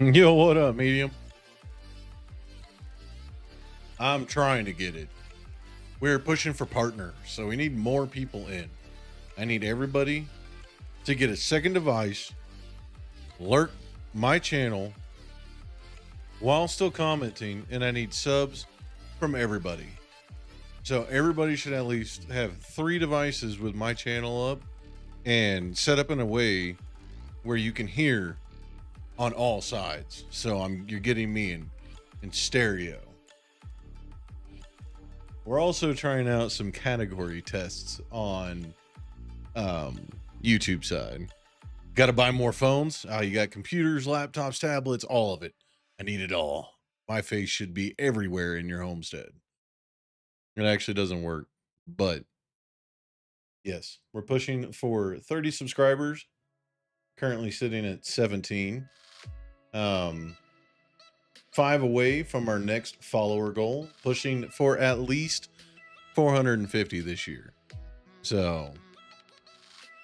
Yo, what up, medium? I'm trying to get it. We're pushing for partners, so we need more people in. I need everybody to get a second device, lurk my channel while still commenting, and I need subs from everybody. So everybody should at least have 3 devices with my channel up and set up in a way where you can hear on all sides. So you're getting me in stereo. We're also trying out some category tests on YouTube side. Got to buy more phones. You got computers, laptops, tablets, all of it. I need it all. My face should be everywhere in your homestead. It actually doesn't work, but yes, we're pushing for 30 subscribers. Currently sitting at 17. 5 away from our next follower goal, pushing for at least 450 this year. So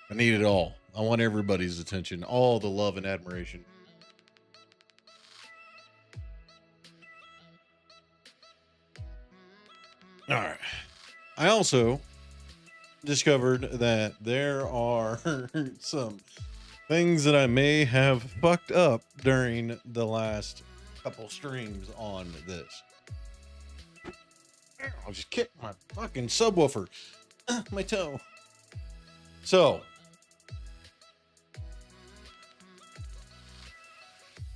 I need it all. I want everybody's attention, all the love and admiration. All right. I also discovered that there are some things that I may have fucked up during the last couple streams on this. I'll just kick my fucking subwoofer. My toe. So,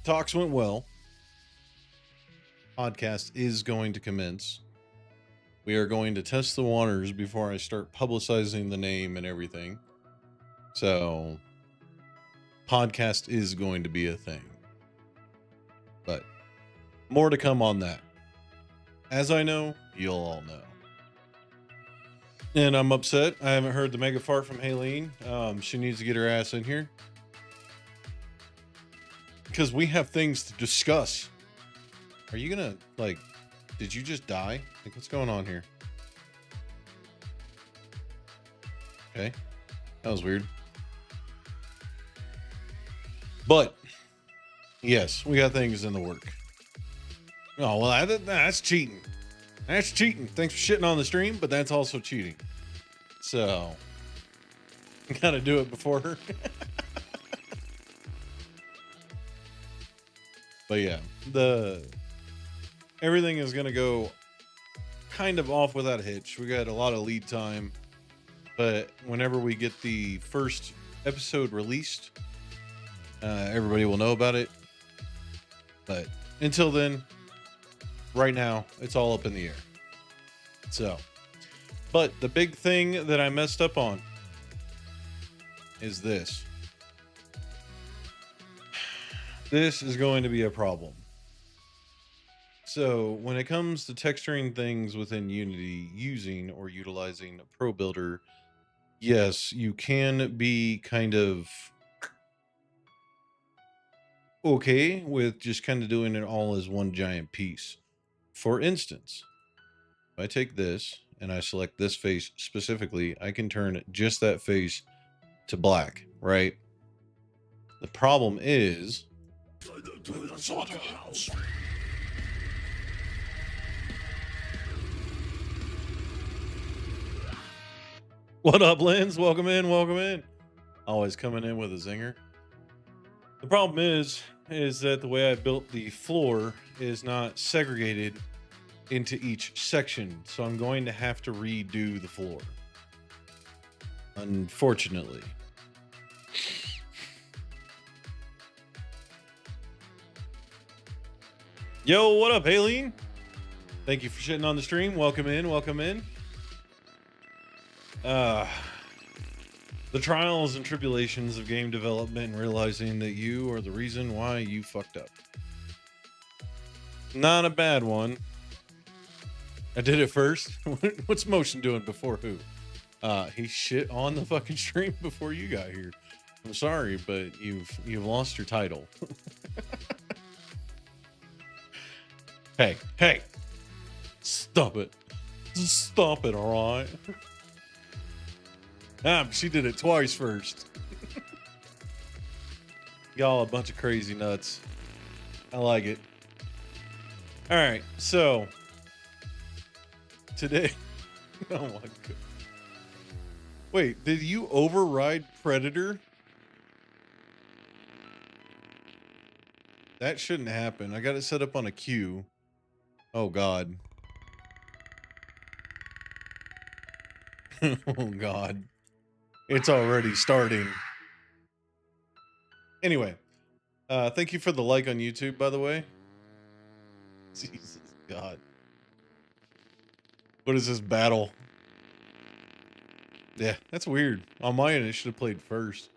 talks went well. Podcast is going to commence. We are going to test the waters before I start publicizing the name and everything. So, podcast is going to be a thing. But more to come on that. As I know, you'll all know. And I'm upset. I haven't heard the mega fart from Haleen. She needs to get her ass in here. Because we have things to discuss. Are you gonna, like, did you just die? Like, what's going on here? Okay. That was weird. But, yes, we got things in the work. Oh, well, that's cheating. That's cheating. Thanks for shitting on the stream, but that's also cheating. So, gotta do it before her. But yeah, everything is gonna go kind of off without a hitch. We got a lot of lead time, but whenever we get the first episode released, everybody will know about it. But until then, right now, it's all up in the air. So, but the big thing that I messed up on is this. This is going to be a problem. So when it comes to texturing things within Unity, using or utilizing Pro Builder, yes, you can be kind of okay with just kind of doing it all as one giant piece. For instance, if I take this and I select this face specifically, I can turn just that face to black, right? The problem is what up, Lens? Welcome in, welcome in. Always coming in with a zinger. The problem is that the way I built the floor is not segregated into each section, so I'm going to have to redo the floor. Unfortunately. Yo, what up, Haleen? Thank you for shitting on the stream. Welcome in, welcome in. The trials and tribulations of game development and realizing that you are the reason why you fucked up. Not a bad one. I did it first. What's Motion doing before who? He shit on the fucking stream before you got here. I'm sorry, but you've lost your title. Hey, stop it. Stop it, all right? She did it twice first. Y'all a bunch of crazy nuts. I like it. All right, so today, oh my god. Wait, did you override Predator? That shouldn't happen. I got it set up on a queue. Oh god. Oh god. It's already starting. Anyway, thank you for the like on YouTube, by the way. Jesus God. What is this battle? Yeah, that's weird. On my end, it should have played first.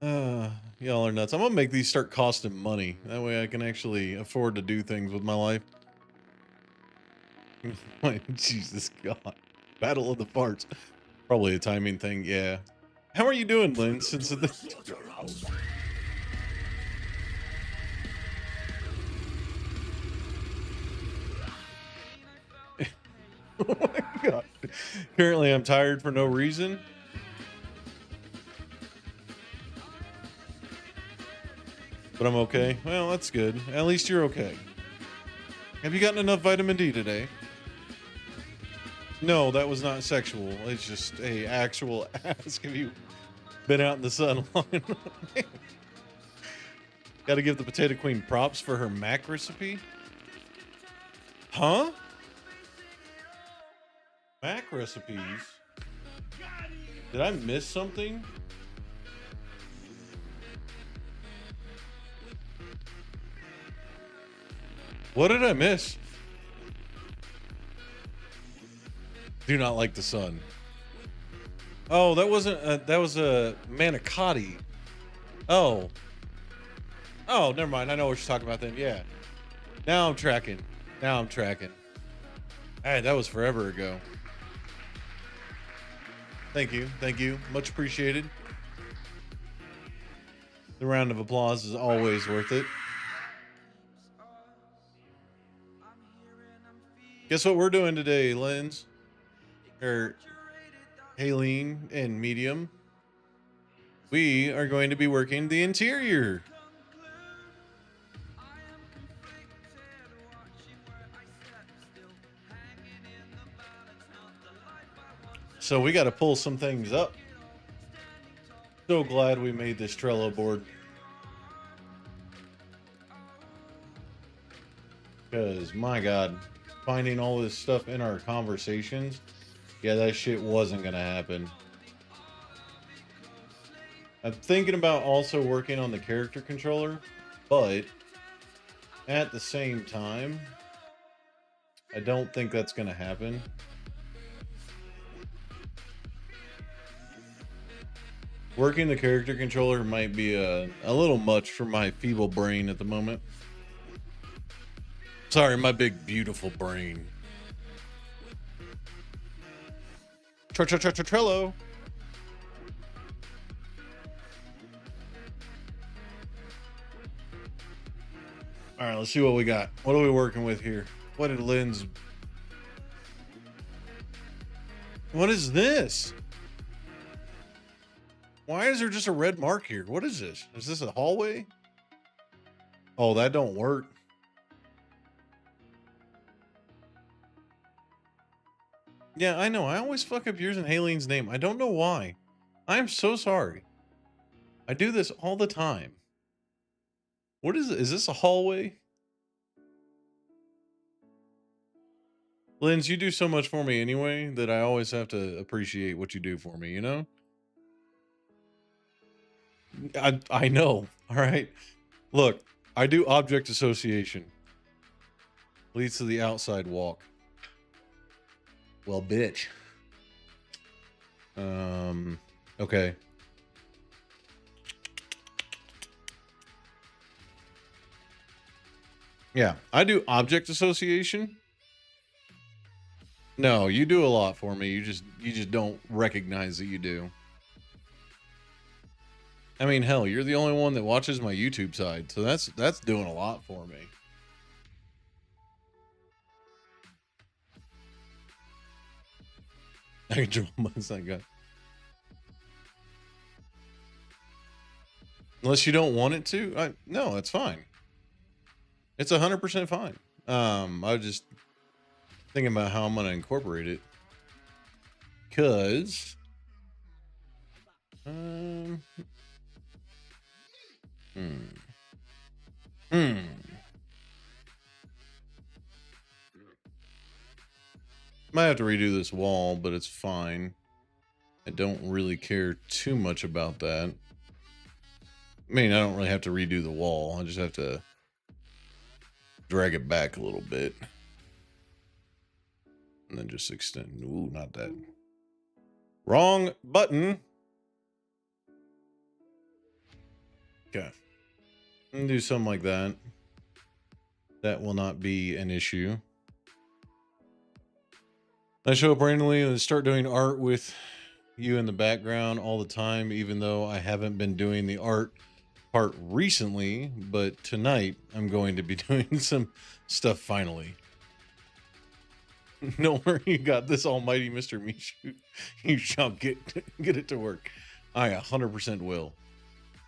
Y'all are nuts. I'm gonna make these start costing money. That way I can actually afford to do things with my life. Jesus God. Battle of the farts. Probably a timing thing, yeah. How are you doing, Lynn? Since the oh my god. Currently I'm tired for no reason. But I'm okay. Well, that's good. At least you're okay. Have you gotten enough vitamin D today? No, that was not sexual. It's just a actual ask. Have you been out in the sun long enough? Got to give the Potato Queen props for her mac recipe. Huh? Mac recipes? Did I miss something? What did I miss? Do not like the sun. Oh, that wasn't, that was a manicotti. Oh. Oh, never mind. I know what you're talking about then. Yeah. Now I'm tracking. Hey, that was forever ago. Thank you. Thank you. Much appreciated. The round of applause is always worth it. Guess what we're doing today, Lens? Or Haleen and Medium. We are going to be working the interior. So we got to pull some things up. So glad we made this Trello board. Because, my God, finding all this stuff in our conversations, yeah, that shit wasn't going to happen. I'm thinking about also working on the character controller, but at the same time, I don't think that's going to happen. Working the character controller might be a little much for my feeble brain at the moment. Sorry, my big, beautiful brain. Trello. All right, let's see what we got. What are we working with here? What did Lynn's... What is this? Why is there just a red mark here? What is this? Is this a hallway? Oh, that don't work. Yeah, I know. I always fuck up yours and Haleen's name. I don't know why. I'm so sorry. I do this all the time. What is it? Is this a hallway? Linz, you do so much for me anyway that I always have to appreciate what you do for me, you know? I know. All right. Look, I do object association. Leads to the outside walk. Well, bitch. Okay. Yeah, I do object association. No, you do a lot for me. You just don't recognize that you do. I mean, hell, you're the only one that watches my YouTube side, so that's doing a lot for me. I can draw months that guy. Unless you don't want it to. No, that's fine. It's 100% fine. I was just thinking about how I'm going to incorporate it. Because, hmm. Might have to redo this wall, but it's fine. I don't really care too much about that. I mean, I don't really have to redo the wall. I just have to drag it back a little bit. And then just extend. Ooh, not that. Wrong button. Okay. And do something like that. That will not be an issue. I show up randomly and start doing art with you in the background all the time, even though I haven't been doing the art part recently, but tonight I'm going to be doing some stuff finally. Don't worry, you got this, almighty Mr. Mishu. You shall get it to work. I 100% will.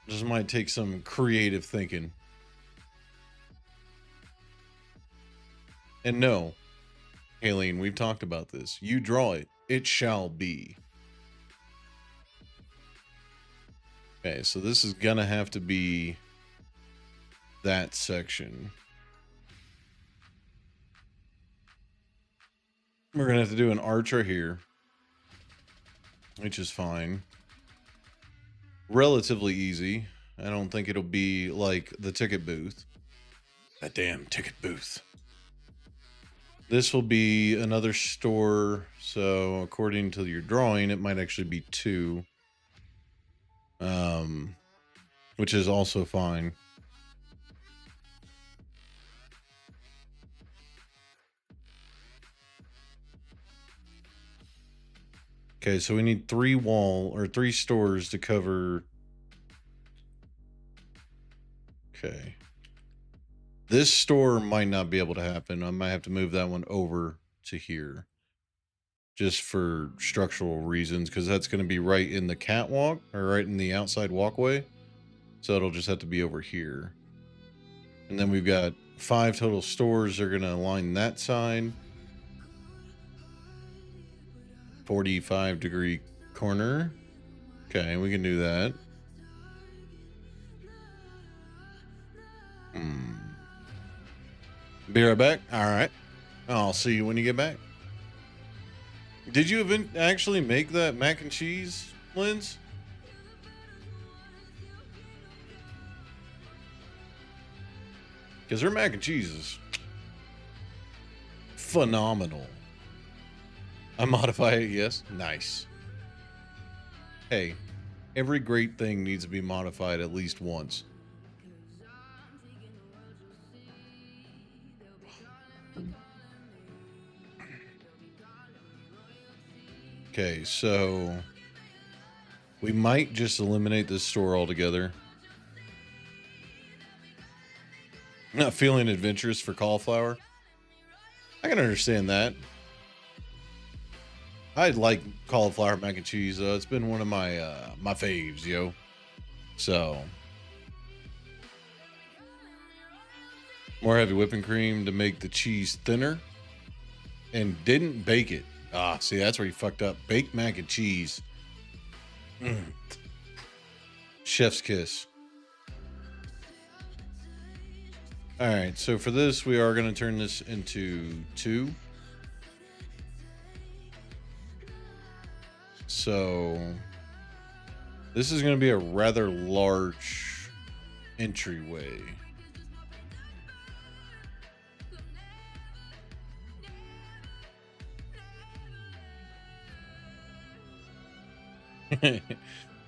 Just might take some creative thinking. And no, Aileen, we've talked about this. You draw it, it shall be. Okay, so this is gonna have to be that section. We're gonna have to do an arch right here, which is fine. Relatively easy. I don't think it'll be like the ticket booth. That damn ticket booth. This will be another store, so according to your drawing, it might actually be 2. Which is also fine. Okay, so we need 3 stores to cover. Okay. This store might not be able to happen. I might have to move that one over to here. Just for structural reasons, because that's going to be right in the catwalk, or right in the outside walkway. So it'll just have to be over here. And then we've got 5 total stores. They're going to line that side. 45-degree corner. Okay, we can do that. Be right back. All right. I'll see you when you get back. Did you actually make that mac and cheese, Linz? Because her mac and cheese is phenomenal. I modify it, yes. Nice. Hey, every great thing needs to be modified at least once. Okay, so we might just eliminate this store altogether. Not feeling adventurous for cauliflower. I can understand that. I like cauliflower mac and cheese, though. It's been one of my my faves, yo. So more heavy whipping cream to make the cheese thinner, and didn't bake it. Ah, see, that's where you fucked up. Baked mac and cheese. Chef's kiss. All right, so for this, we are going to turn this into 2. So this is going to be a rather large entryway.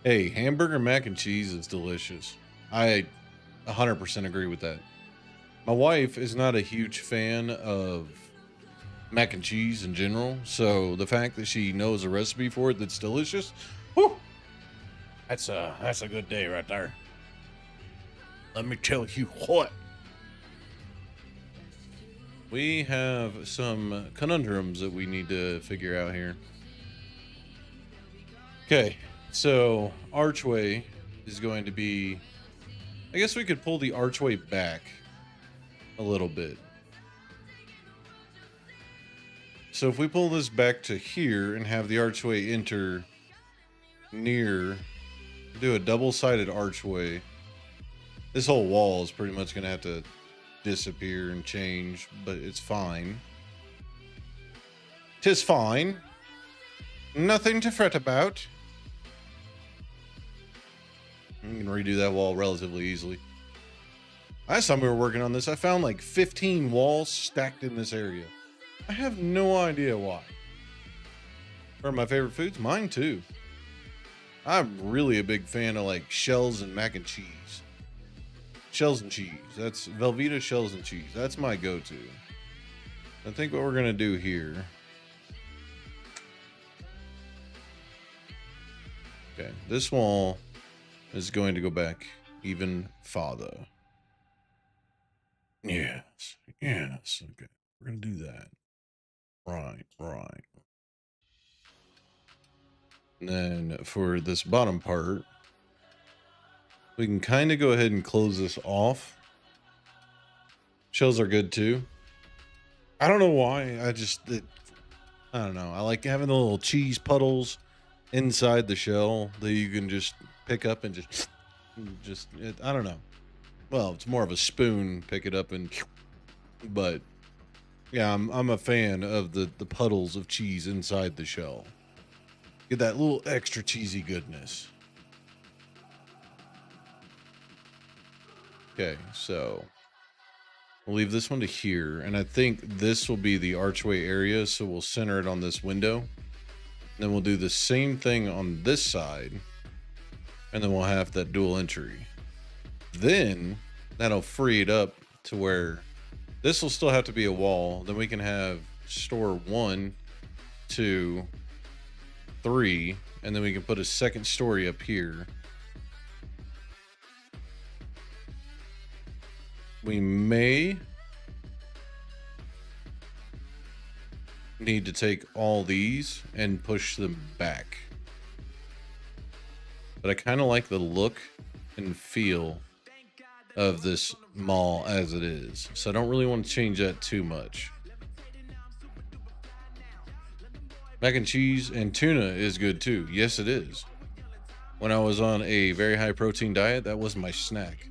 Hey, hamburger mac and cheese is delicious. I 100% agree with that. My wife is not a huge fan of mac and cheese in general, so the fact that she knows a recipe for it that's delicious, whew, that's a good day right there. Let me tell you what. We have some conundrums that we need to figure out here. Okay, so archway is going to be, I guess we could pull the archway back a little bit. So if we pull this back to here and have the archway enter near, do a double-sided archway, this whole wall is pretty much going to have to disappear and change, but it's fine. 'Tis fine. Nothing to fret about. You can redo that wall relatively easily. Last time we were working on this, I found like 15 walls stacked in this area. I have no idea why. One of my favorite foods? Mine too. I'm really a big fan of like shells and mac and cheese. Shells and cheese. That's Velveeta shells and cheese. That's my go-to. I think what we're going to do here. Okay, this wall is going to go back even farther. Yes, yes. Okay, we're going to do that. Right. And then for this bottom part, we can kind of go ahead and close this off. Shells are good too. I don't know why. I don't know. I like having the little cheese puddles inside the shell that you can just pick up and I don't know. Well, it's more of a spoon, pick it up and, but yeah, I'm a fan of the puddles of cheese inside the shell. Get that little extra cheesy goodness. Okay, so we'll leave this one to here, and I think this will be the archway area, so we'll center it on this window. Then we'll do the same thing on this side, and then we'll have that dual entry. Then that'll free it up to where this will still have to be a wall. Then we can have store 1, 2, 3, and then we can put a second story up here. We may need to take all these and push them back. But I kind of like the look and feel of this mall as it is. So I don't really want to change that too much. Mac and cheese and tuna is good too. Yes, it is. When I was on a very high protein diet, that was my snack.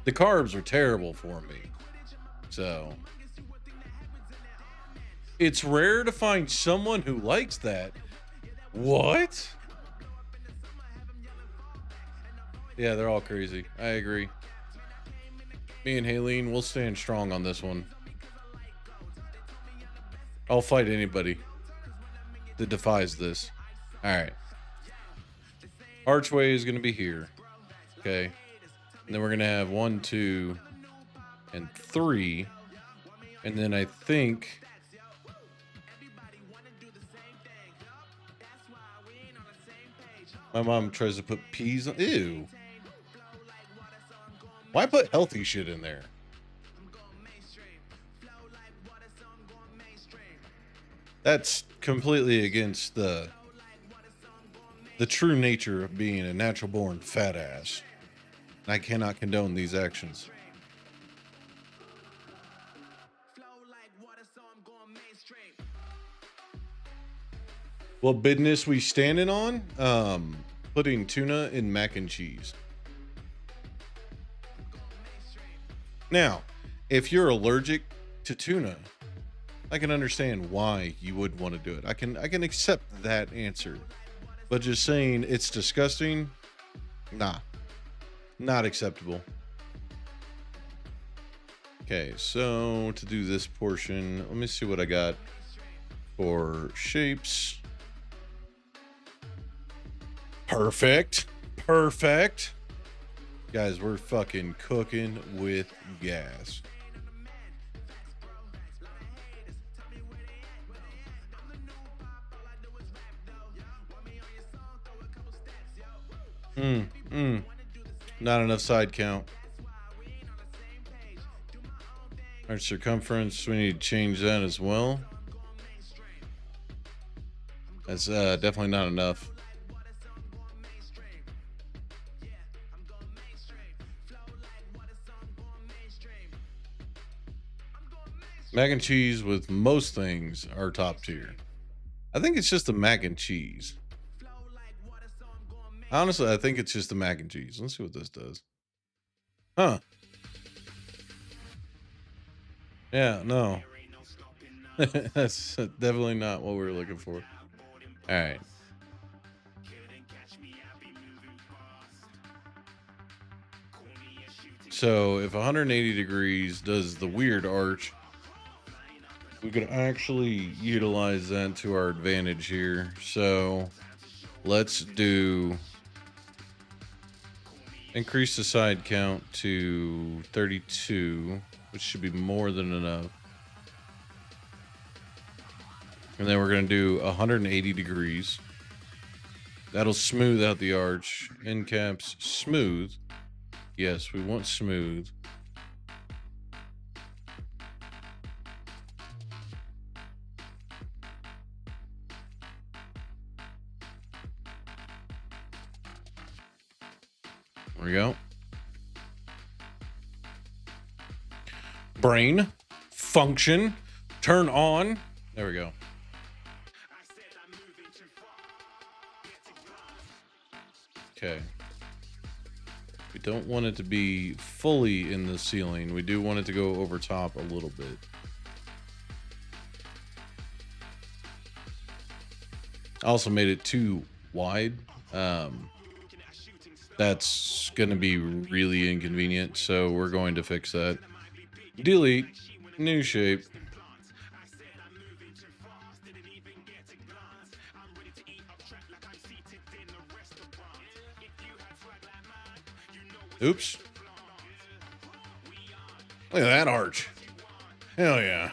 The carbs are terrible for me. So it's rare to find someone who likes that. What? Yeah, they're all crazy. I agree. Me and Haleen, we'll stand strong on this one. I'll fight anybody that defies this. All right. Archway is going to be here. Okay. And then we're going to have 1, 2, and 3. And then I think my mom tries to put peas on. Ew. Why put healthy shit in there? That's completely against the true nature of being a natural born fat ass. I cannot condone these actions. What business we standing on? Putting tuna in mac and cheese. Now, if you're allergic to tuna, I can understand why you would want to do it. I can accept that answer. But just saying it's disgusting, nah. Not acceptable. Okay, so to do this portion, let me see what I got for shapes. Perfect. Perfect. Guys, we're fucking cooking with gas. Not enough side count. Our circumference, we need to change that as well. That's definitely not enough. Mac and cheese with most things are top tier. I think it's just the mac and cheese. Honestly, I think it's just the mac and cheese. Let's see what this does. Huh. Yeah, no. That's definitely not what we were looking for. All right. So if 180 degrees does the weird arch, we could actually utilize that to our advantage here. So let's do increase the side count to 32, which should be more than enough. And then we're going to do 180 degrees. That'll smooth out the arch. End caps smooth. Yes, we want smooth. There we go. Brain function turn on. There we go. Okay. We don't want it to be fully in the ceiling. We do want it to go over top a little bit. I also made it too wide. That's going to be really inconvenient, so we're going to fix that. Delete, new shape. Oops. Look at that arch. Hell yeah.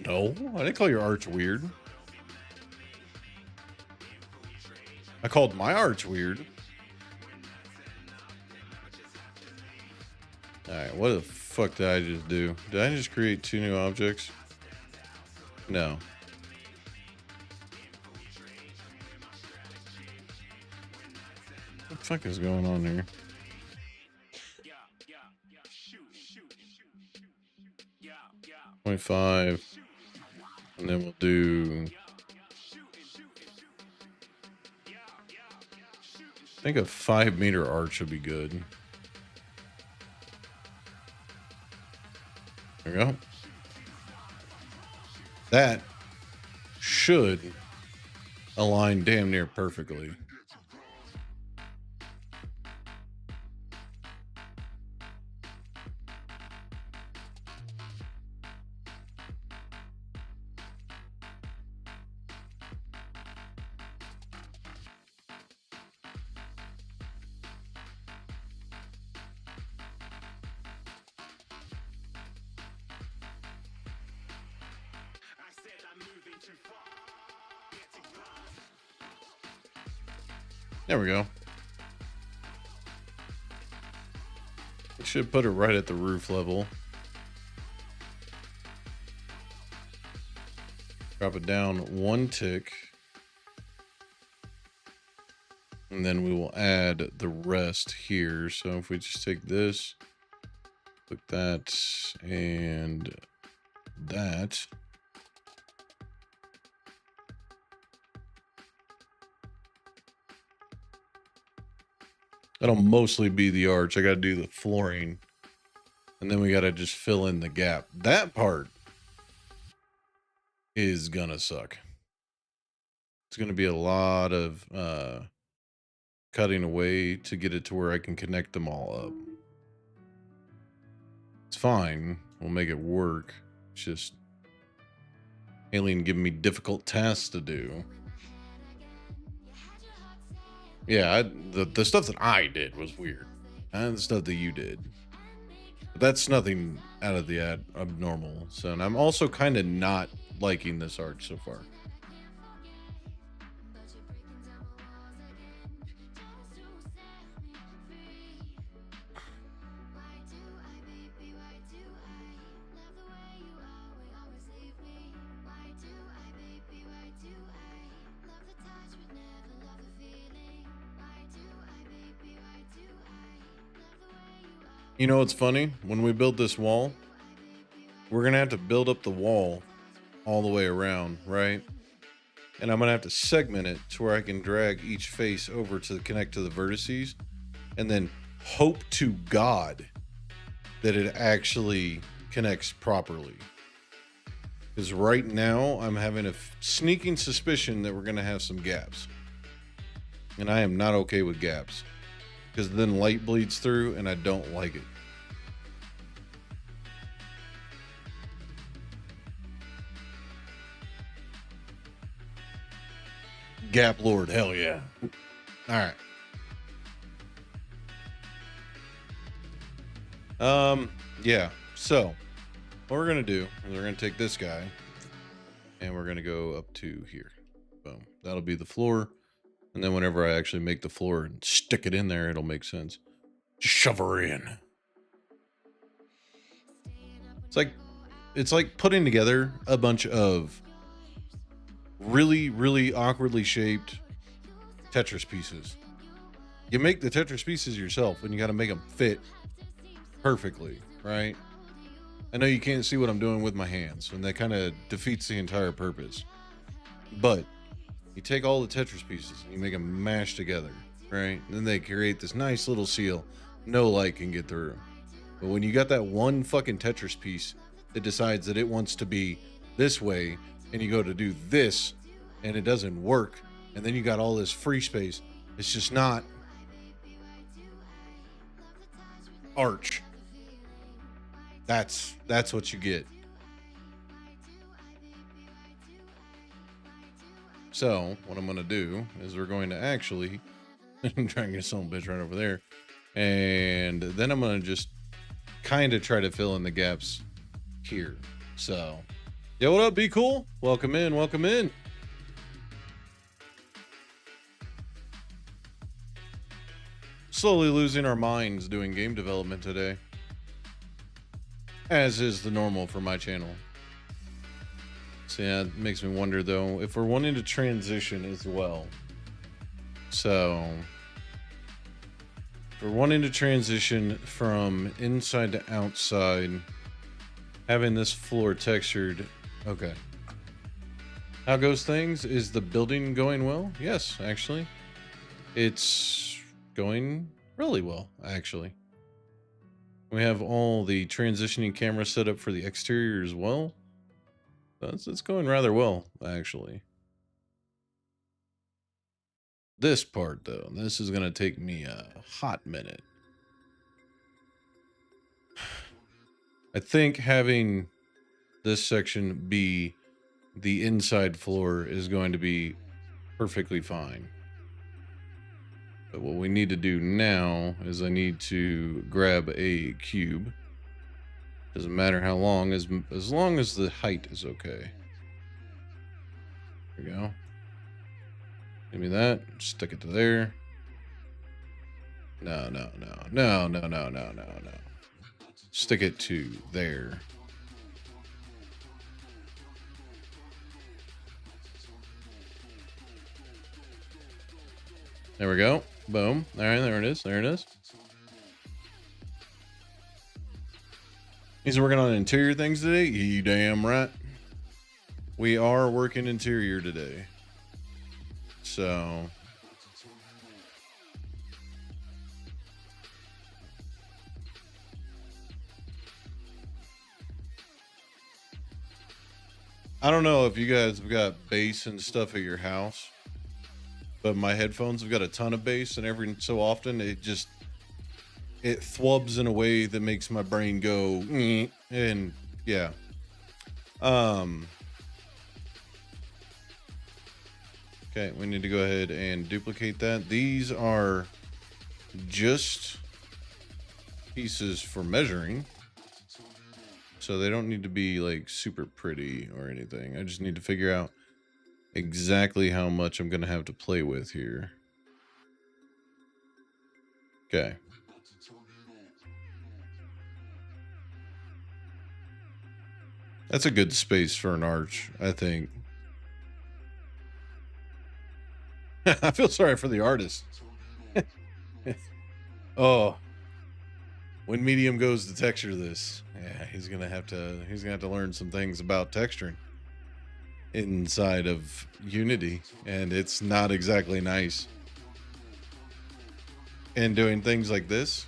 No, I didn't call your arch weird. I called my arch weird. Alright, what the fuck did I just do? Did I just create 2 new objects? No. What the fuck is going on here? 0.5. And then we'll do... I think a 5-meter arch would be good. There we go. That should align damn near perfectly. There we go. We should put it right at the roof level. Drop it down 1 tick. And then we will add the rest here. So if we just take this, put that and that. That'll mostly be the arch. I got to do the flooring. And then we got to just fill in the gap. That part is going to suck. It's going to be a lot of cutting away to get it to where I can connect them all up. It's fine. We'll make it work. It's just Alien giving me difficult tasks to do. Yeah, the stuff that I did was weird. And the stuff that you did. But that's nothing out of the abnormal. So, and I'm also kind of not liking this arch so far. You know what's funny? When we build this wall, we're gonna have to build up the wall all the way around, right? And I'm gonna have to segment it to where I can drag each face over to connect to the vertices, and then hope to God that it actually connects properly. Because right now I'm having a sneaking suspicion that we're gonna have some gaps, and I am not okay with gaps because then light bleeds through, and I don't like it. Gap Lord, hell yeah. All right. Yeah. So what we're gonna do is we're gonna take this guy and we're gonna go up to here. Boom. That'll be the floor. And then whenever I actually make the floor and stick it in there, it'll make sense. Just shove her in. It's like putting together a bunch of really, really awkwardly shaped Tetris pieces. You make the Tetris pieces yourself and you got to make them fit perfectly, right? I know you can't see what I'm doing with my hands, and that kind of defeats the entire purpose. But you take all the Tetris pieces and you make them mash together, right? And then they create this nice little seal. No light can get through. But when you got that one fucking Tetris piece that decides that it wants to be this way, and you go to do this, and it doesn't work, and then you got all this free space, it's just not arch. That's what you get. So what I'm gonna do is we're going to actually try and get some bitch right over there, and then I'm gonna just kind of try to fill in the gaps here. So, yo, what up, Be Cool? Welcome in, welcome in. Slowly losing our minds doing game development today, as is the normal for my channel. So yeah, it makes me wonder though, if we're wanting to transition as well. So if we're wanting to transition from inside to outside, having this floor textured, okay. How goes things? Is the building going well? Yes, actually. It's going really well, actually. We have all the transitioning cameras set up for the exterior as well. It's going rather well, actually. This part, though, this is going to take me a hot minute. I think having this section be the inside floor is going to be perfectly fine. But what we need to do now is I need to grab a cube. Doesn't matter how long, as long as the height is okay. There we go. Give me that. Stick it to there. No. Stick it to there. There we go. Boom. All right, there it is. There it is. He's working on interior things today? You damn right. We are working interior today. So I don't know if you guys have got bass and stuff at your house, but my headphones have got a ton of bass, and every so often it thwubs in a way that makes my brain go and yeah. Okay, we need to go ahead and duplicate that. These are just pieces for measuring, so they don't need to be like super pretty or anything. I just need to figure out exactly how much I'm gonna have to play with here. Okay. That's a good space for an arch, I think. I feel sorry for the artist. Oh. when Medium goes to texture this, yeah, he's gonna have to learn some things about texturing inside of Unity, and it's not exactly nice. And doing things like this,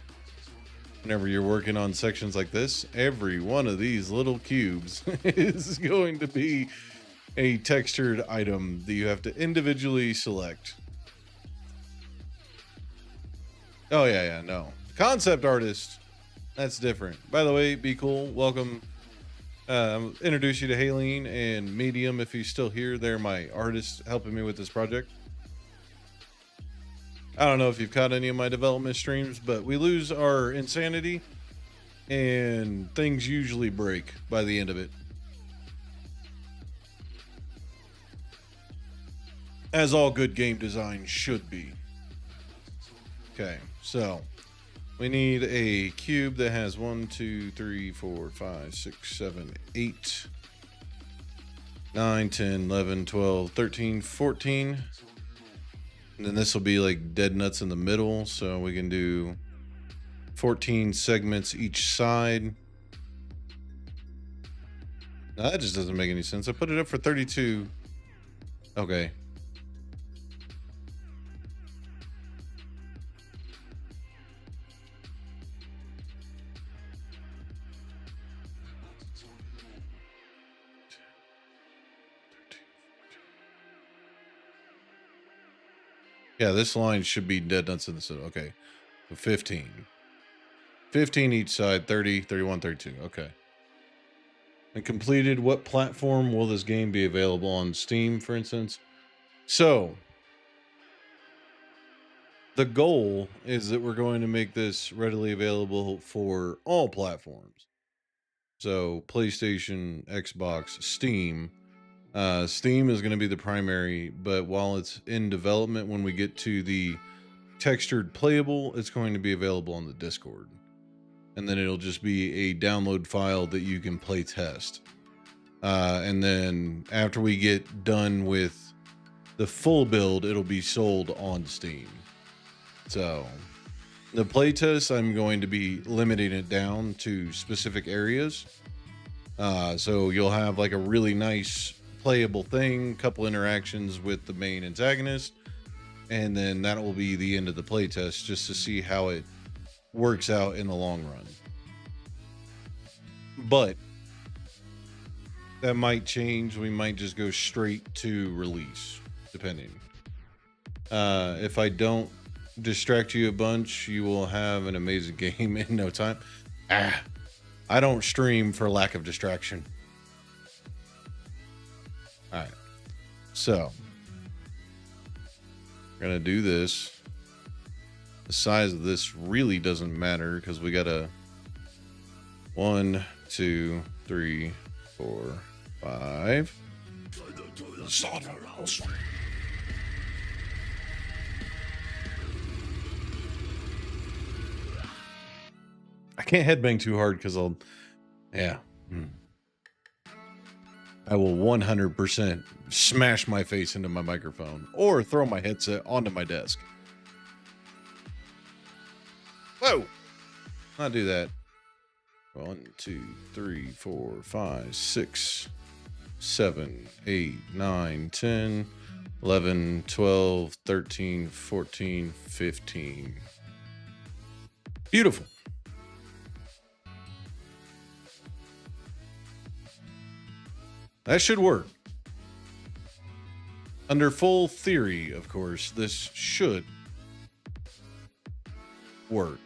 whenever you're working on sections like this, every one of these little cubes is going to be a textured item that you have to individually select. Oh yeah, no. Concept artist, that's different. By the way, be cool. Welcome. Introduce you to Haleen and Medium if he's still here. They're my artists helping me with this project. I don't know if you've caught any of my development streams, but we lose our insanity and things usually break by the end of it. As all good game design should be. Okay, so we need a cube that has 1, 2, 3, 4, 5, 6, 7, 8, 9, 10, 11, 12, 13, 14. And then this will be like dead nuts in the middle. So we can do 14 segments each side. No, that just doesn't make any sense. I put it up for 32. Okay. Yeah, this line should be dead nuts in the center. Okay. 15. 15 each side, 30, 31, 32. Okay. And completed. What platform will this game be available on? Steam, for instance? So, the goal is that we're going to make this readily available for all platforms. So, PlayStation, Xbox, Steam. Steam is going to be the primary, but while it's in development, when we get to the textured playable, it's going to be available on the Discord. And then it'll just be a download file that you can play test. And then after we get done with the full build, it'll be sold on Steam. So the playtest, I'm going to be limiting it down to specific areas. So you'll have like a really nice playable thing, couple interactions with the main antagonist, and then that will be the end of the playtest, just to see how it works out in the long run. But that might change. We might just go straight to release, depending. If I don't distract you a bunch, you will have an amazing game in no time. I don't stream for lack of distraction. All right. So, we're going to do this. The size of this really doesn't matter because we got a 1, 2, 3, 4, 5. I can't headbang too hard because I'll, yeah. I will 100% smash my face into my microphone or throw my headset onto my desk. Whoa! Not do that. 1, 2, 3, 4, 5, 6, 7, 8, 9, 10, 11, 12, 13, 14, 15. Beautiful. That should work. Under full theory, of course, this should work.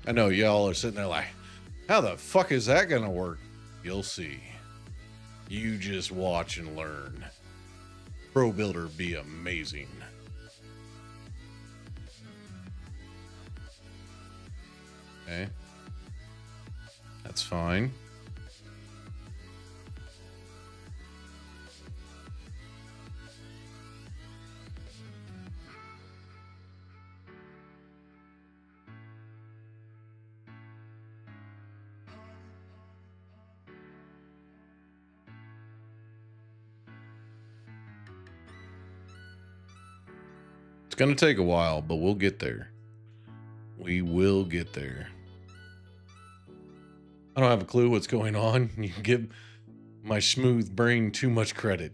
I know y'all are sitting there like, how the fuck is that gonna work? You'll see. You just watch and learn. Pro Builder be amazing. Okay. That's fine. going to take a while, but we'll get there. We will get there. I don't have a clue what's going on. You give my smooth brain too much credit.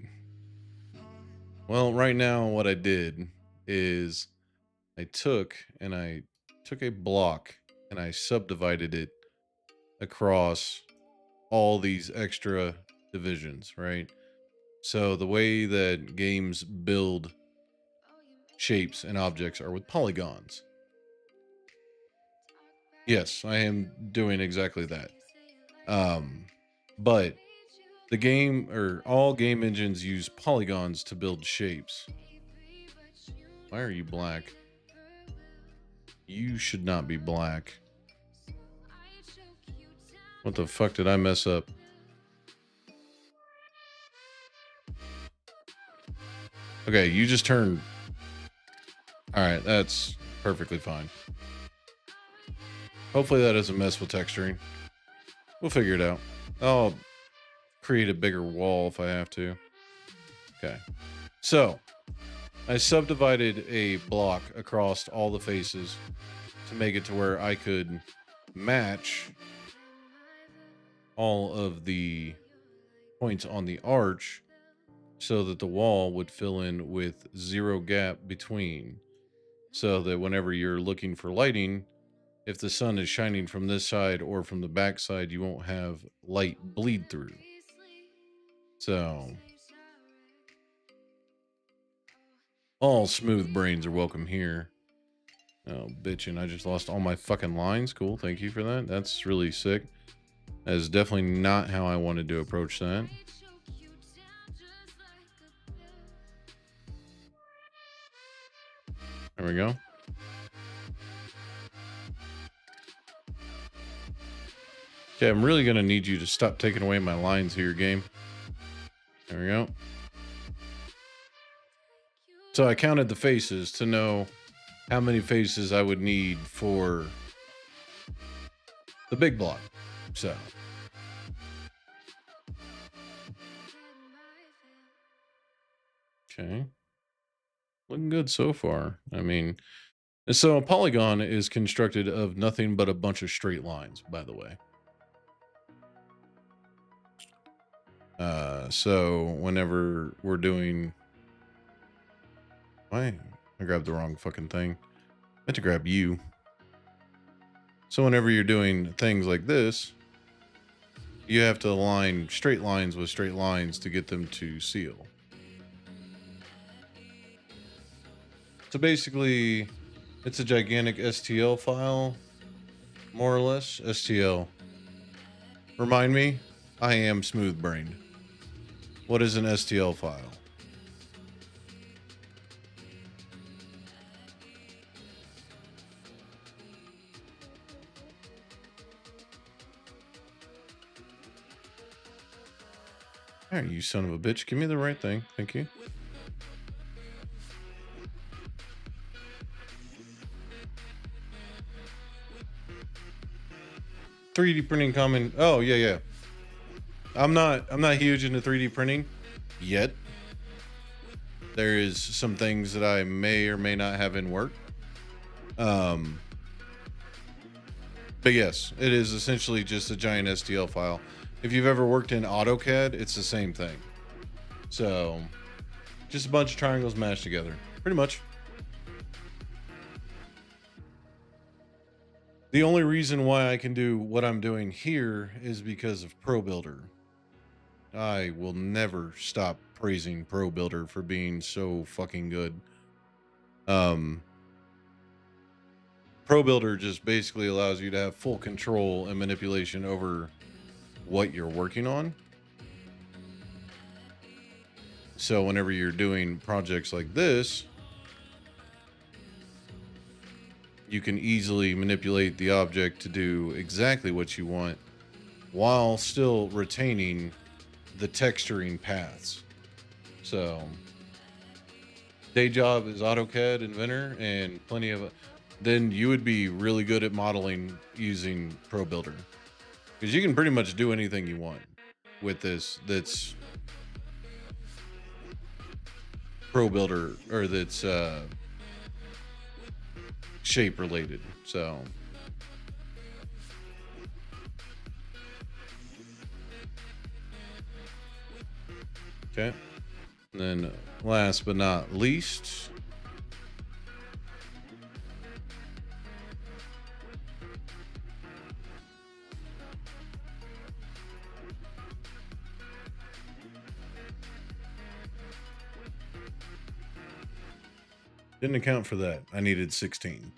Well, right now what I did is I took a block and I subdivided it across all these extra divisions, right? So the way that games build shapes and objects are with polygons. Yes, I am doing exactly that. But the game, or all game engines, use polygons to build shapes. Why are you black? You should not be black. What the fuck did I mess up? Okay, you just turned. Alright, that's perfectly fine. Hopefully that doesn't mess with texturing. We'll figure it out. I'll create a bigger wall if I have to. Okay. So, I subdivided a block across all the faces to make it to where I could match all of the points on the arch so that the wall would fill in with zero gap between. So that whenever you're looking for lighting, if the sun is shining from this side or from the back side, you won't have light bleed through. So, all smooth brains are welcome here. Oh, bitchin', I just lost all my fucking lines. Cool, thank you for that. That's really sick. That is definitely not how I wanted to approach that. There we go. Okay, I'm really going to need you to stop taking away my lines here, game. There we go. So I counted the faces to know how many faces I would need for the big block. So. Okay. Looking good so far. I mean, so a polygon is constructed of nothing but a bunch of straight lines, by the way. So whenever we're doing, why I grabbed the wrong fucking thing. I had to grab you. So whenever you're doing things like this, you have to align straight lines with straight lines to get them to seal. So basically, it's a gigantic STL file, more or less. STL. Remind me, I am smooth brained. What is an STL file? All right, you son of a bitch. Give me the right thing. Thank you. .3D printing common. Oh, yeah. I'm not huge into 3D printing yet. There is some things that I may or may not have in work. But yes, it is essentially just a giant STL file. If you've ever worked in AutoCAD, it's the same thing. So, just a bunch of triangles mashed together, pretty much. The only reason why I can do what I'm doing here is because of ProBuilder. I will never stop praising ProBuilder for being so fucking good. ProBuilder just basically allows you to have full control and manipulation over what you're working on. So whenever you're doing projects like this, you can easily manipulate the object to do exactly what you want while still retaining the texturing paths. So day job is AutoCAD, Inventor, and plenty of, then you would be really good at modeling using ProBuilder, because you can pretty much do anything you want with this. That's ProBuilder, or that's shape related. So okay. And then last but not least, didn't account for that. I needed 16.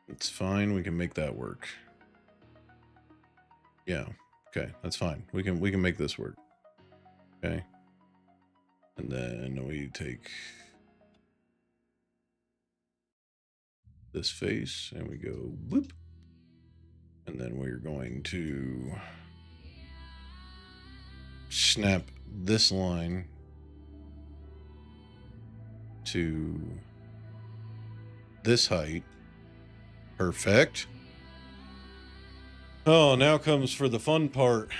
It's fine. We can make that work. Yeah. Okay, that's fine. We can make this work. Okay. And then we take this face and we go whoop. And then we're going to snap this line to this height. Perfect. Oh, now comes for the fun part.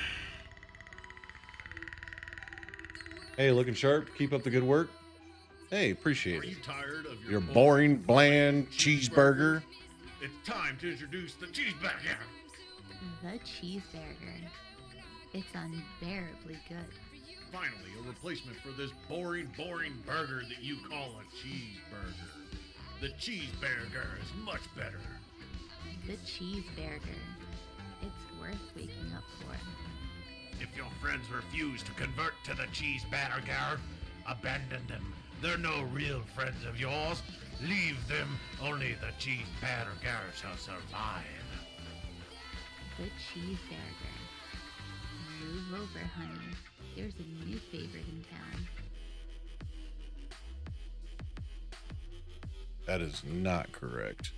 Hey, looking sharp. Keep up the good work. Hey, appreciate it. Tired of Your boring, bland cheeseburger. It's time to introduce the cheeseburger. The cheeseburger. It's unbearably good. Finally, a replacement for this boring burger that you call a cheeseburger. The cheeseburger is much better. The cheeseburger. It's worth waking up for. If your friends refuse to convert to the cheeseburger, abandon them. They're no real friends of yours. Leave them. Only the cheeseburger shall survive. The cheeseburger. Move over, honey. There's a new favorite in town. That is not correct.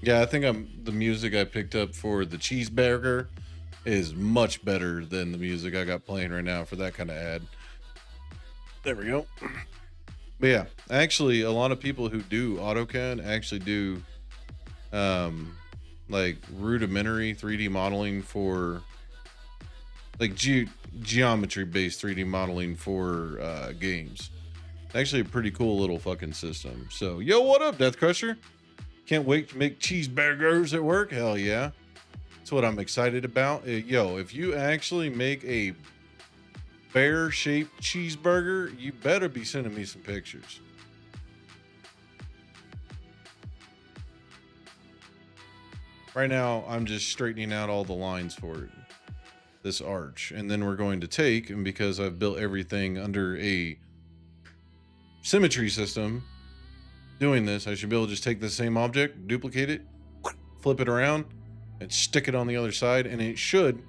Yeah, I think the music I picked up for the cheeseburger is much better than the music I got playing right now for that kind of ad. There we go. But yeah, actually a lot of people who do AutoCAD actually do like rudimentary 3D modeling for like geometry based 3D modeling for games. Actually a pretty cool little fucking system. So yo, what up, Death Crusher? Can't wait to make cheeseburgers at work. Hell yeah. That's what I'm excited about. Yo, if you actually make a bear shaped cheeseburger, you better be sending me some pictures. Right now, I'm just straightening out all the lines for it, this arch. And then we're going to take, and because I've built everything under a symmetry system, doing this, I should be able to just take the same object, duplicate it, flip it around, and stick it on the other side, and it should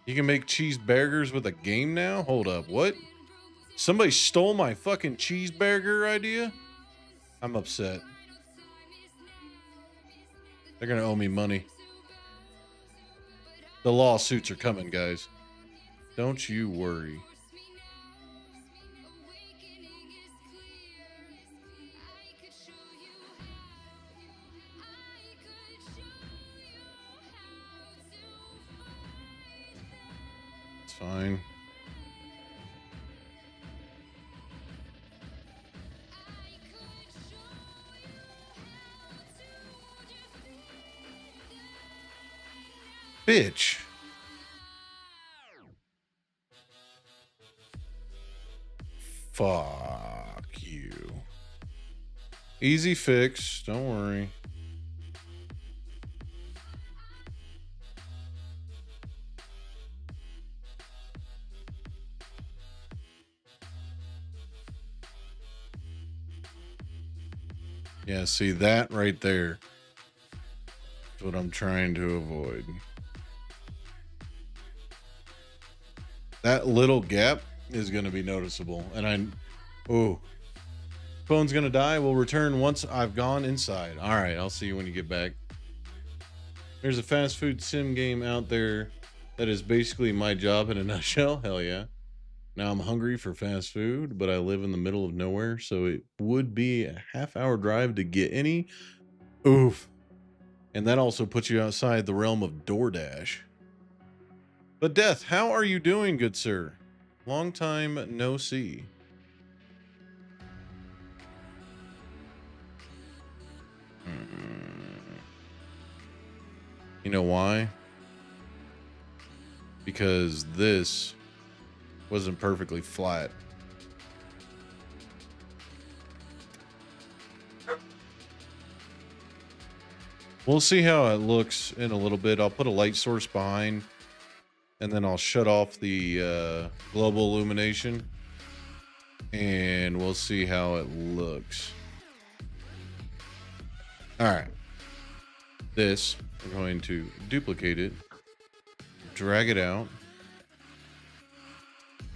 You can make cheeseburgers with a game now? Hold up, what? Somebody stole my fucking cheeseburger idea? I'm upset. They're gonna owe me money. The lawsuits are coming, guys. Don't you worry. It's fine. Bitch. Fuck you. Easy fix. Don't worry. Yeah, see that right there is what I'm trying to avoid. That little gap is going to be noticeable. And phone's going to die. We'll return once I've gone inside. All right, I'll see you when you get back. There's a fast food sim game out there that is basically my job in a nutshell. Hell yeah. Now I'm hungry for fast food, but I live in the middle of nowhere, so it would be a half-hour drive to get any. Oof. And that also puts you outside the realm of DoorDash. But Death, how are you doing, good sir? Long time no see. You know why? Because this wasn't perfectly flat. We'll see how it looks in a little bit. I'll put a light source behind, and then I'll shut off the global illumination, and we'll see how it looks. All right. This, we're going to duplicate it, drag it out,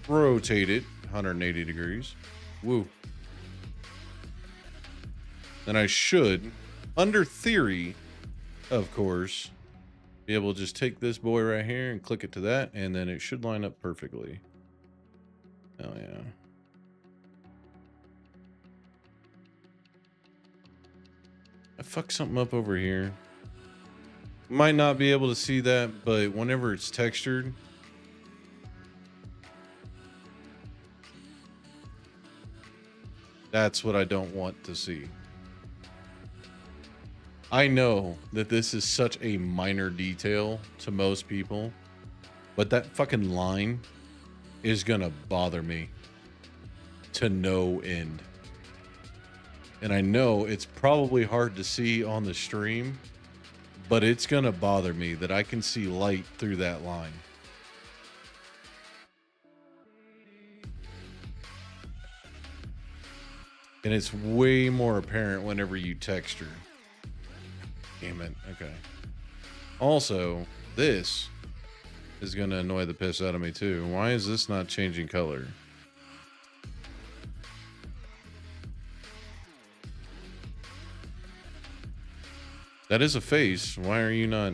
rotate it 180 degrees. Woo. Then I should, under theory, of course, be able to just take this boy right here and click it to that, and then it should line up perfectly. Oh yeah. I fucked something up over here. Might not be able to see that, but whenever it's textured, that's what I don't want to see. I know that this is such a minor detail to most people, but that fucking line is gonna bother me to no end. And I know it's probably hard to see on the stream, but it's gonna bother me that I can see light through that line. And it's way more apparent whenever you texture. Damn it. Okay. Also, this is gonna annoy the piss out of me too. Why is this not changing color? That is a face. Why are you not?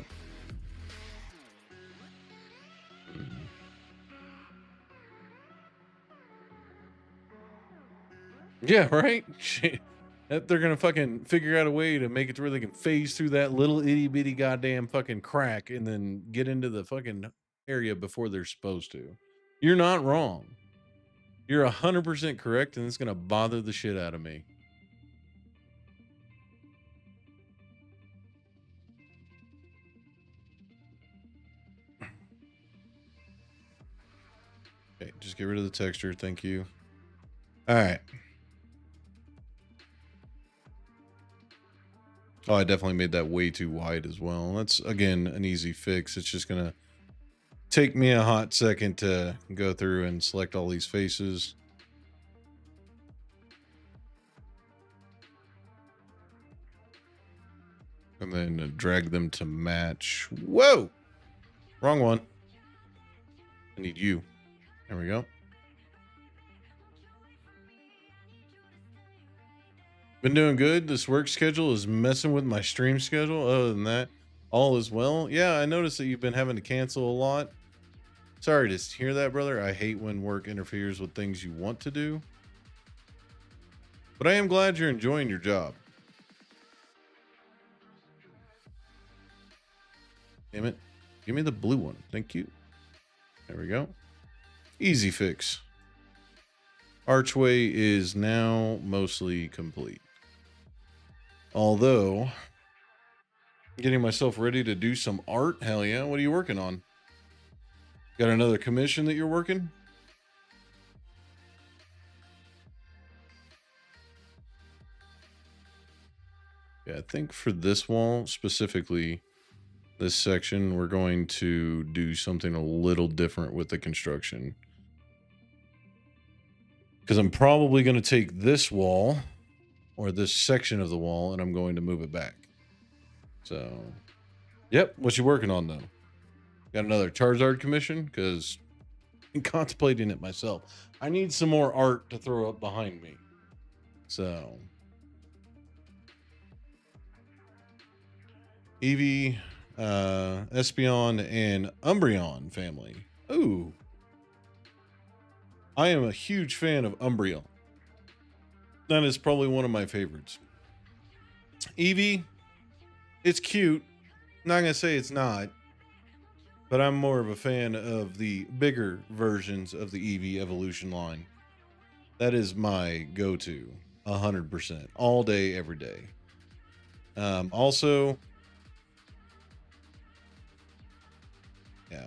Yeah, right? Shit. They're gonna fucking figure out a way to make it to where they can phase through that little itty bitty goddamn fucking crack and then get into the fucking area before they're supposed to. You're not wrong. You're 100% correct, and it's gonna bother the shit out of me. Okay, just get rid of the texture. Thank you. All right. Oh, I definitely made that way too wide as well. That's, again, an easy fix. It's just going to take me a hot second to go through and select all these faces. And then drag them to match. Whoa! Wrong one. I need you. There we go. Been doing good. This work schedule is messing with my stream schedule. Other than that, all is well. Yeah, I noticed that you've been having to cancel a lot. Sorry to hear that, brother. I hate when work interferes with things you want to do. But I am glad you're enjoying your job. Damn it. Give me the blue one. Thank you. There we go. Easy fix. Archway is now mostly complete. Although, getting myself ready to do some art. Hell yeah. What are you working on? Got another commission that you're working? Yeah, I think for this wall specifically, this section, we're going to do something a little different with the construction. Because I'm probably going to take this wall or this section of the wall and I'm going to move it back. So, yep. What you working on though? Got another Charizard commission? Because I'm contemplating it myself. I need some more art to throw up behind me. So, Eevee, Espeon, and Umbreon family. Ooh. I am a huge fan of Umbreon. That is probably one of my favorites. Eevee, it's cute. Not gonna say it's not, but I'm more of a fan of the bigger versions of the Eevee evolution line. That is my go-to, 100%, all day, every day. Also, yeah,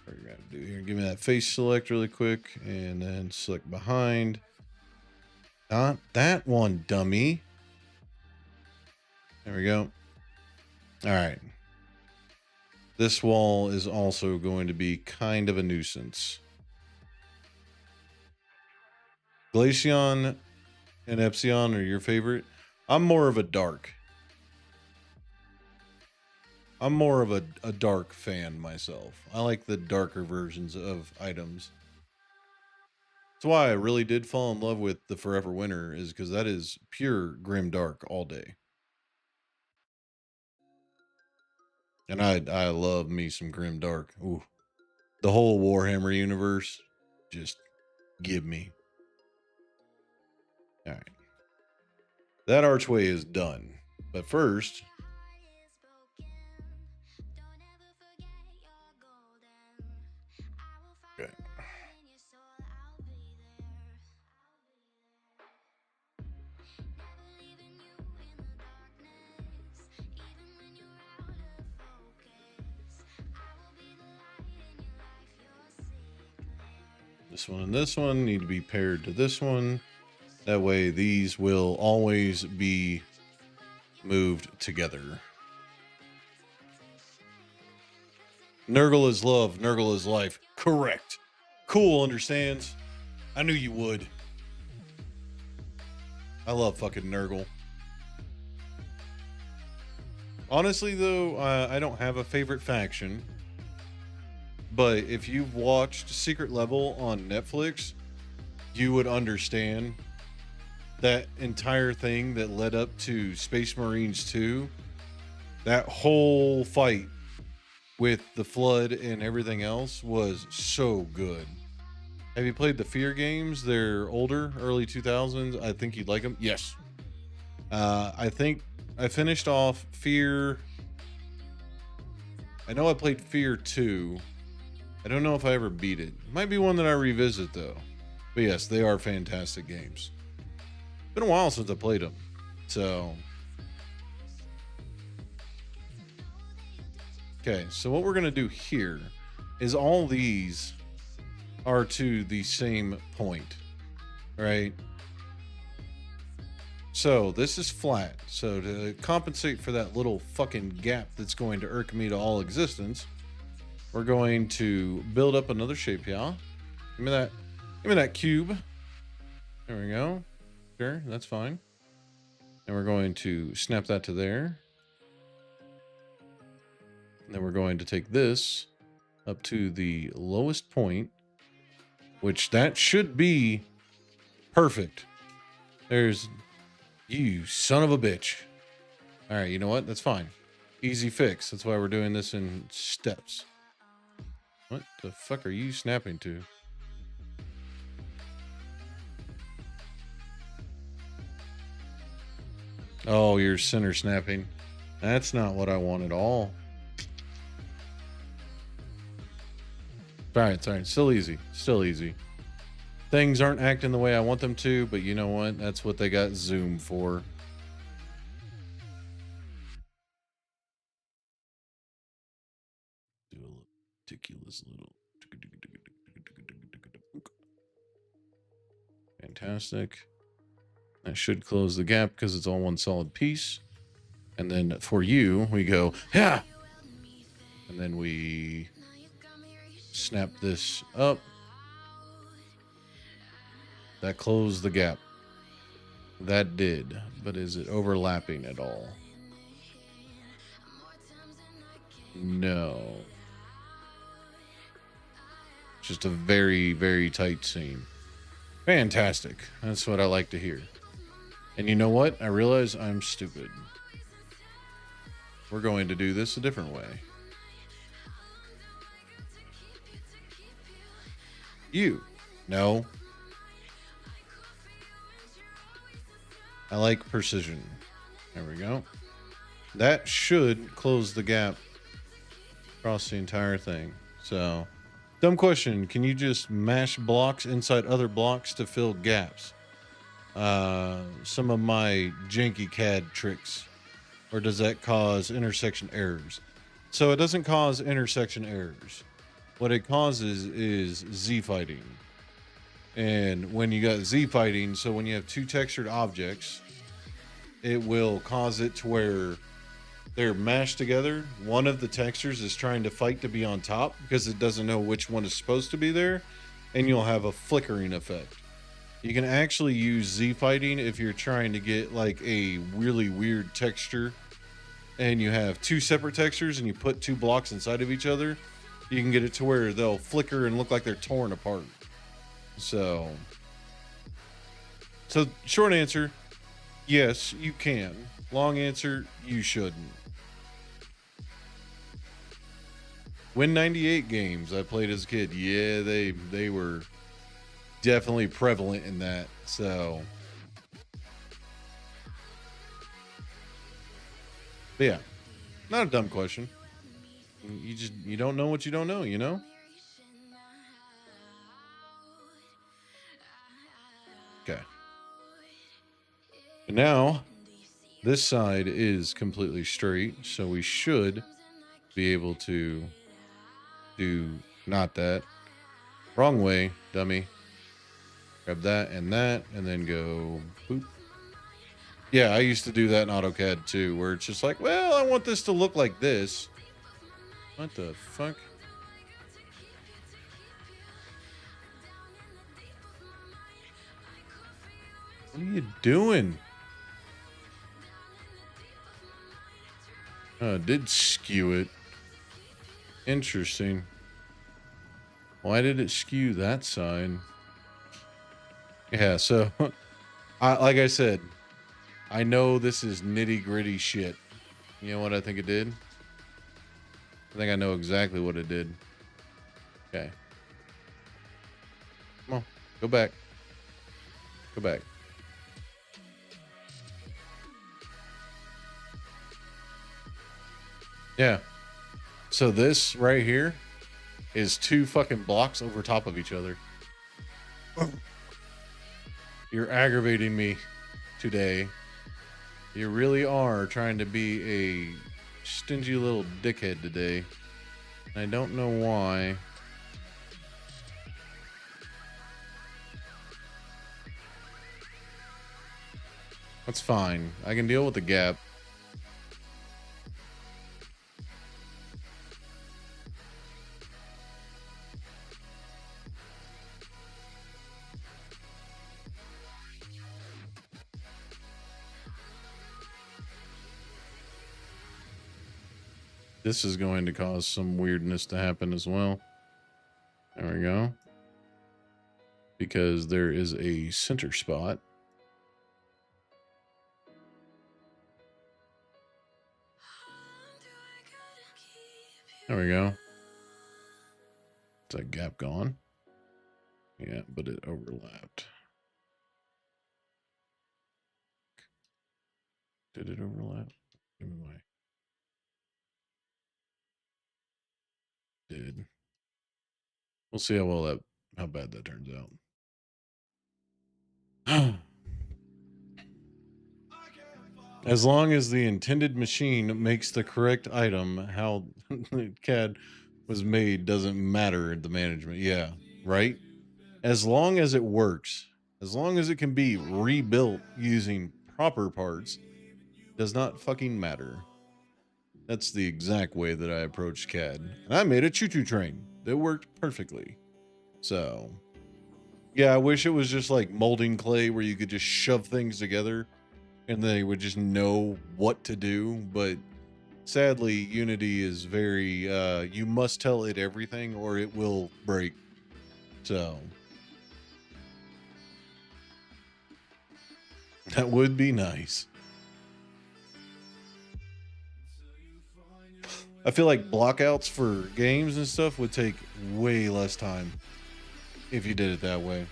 what you're gonna do here? Give me that face select really quick, and then select behind. Not that one, dummy. There we go. All right. This wall is also going to be kind of a nuisance. Glaceon and Epsilon are your favorite. I'm more of a dark. I'm more of a dark fan myself. I like the darker versions of items. That's why I really did fall in love with the Forever Winter, is because that is pure grim dark all day. And I love me some grim dark. Ooh. The whole Warhammer universe, just give me. All right. That archway is done. But first, okay. This one and this one need to be paired to this one. That way these will always be moved together. Nurgle is love, Nurgle is life. Correct. Cool, understands. I knew you would. I love fucking Nurgle. Honestly, though, I don't have a favorite faction. But if you've watched Secret Level on Netflix, you would understand that entire thing that led up to Space Marines 2. That whole fight with the Flood and everything else was so good. Have you played the Fear games? They're older, early 2000s. I think you'd like them. Yes. I think I finished off Fear. I know I played Fear 2. I don't know if I ever beat it. Might be one that I revisit though. But yes, they are fantastic games. Been a while since I played them. So. Okay, so what we're going to do here is all these are to the same point, right? So this is flat. So to compensate for that little fucking gap that's going to irk me to all existence, we're going to build up another shape here. Give me that cube. There we go. Sure, that's fine. And we're going to snap that to there. And then we're going to take this up to the lowest point, which that should be perfect. There's you son of a bitch. All right, you know what? That's fine. Easy fix. That's why we're doing this in steps. What the fuck are you snapping to? Oh, you're center snapping. That's not what I want at all. It's all right. Still easy. Still easy. Things aren't acting the way I want them to, but you know what? That's what they got Zoom for. Do a little ridiculous little. Fantastic. That should close the gap because it's all one solid piece. And then for you, we go, yeah. And then we snap this up. That closed the gap. That did. But is it overlapping at all? No. Just a very, very tight seam. Fantastic. That's what I like to hear. And you know what? I realize I'm stupid. We're going to do this a different way. You No. I like precision. There we go. That should close the gap across the entire thing. So, dumb question. Can you just mash blocks inside other blocks to fill gaps? Some of my janky CAD tricks. Or does that cause intersection errors? So it doesn't cause intersection errors. What it causes is Z fighting. And when you got Z fighting, so when you have two textured objects, it will cause it to where they're mashed together. One of the textures is trying to fight to be on top because it doesn't know which one is supposed to be there, and you'll have a flickering effect. You can actually use Z fighting if you're trying to get like a really weird texture and you have two separate textures and you put two blocks inside of each other. You can get it to where they'll flicker and look like they're torn apart. So short answer, yes, you can. Long answer, you shouldn't. Win98 games I played as a kid. Yeah, they were definitely prevalent in that. So, but yeah, not a dumb question. You don't know what you don't know, you know? Okay. And now this side is completely straight, so we should be able to do not that. Wrong way, dummy. Grab that, and then go boop. Yeah, I used to do that in AutoCAD too, where it's just like, well, I want this to look like this. What the fuck? What are you doing? Oh, it did skew it. Interesting. Why did it skew that side? Yeah, so like I said, I know this is nitty gritty shit. You know what I think it did? I think I know exactly what it did. Okay. Come on, go back. Go back. Yeah. So this right here is two fucking blocks over top of each other. You're aggravating me today. You really are trying to be a stingy little dickhead today. I don't know why. That's fine. I can deal with the gap. This is going to cause some weirdness to happen as well. There we go. Because there is a center spot. There we go. Is that gap gone? Yeah, but it overlapped. Did it overlap? Give me my... Did. We'll see how bad that turns out. As long as the intended machine makes the correct item, how the CAD was made doesn't matter. The management, yeah, right. As long as it works, as long as it can be rebuilt using proper parts, does not fucking matter. That's the exact way that I approached CAD. And I made a choo-choo train that worked perfectly. So, yeah, I wish it was just like molding clay where you could just shove things together and they would just know what to do. But sadly, Unity is very, you must tell it everything or it will break. So, that would be nice. I feel like blockouts for games and stuff would take way less time if you did it that way.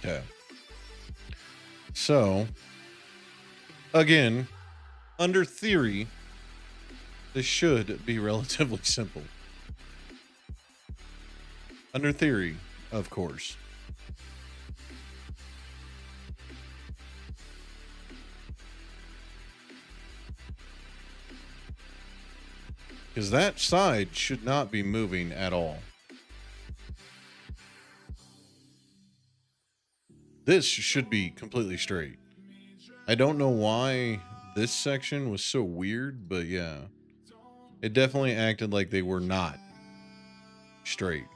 Okay. So, again, under theory, this should be relatively simple. Under theory, of course. Because that side should not be moving at all. This should be completely straight. I don't know why this section was so weird, but yeah. It definitely acted like they were not straight.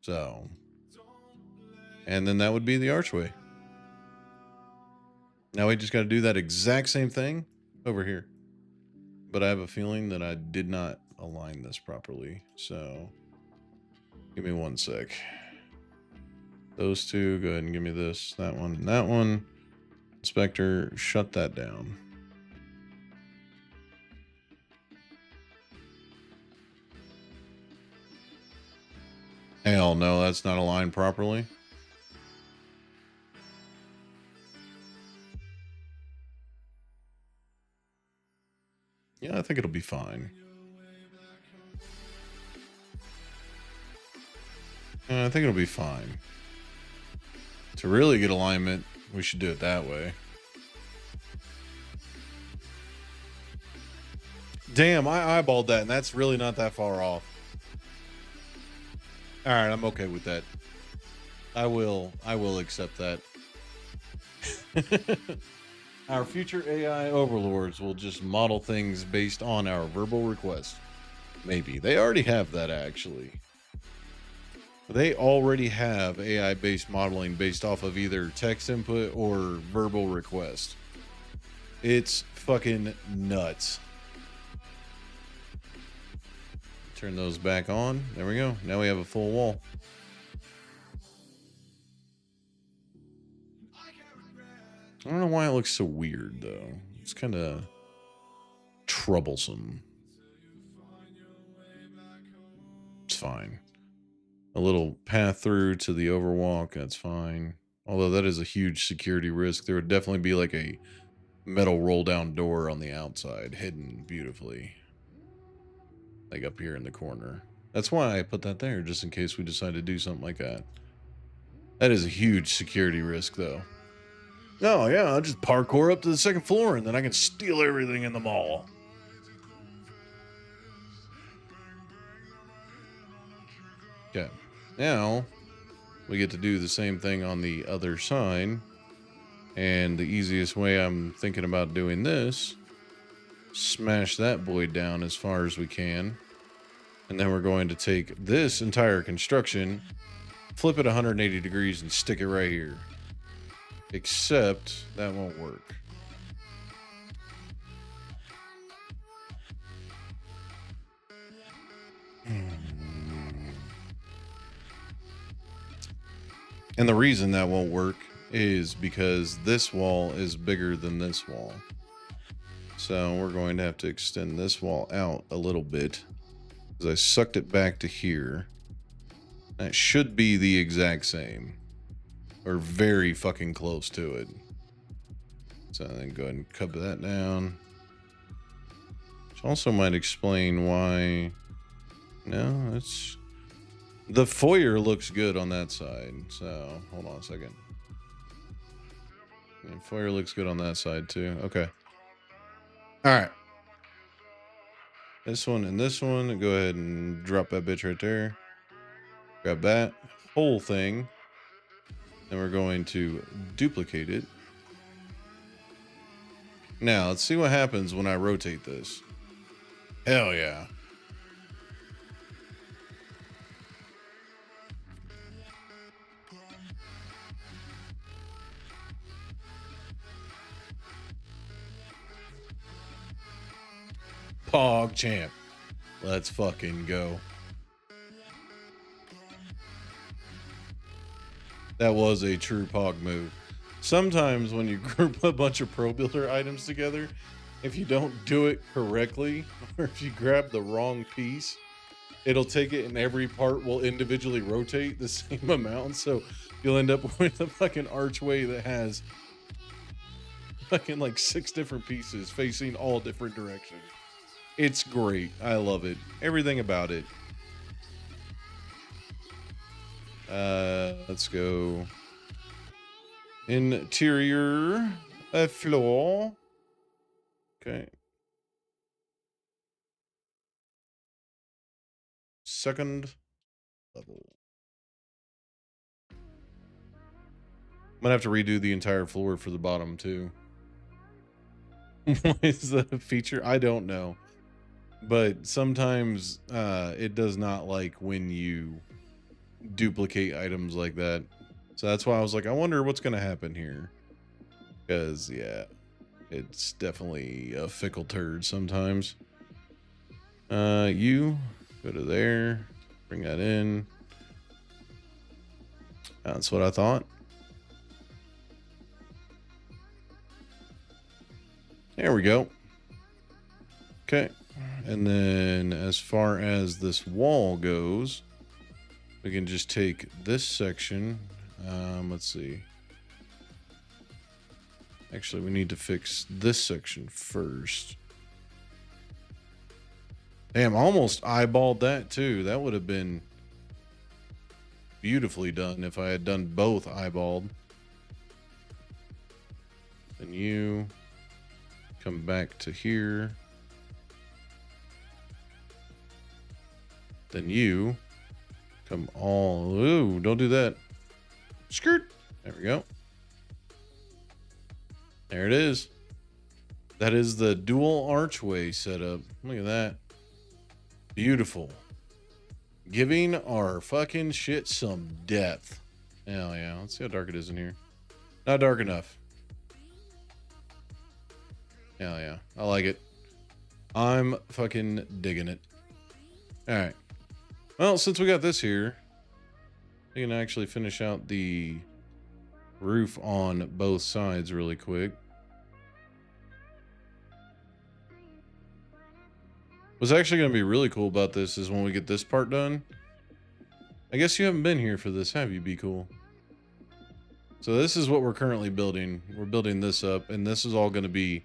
So. And then that would be the archway. Now we just got to do that exact same thing over here. But I have a feeling that I did not align this properly. So. Give me one sec. Those two, go ahead and give me this, that one, and that one. Inspector, shut that down. Hell no, that's not aligned properly. Yeah, I think it'll be fine. I think it'll be fine. To really get alignment, we should do it that way. Damn, I eyeballed that, and that's really not that far off. All right, I'm okay with that. I will accept that. Our future AI overlords will just model things based on our verbal request. Maybe. They already have that, actually. They already have AI-based modeling based off of either text input or verbal request. It's fucking nuts. Turn those back on. There we go. Now we have a full wall. I don't know why it looks so weird, though. It's kind of troublesome. It's fine. A little path through to the overwalk, that's fine. Although that is a huge security risk. There would definitely be like a metal roll-down door on the outside, hidden beautifully. Like up here in the corner. That's why I put that there, just in case we decide to do something like that. That is a huge security risk, though. Oh, yeah, I'll just parkour up to the second floor, and then I can steal everything in the mall. Okay. Now, we get to do the same thing on the other side. And the easiest way I'm thinking about doing this, smash that boy down as far as we can. And then we're going to take this entire construction, flip it 180 degrees, and stick it right here. Except that won't work. And the reason that won't work is because this wall is bigger than this wall. So we're going to have to extend this wall out a little bit, because I sucked it back to here. That should be the exact same, or very fucking close to it. So then go ahead and cut that down. Which also might explain why. No, it's. The foyer looks good on that side, so hold on a second. And foyer looks good on that side too. Okay. All right. This one and this one. Go ahead and drop that bitch right there. Grab that whole thing. And we're going to duplicate it. Now, let's see what happens when I rotate this. Hell yeah. Pog champ. Let's fucking go. That was a true Pog move. Sometimes when you group a bunch of Pro Builder items together, if you don't do it correctly, or if you grab the wrong piece, it'll take it and every part will individually rotate the same amount. So you'll end up with a fucking archway that has fucking like 6 different pieces facing all different directions. It's great. I love it. Everything about it. Let's go. Interior floor. Okay. Second level. I'm gonna have to redo the entire floor for the bottom too. What is the feature? I don't know. But sometimes it does not like when you duplicate items like that. So that's why I was like, I wonder what's gonna happen here. Because yeah, it's definitely a fickle turd sometimes. You go to there, bring that in. That's what I thought. There we go. Okay. And then as far as this wall goes, we can just take this section. Let's see. Actually, we need to fix this section first. Damn, almost eyeballed that too. That would have been beautifully done if I had done both eyeballed. And you come back to here. Then you come all, ooh, don't do that. Skirt. There we go. There it is. That is the dual archway setup. Look at that. Beautiful. Giving our fucking shit some depth. Hell yeah. Let's see how dark it is in here. Not dark enough. Hell yeah. I like it. I'm fucking digging it. All right. Well, since we got this here, we can actually finish out the roof on both sides really quick. What's actually going to be really cool about this is when we get this part done. I guess you haven't been here for this, have you? Be cool. So this is what we're currently building. We're building this up, and this is all going to be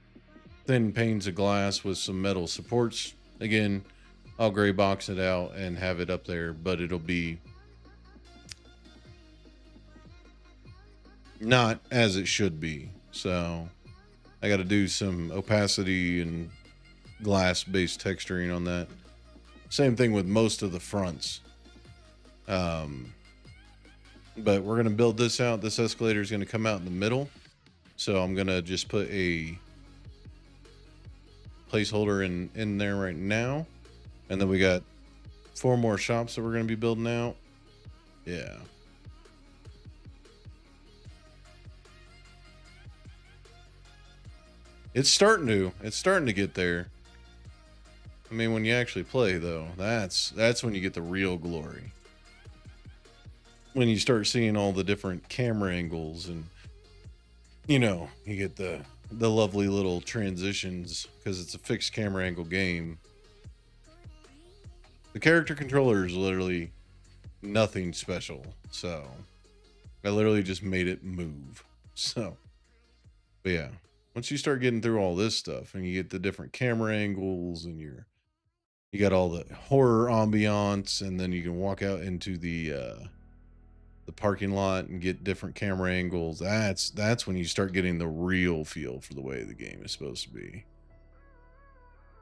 thin panes of glass with some metal supports. Again, I'll gray box it out and have it up there, but it'll be not as it should be. So I got to do some opacity and glass based texturing on that. Same thing with most of the fronts. But we're going to build this out. This escalator is going to come out in the middle. So I'm going to just put a placeholder in there right now. And then we got 4 more shops that we're going to be building out. Yeah. It's starting to get there. I mean, when you actually play though, that's when you get the real glory. When you start seeing all the different camera angles and, you know, you get the lovely little transitions because it's a fixed camera angle game. The character controller is literally nothing special. So I literally just made it move. So, but yeah, once you start getting through all this stuff and you get the different camera angles and you got all the horror ambiance, and then you can walk out into the parking lot and get different camera angles. That's when you start getting the real feel for the way the game is supposed to be.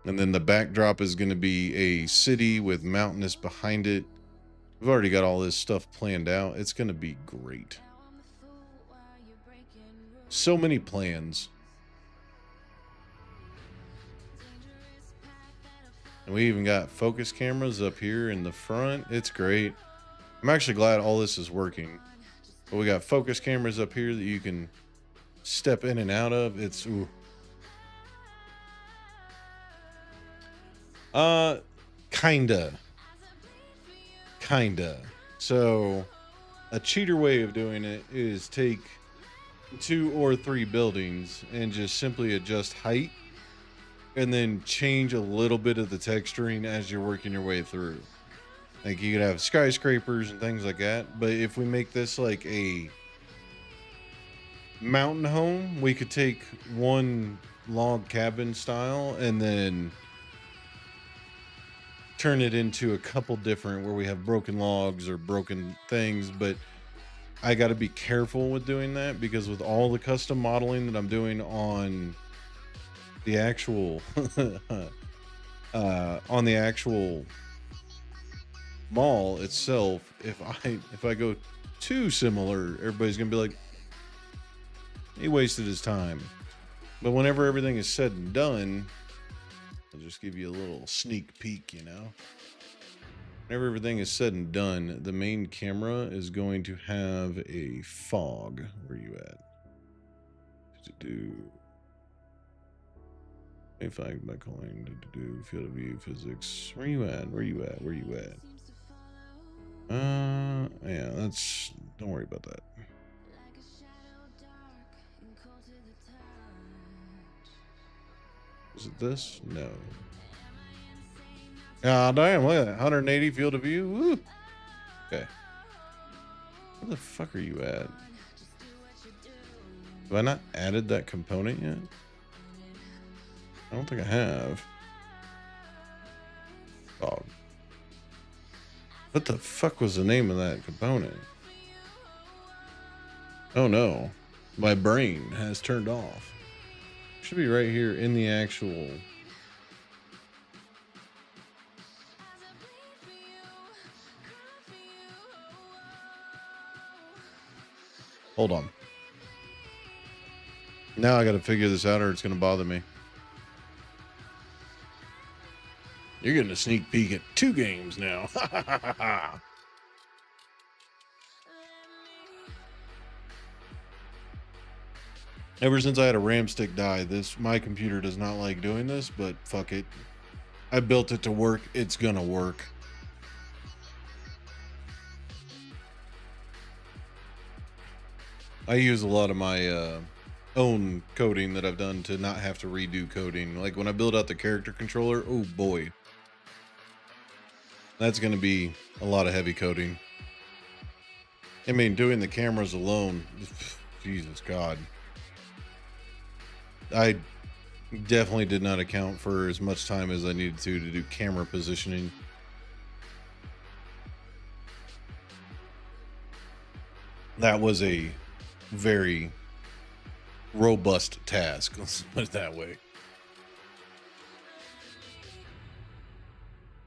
And then the backdrop is going to be a city with mountainous behind it. We've already got all this stuff planned out. It's going to be great. So many plans. And we even got focus cameras up here in the front. It's great. I'm actually glad all this is working. But we got focus cameras up here that you can step in and out of. It's ooh. Kinda. So a cheater way of doing it is take 2 or 3 buildings and just simply adjust height and then change a little bit of the texturing as you're working your way through. Like you could have skyscrapers and things like that, but if we make this like a mountain home, we could take one log cabin style and then turn it into a couple different where we have broken logs or broken things. But I got to be careful with doing that because with all the custom modeling that I'm doing on the actual on the actual mall itself, if I go too similar, everybody's gonna be like, he wasted his time. But whenever everything is said and done, I'll just give you a little sneak peek, you know. Whenever everything is said and done, the main camera is going to have a fog. Where you at? If I by calling to do field of view physics. Where you at? Where you at? Where you at? Yeah, that's, don't worry about that. Is it this? No. Ah, damn, look at that. 180 field of view. Woo. Okay. Where the fuck are you at? Have I not added that component yet? I don't think I have. Oh. What the fuck was the name of that component? Oh no. My brain has turned off. Should be right here in the actual. Hold on. Now I gotta figure this out or it's gonna bother me. You're getting a sneak peek at 2 games now. Ever since I had a RAM stick die, my computer does not like doing this, but fuck it. I built it to work. It's gonna work. I use a lot of my own coding that I've done to not have to redo coding. Like when I build out the character controller, oh boy. That's going to be a lot of heavy coding. I mean, doing the cameras alone, Jesus God. I definitely did not account for as much time as I needed to do camera positioning. That was a very robust task, let's put it that way.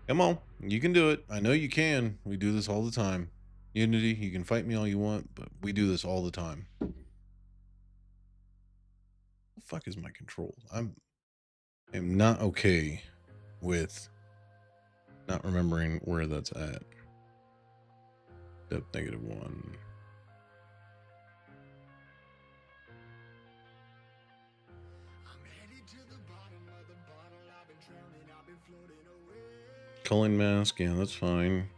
Come on, you can do it. I know you can. We do this all the time. Unity, you can fight me all you want, but we do this all the time. What the fuck is my controls? I am not okay with not remembering where that's at. Depth -1. Culling mask, yeah, that's fine.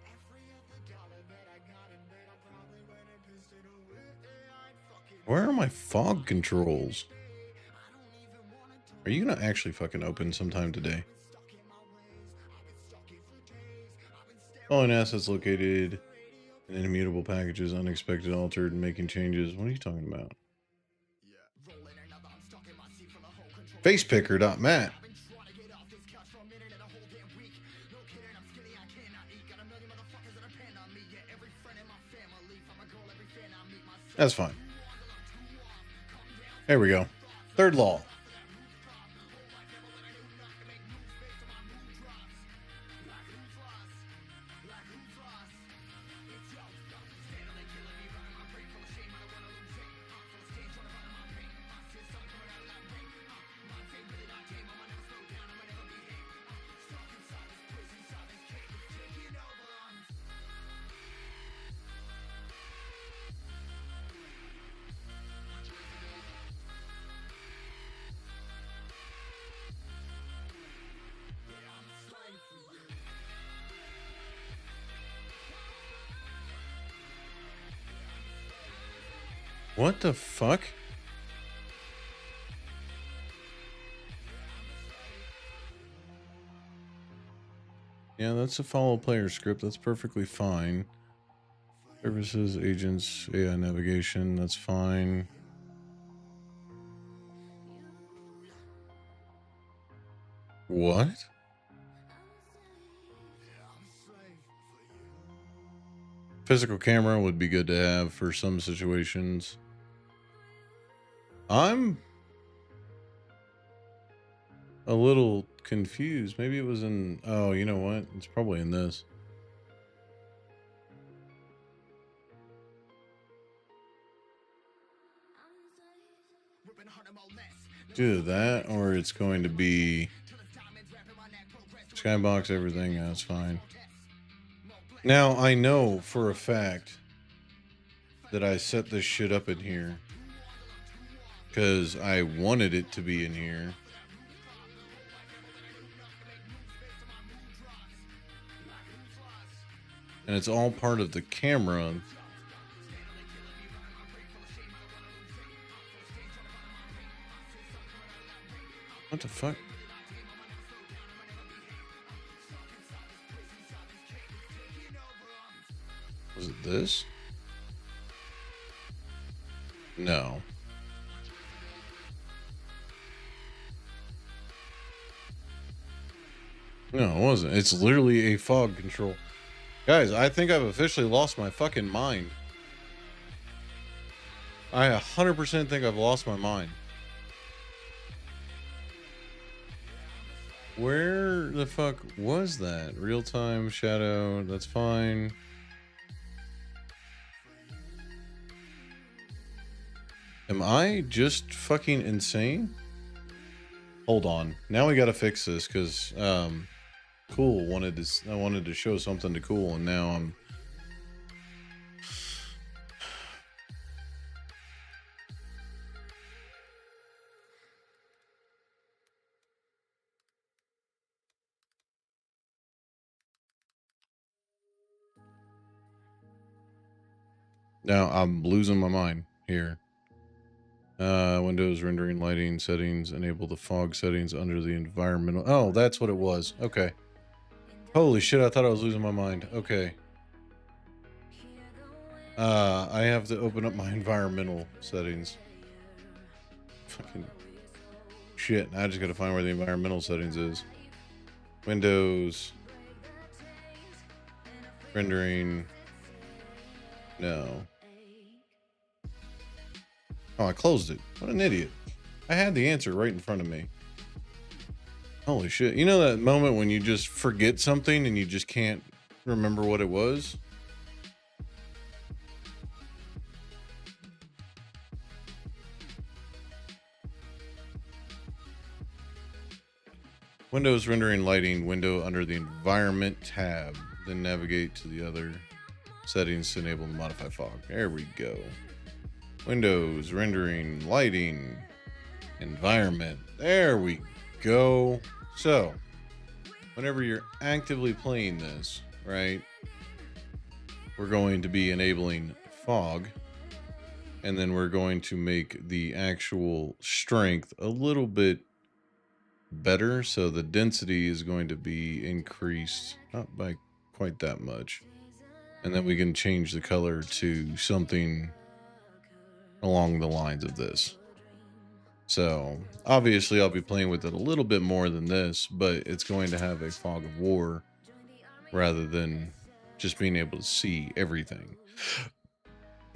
Where are my fog controls? Are you gonna actually fucking open sometime today? Following assets located in immutable packages, unexpected, altered, making changes. What are you talking about? Facepicker.mat. That's fine. There we go. Third law. What the fuck? Yeah, that's a follow player script. That's perfectly fine. Services, agents, AI navigation, that's fine. What? Physical camera would be good to have for some situations. I'm a little confused. Maybe it was in... Oh, you know what? It's probably in this. Do that, or it's going to be skybox, everything. That's fine. Now, I know for a fact that I set this shit up in here because I wanted it to be in here. And it's all part of the camera. What the fuck? Was it this? No. No, it wasn't. It's literally a fog control. Guys, I think I've officially lost my fucking mind. I 100% think I've lost my mind. Where the fuck was that? Real-time shadow, that's fine. Am I just fucking insane? Hold on. Now we gotta fix this because Cool I wanted to show something to Cool, and now I'm... Now I'm losing my mind here. Windows rendering lighting settings, enable the fog settings under the environmental. Oh, that's what it was. Okay. Holy shit, I thought I was losing my mind. Okay. I have to open up my environmental settings. Fucking shit. I just gotta find where the environmental settings is. Windows. Rendering. No. Oh, I closed it. What an idiot. I had the answer right in front of me. Holy shit. You know that moment when you just forget something and you just can't remember what it was? Windows rendering lighting window under the environment tab. Then navigate to the other settings to enable and modify fog. There we go. Windows, rendering, lighting, environment. There we go. So, whenever you're actively playing this, right, we're going to be enabling fog. And then we're going to make the actual strength a little bit better. So the density is going to be increased, not by quite that much. And then we can change the color to something along the lines of this. So obviously I'll be playing with it a little bit more than this, but it's going to have a fog of war rather than just being able to see everything.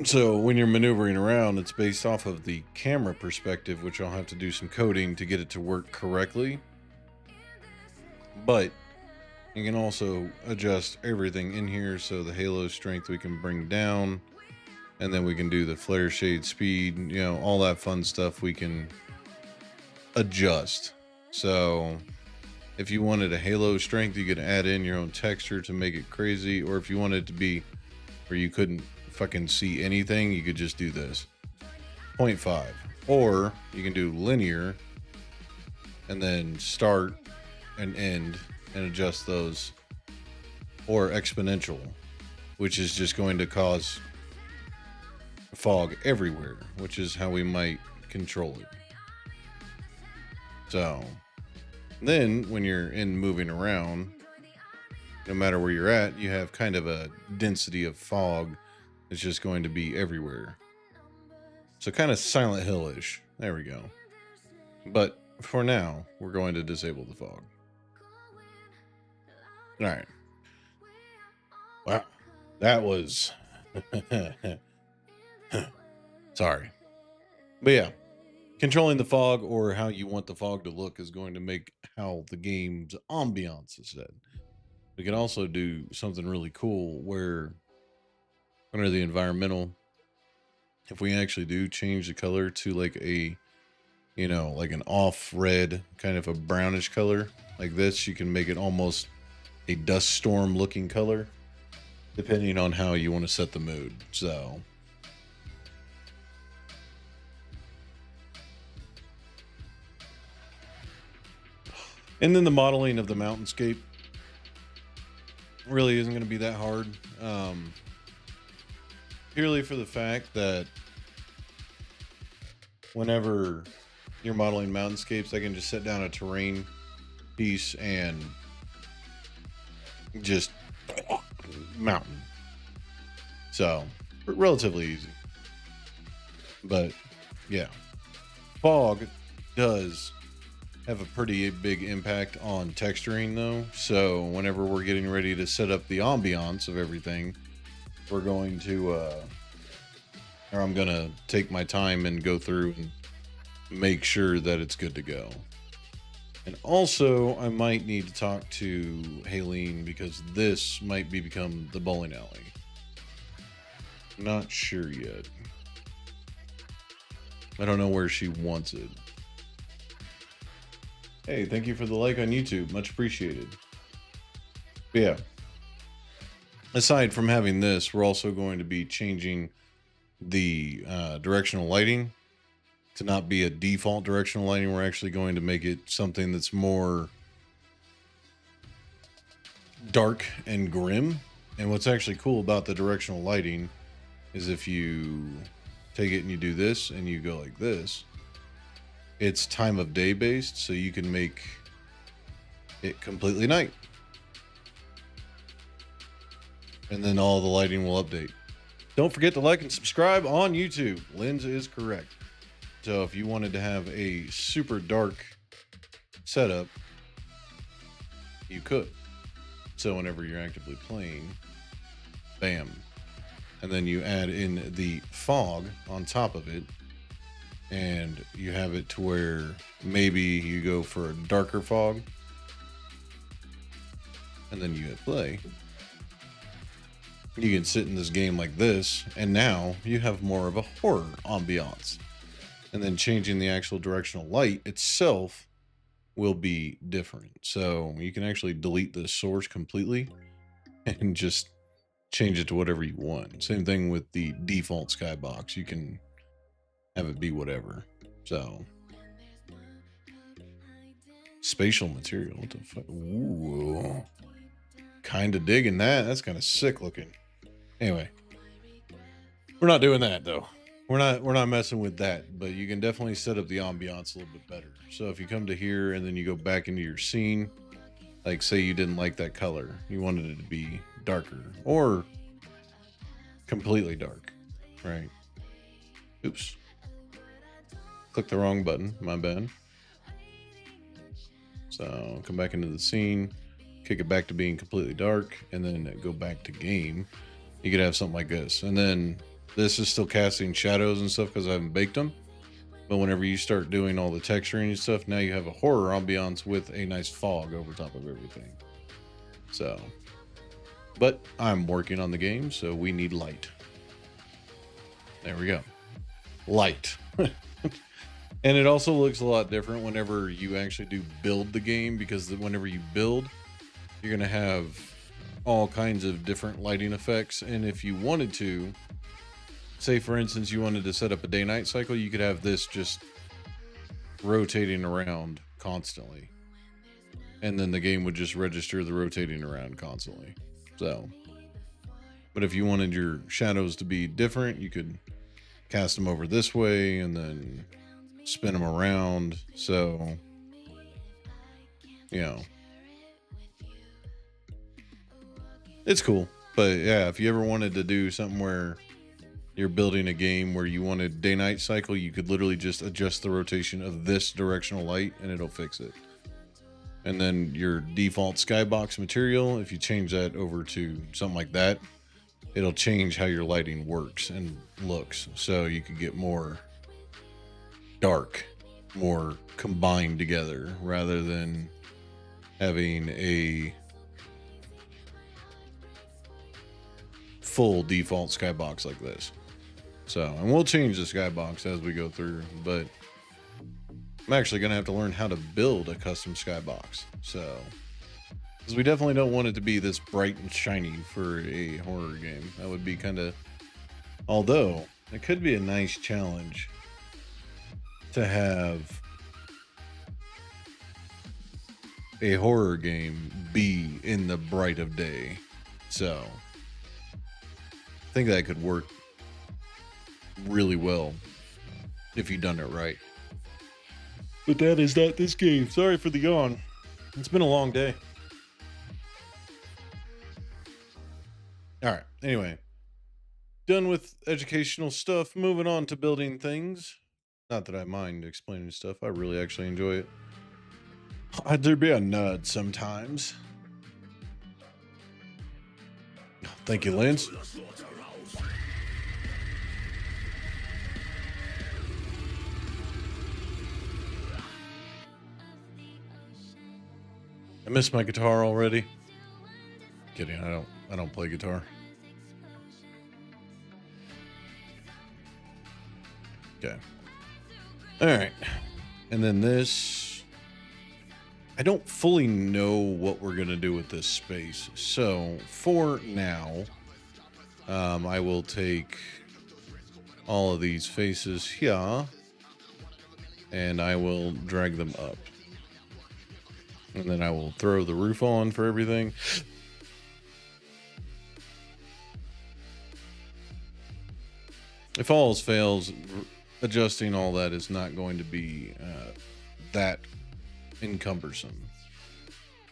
So when you're maneuvering around, it's based off of the camera perspective, which I'll have to do some coding to get it to work correctly. But you can also adjust everything in here. So the halo strength we can bring down, and then we can do the flare shade speed, you know, all that fun stuff we can adjust. So if you wanted a halo strength, you could add in your own texture to make it crazy. Or if you wanted it to be where you couldn't fucking see anything, you could just do this 0.5. Or you can do linear and then start and end and adjust those. Or exponential, which is just going to cause fog everywhere, which is how we might control it. So then when you're in moving around, no matter where you're at, you have kind of a density of fog that's just going to be everywhere. So kind of Silent Hill-ish. There we go. But for now, we're going to disable the fog. All right. Wow. That was... Sorry. But yeah. Controlling the fog or how you want the fog to look is going to make how the game's ambiance is set. We can also do something really cool where under the environmental, if we actually do change the color to like a, you know, like an off red, kind of a brownish color like this, you can make it almost a dust storm looking color, depending on how you want to set the mood. So and then the modeling of the mountainscape really isn't going to be that hard. Purely for the fact that whenever you're modeling mountainscapes, I can just set down a terrain piece and just mountain. So relatively easy. But yeah, fog does have a pretty big impact on texturing though. So whenever we're getting ready to set up the ambiance of everything, we're going to or I'm gonna take my time and go through and make sure that it's good to go. And also I might need to talk to Haleen because this might become the bowling alley. Not sure yet. I don't know where she wants it. Hey, thank you for the like on YouTube. Much appreciated. But yeah. Aside from having this, we're also going to be changing the directional lighting to not be a default directional lighting. We're actually going to make it something that's more dark and grim. And what's actually cool about the directional lighting is if you take it and you do this and you go like this, it's time of day based, so you can make it completely night. And then all the lighting will update. Don't forget to like and subscribe on YouTube. Lens is correct. So if you wanted to have a super dark setup, you could. So whenever you're actively playing, bam. And then you add in the fog on top of it. And you have it to where maybe you go for a darker fog. And then you hit play. You can sit in this game like this, and now you have more of a horror ambiance. And then changing the actual directional light itself will be different. So you can actually delete the source completely and just change it to whatever you want. Same thing with the default skybox. You can have it be whatever. So spatial material. What the fuck? Ooh. Kind of digging that. That's kind of sick looking. Anyway, we're not doing that though. We're not messing with that, but you can definitely set up the ambiance a little bit better. So if you come to here and then you go back into your scene, like say you didn't like that color, you wanted it to be darker or completely dark, right? Oops. Click the wrong button, my bad. So come back into the scene, kick it back to being completely dark, and then go back to game. You could have something like this. And then this is still casting shadows and stuff because I haven't baked them. But whenever you start doing all the texturing and stuff, now you have a horror ambiance with a nice fog over top of everything. So, but I'm working on the game, so we need light. There we go. Light. And it also looks a lot different whenever you actually do build the game, because whenever you build, you're going to have all kinds of different lighting effects. And if you wanted to, say for instance, you wanted to set up a day-night cycle, you could have this just rotating around constantly. And then the game would just register the rotating around constantly. So, but if you wanted your shadows to be different, you could cast them over this way and then spin them around. So, you know, it's cool. But yeah, if you ever wanted to do something where you're building a game where you wanted day-night cycle, you could literally just adjust the rotation of this directional light and it'll fix it. And then your default skybox material, if you change that over to something like that, it'll change how your lighting works and looks. So you could get more dark, more combined together, rather than having a full default skybox like this. So, and we'll change the skybox as we go through, but I'm actually going to have to learn how to build a custom skybox. So, because we definitely don't want it to be this bright and shiny for a horror game. That would be kind of, although it could be a nice challenge to have a horror game be in the bright of day. So, I think that could work really well if you've done it right. But that is not this game. Sorry for the yawn. It's been a long day. All right. Anyway, done with educational stuff. Moving on to building things. Not that I mind explaining stuff. I really actually enjoy it. I'd there be a nerd sometimes. Thank you, Lance. I miss my guitar already. Kidding, I don't play guitar. Okay. All right. And then this, I don't fully know what we're going to do with this space. So for now, I will take all of these faces here and I will drag them up. And then I will throw the roof on for everything. If all else fails, adjusting all that is not going to be that encumbersome.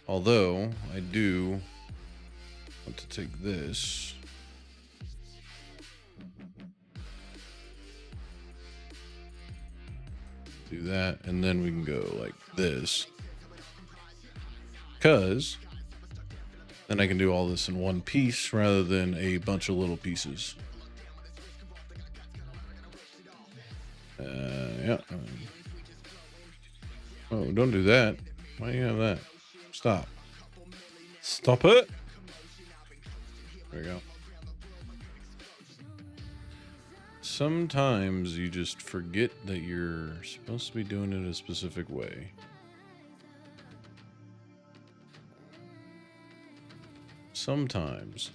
Although, I do want to take this. Do that, and then we can go like this. Because then I can do all this in one piece rather than a bunch of little pieces. Yeah. Oh, don't do that. Why do you have that? Stop. Stop it. There we go. Sometimes you just forget that you're supposed to be doing it a specific way. Sometimes.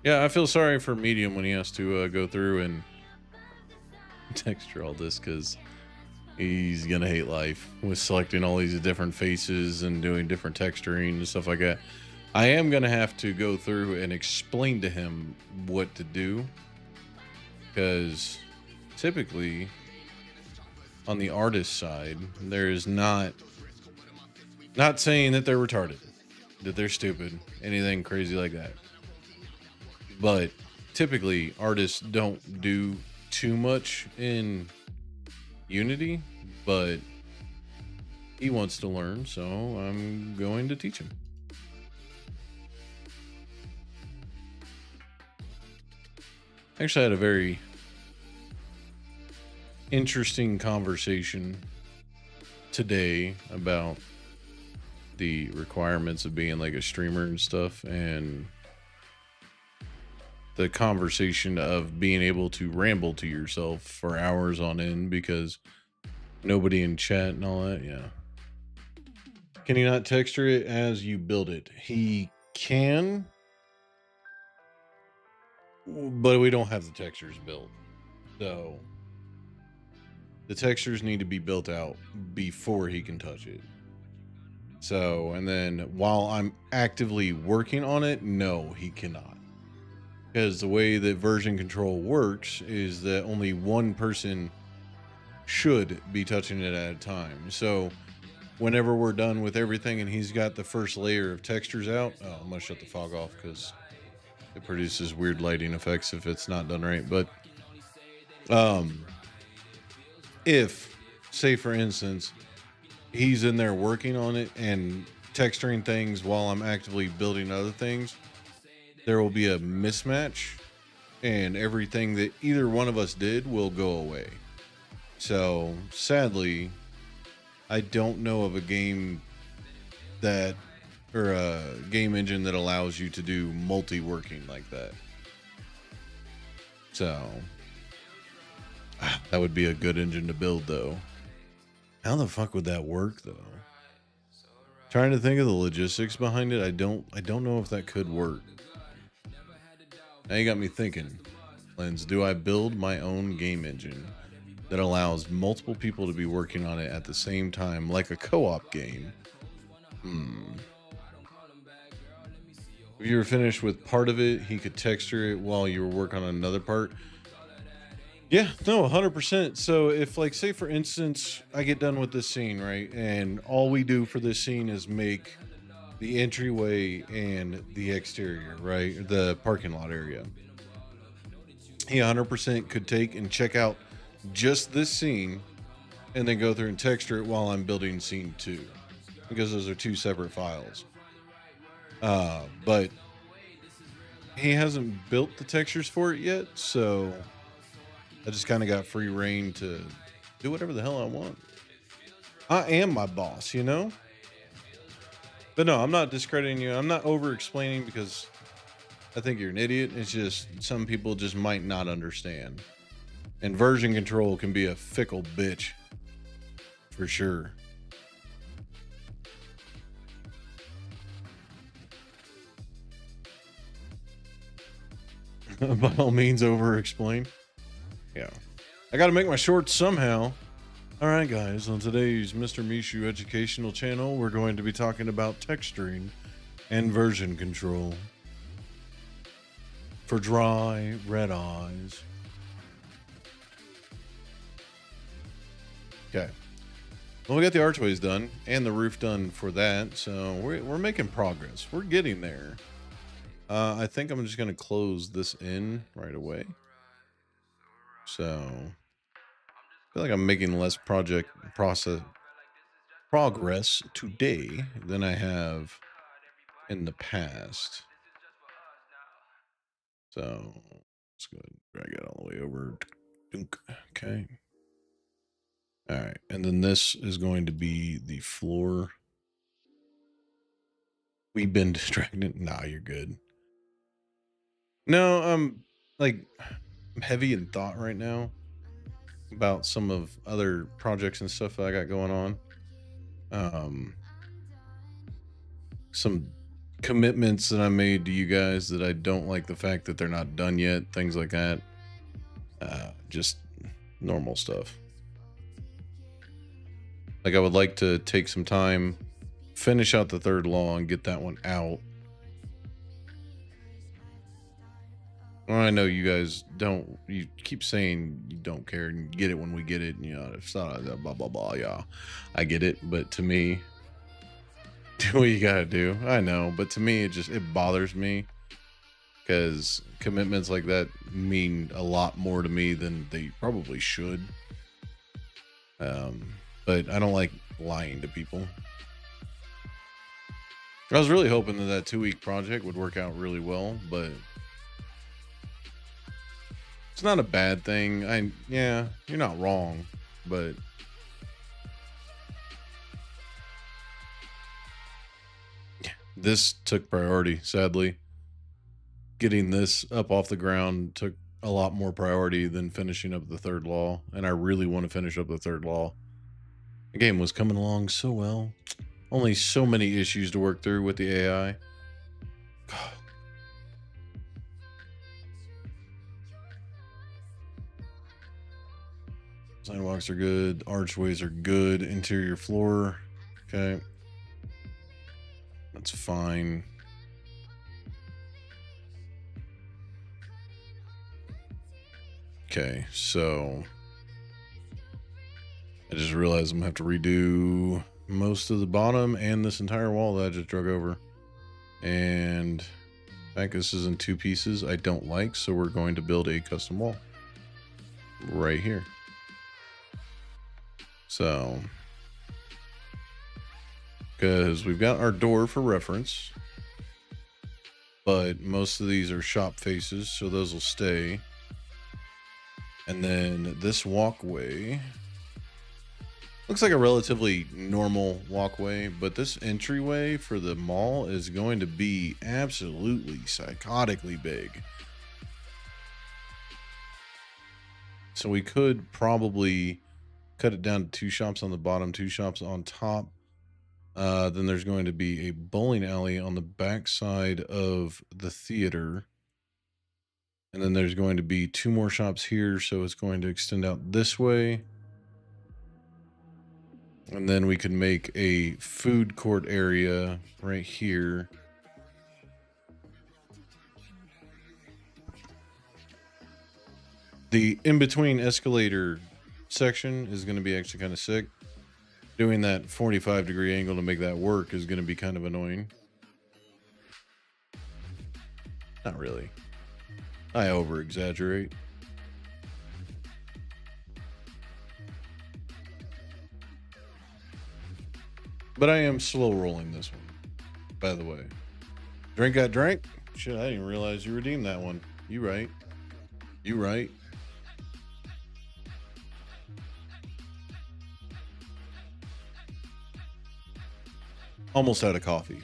Yeah, I feel sorry for Medium when he has to go through and texture all this, because he's gonna hate life with selecting all these different faces and doing different texturing and stuff like that. I am gonna have to go through and explain to him what to do, because typically on the artist side, there is not saying that they're retarded, that they're stupid, anything crazy like that. But typically artists don't do too much in Unity, but he wants to learn, so I'm going to teach him. Actually, I had a very interesting conversation today about the requirements of being like a streamer and stuff, and the conversation of being able to ramble to yourself for hours on end because nobody in chat and all that. Yeah. Can he not texture it as you build it? He can, but we don't have the textures built. So the textures need to be built out before he can touch it. So, and then while I'm actively working on it, no, he cannot. Because the way that version control works is that only one person should be touching it at a time. So whenever we're done with everything and he's got the first layer of textures out, oh, I'm gonna shut the fog off because it produces weird lighting effects if it's not done right. But um, if, say for instance, he's in there working on it and texturing things while I'm actively building other things, there will be a mismatch and everything that either one of us did will go away. So sadly, I don't know of a game that, or a game engine that allows you to do multi-working like that. So that would be a good engine to build though. How the fuck would that work though? Trying to think of the logistics behind it. I don't know if that could work. Now you got me thinking, Lens, do I build my own game engine that allows multiple people to be working on it at the same time, like a co-op game? If you were finished with part of it, he could texture it while you were working on another part. Yeah, no, 100%. So if, like, say for instance, I get done with this scene, right? And all we do for this scene is make the entryway and the exterior, right? The parking lot area. He 100% could take and check out just this scene and then go through and texture it while I'm building scene 2, because those are two separate files. But he hasn't built the textures for it yet, so I just kind of got free reign to do whatever the hell I want. I am my boss, you know? But no, I'm not discrediting you. I'm not over explaining because I think you're an idiot. It's just some people just might not understand. And version control can be a fickle bitch. For sure. By all means, over explain. Yeah. I got to make my shorts somehow. All right, guys. On today's Mr. Mishu educational channel, we're going to be talking about texturing and version control for dry red eyes. Okay. Well, we got the archways done and the roof done for that, so we're making progress. We're getting there. I think I'm just going to close this in right away. So I feel like I'm making less progress today than I have in the past. So let's go ahead and drag it all the way over. Okay. All right. And then this is going to be the floor. We've been distracted. Nah, you're good. No, I'm heavy in thought right now about some of other projects and stuff that I got going on. Some commitments that I made to you guys that I don't like the fact that they're not done yet, things like that. Just normal stuff. Like I would like to take some time, finish out the third law and get that one out. Well, I know you guys don't, you keep saying you don't care and get it when we get it. And, you know, it's not blah, blah, blah. Yeah, I get it. But to me, do what you got to do. I know. But to me, it bothers me because commitments like that mean a lot more to me than they probably should. But I don't like lying to people. I was really hoping that 2-week project would work out really well, but it's not a bad thing. Yeah, you're not wrong, but this took priority, sadly. Getting this up off the ground took a lot more priority than finishing up the third law, and I really want to finish up the third law. The game was coming along so well. Only so many issues to work through with the AI. Sidewalks are good. Archways are good. Interior floor. Okay. That's fine. Okay, so I just realized I'm gonna have to redo most of the bottom and this entire wall that I just drug over. And in fact, this is in 2 pieces I don't like, so we're going to build a custom wall right here. So, because we've got our door for reference, but most of these are shop faces, so those will stay. And then this walkway looks like a relatively normal walkway, but this entryway for the mall is going to be absolutely psychotically big. So we could probably cut it down to 2 shops on the bottom, 2 shops on top. Then there's going to be a bowling alley on the back side of the theater. And then there's going to be 2 more shops here, so it's going to extend out this way. And then we could make a food court area right here. The in-between escalator section is going to be actually kind of sick. Doing that 45-degree angle to make that work is going to be kind of annoying. Not really. I over-exaggerate. But I am slow rolling this one, by the way. Drink got drank? Shit, I didn't realize you redeemed that one. You right. You right. Almost out of coffee.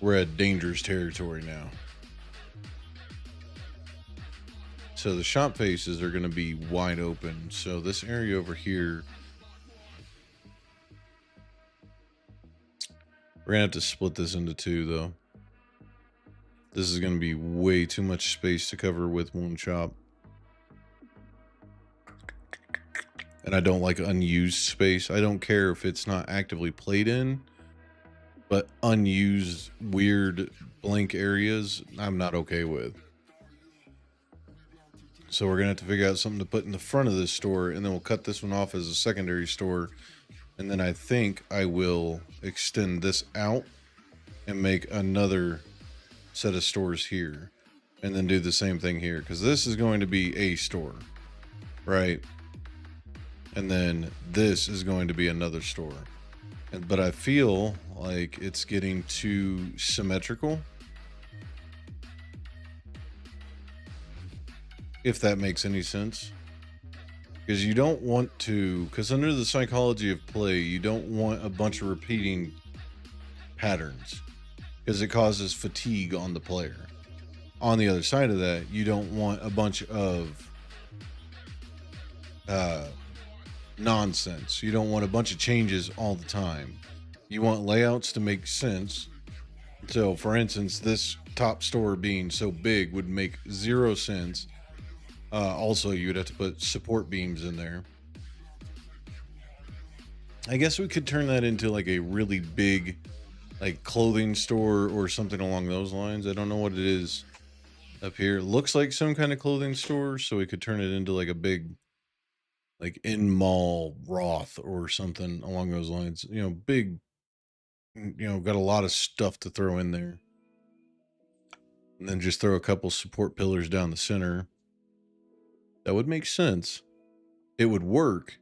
We're at dangerous territory now. So the shop faces are going to be wide open. So this area over here, we're going to have to split this into 2 though. This is going to be way too much space to cover with one shop. And I don't like unused space. I don't care if it's not actively played in, but unused weird blank areas, I'm not okay with. So we're going to have to figure out something to put in the front of this store, and then we'll cut this one off as a secondary store. And then I think I will extend this out and make another set of stores here, and then do the same thing here, because this is going to be a store, right? And then this is going to be another store. But I feel like it's getting too symmetrical, if that makes any sense. Because you don't want to, because under the psychology of play, you don't want a bunch of repeating patterns, because it causes fatigue on the player. On the other side of that, you don't want a bunch of nonsense. You don't want a bunch of changes all the time. You want layouts to make sense. So for instance, this top store being so big would make 0 sense. Also, you'd have to put support beams in there. I guess we could turn that into like a really big, like, clothing store or something along those lines. I don't know what it is up here. It looks like some kind of clothing store, so we could turn it into like a big, like, in-mall Roth or something along those lines. You know, big, you know, got a lot of stuff to throw in there. And then just throw a couple support pillars down the center. That would make sense. It would work.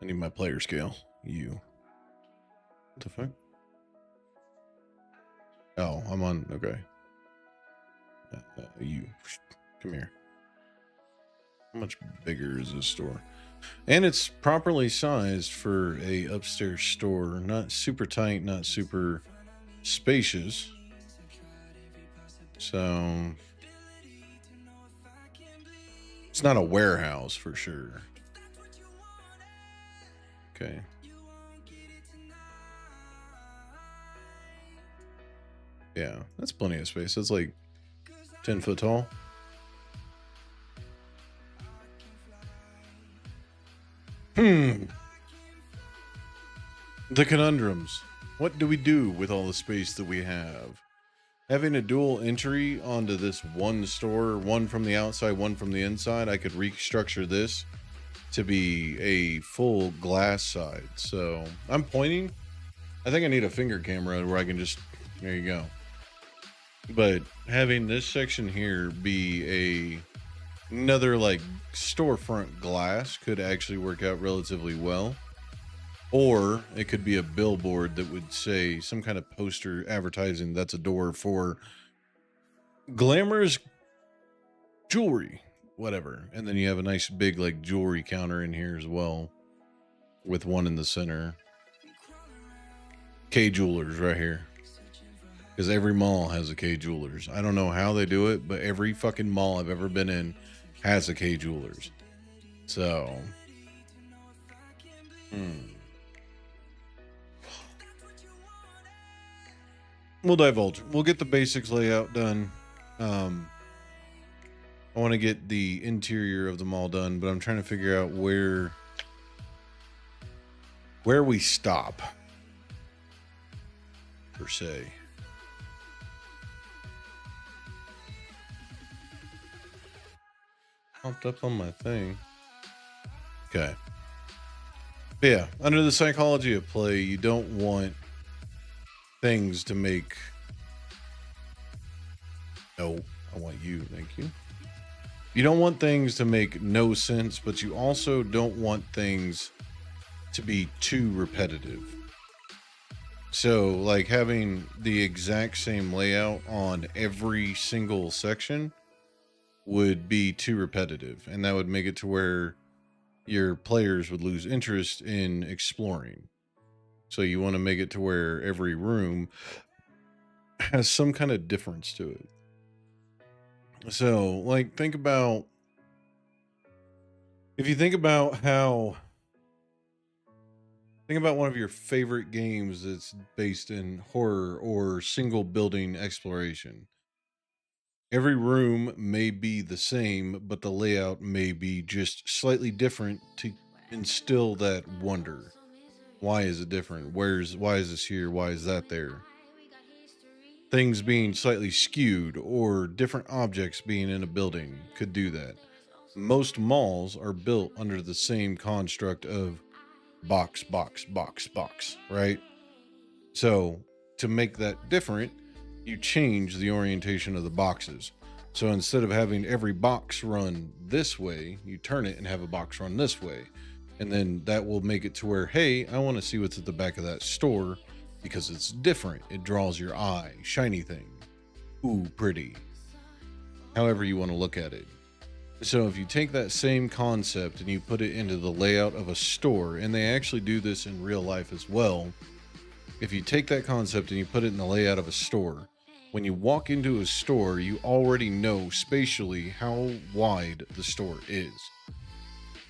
I need my player scale. You. What the fuck? Oh, I'm on. Okay. You. Come here. How much bigger is this store? And it's properly sized for a upstairs store. Not super tight, not super spacious. So it's not a warehouse for sure. Okay. Yeah, that's plenty of space. That's like 10 foot tall. The conundrums. What do we do with all the space that we have? Having a dual entry onto this one store, one from the outside, one from the inside, I could restructure this to be a full glass side. So I'm pointing. I think I need a finger camera where I can just, there you go. But having this section here be another like storefront glass could actually work out relatively well. Or it could be a billboard that would say some kind of poster advertising that's a door for Glamour's jewelry, whatever. And then you have a nice big like jewelry counter in here as well with one in the center. K Jewelers right here. Because every mall has a K Jewelers. I don't know how they do it, but every fucking mall I've ever been in has a K Jewelers. So, we'll divulge. We'll get the basics layout done. I want to get the interior of the mall done, but I'm trying to figure out where we stop, per se. Popped up on my thing. Okay. But yeah, under the psychology of play, you don't want things to make... No, I want you, thank you. You don't want things to make no sense, but you also don't want things to be too repetitive. So, like having the exact same layout on every single section would be too repetitive, and that would make it to where your players would lose interest in exploring. So you want to make it to where every room has some kind of difference to it. So, like, think about one of your favorite games that's based in horror or single building exploration. Every room may be the same, but the layout may be just slightly different to instill that wonder. Why is it different? Why is this here? Why is that there? Things being slightly skewed or different objects being in a building could do that. Most malls are built under the same construct of box, box, box, box, right? So to make that different, you change the orientation of the boxes. So instead of having every box run this way, you turn it and have a box run this way. And then that will make it to where, hey, I want to see what's at the back of that store because it's different. It draws your eye. Shiny thing. Ooh, pretty. However you want to look at it. So if you take that same concept and you put it into the layout of a store, and they actually do this in real life as well. If you take that concept and you put it in the layout of a store, when you walk into a store, you already know spatially how wide the store is.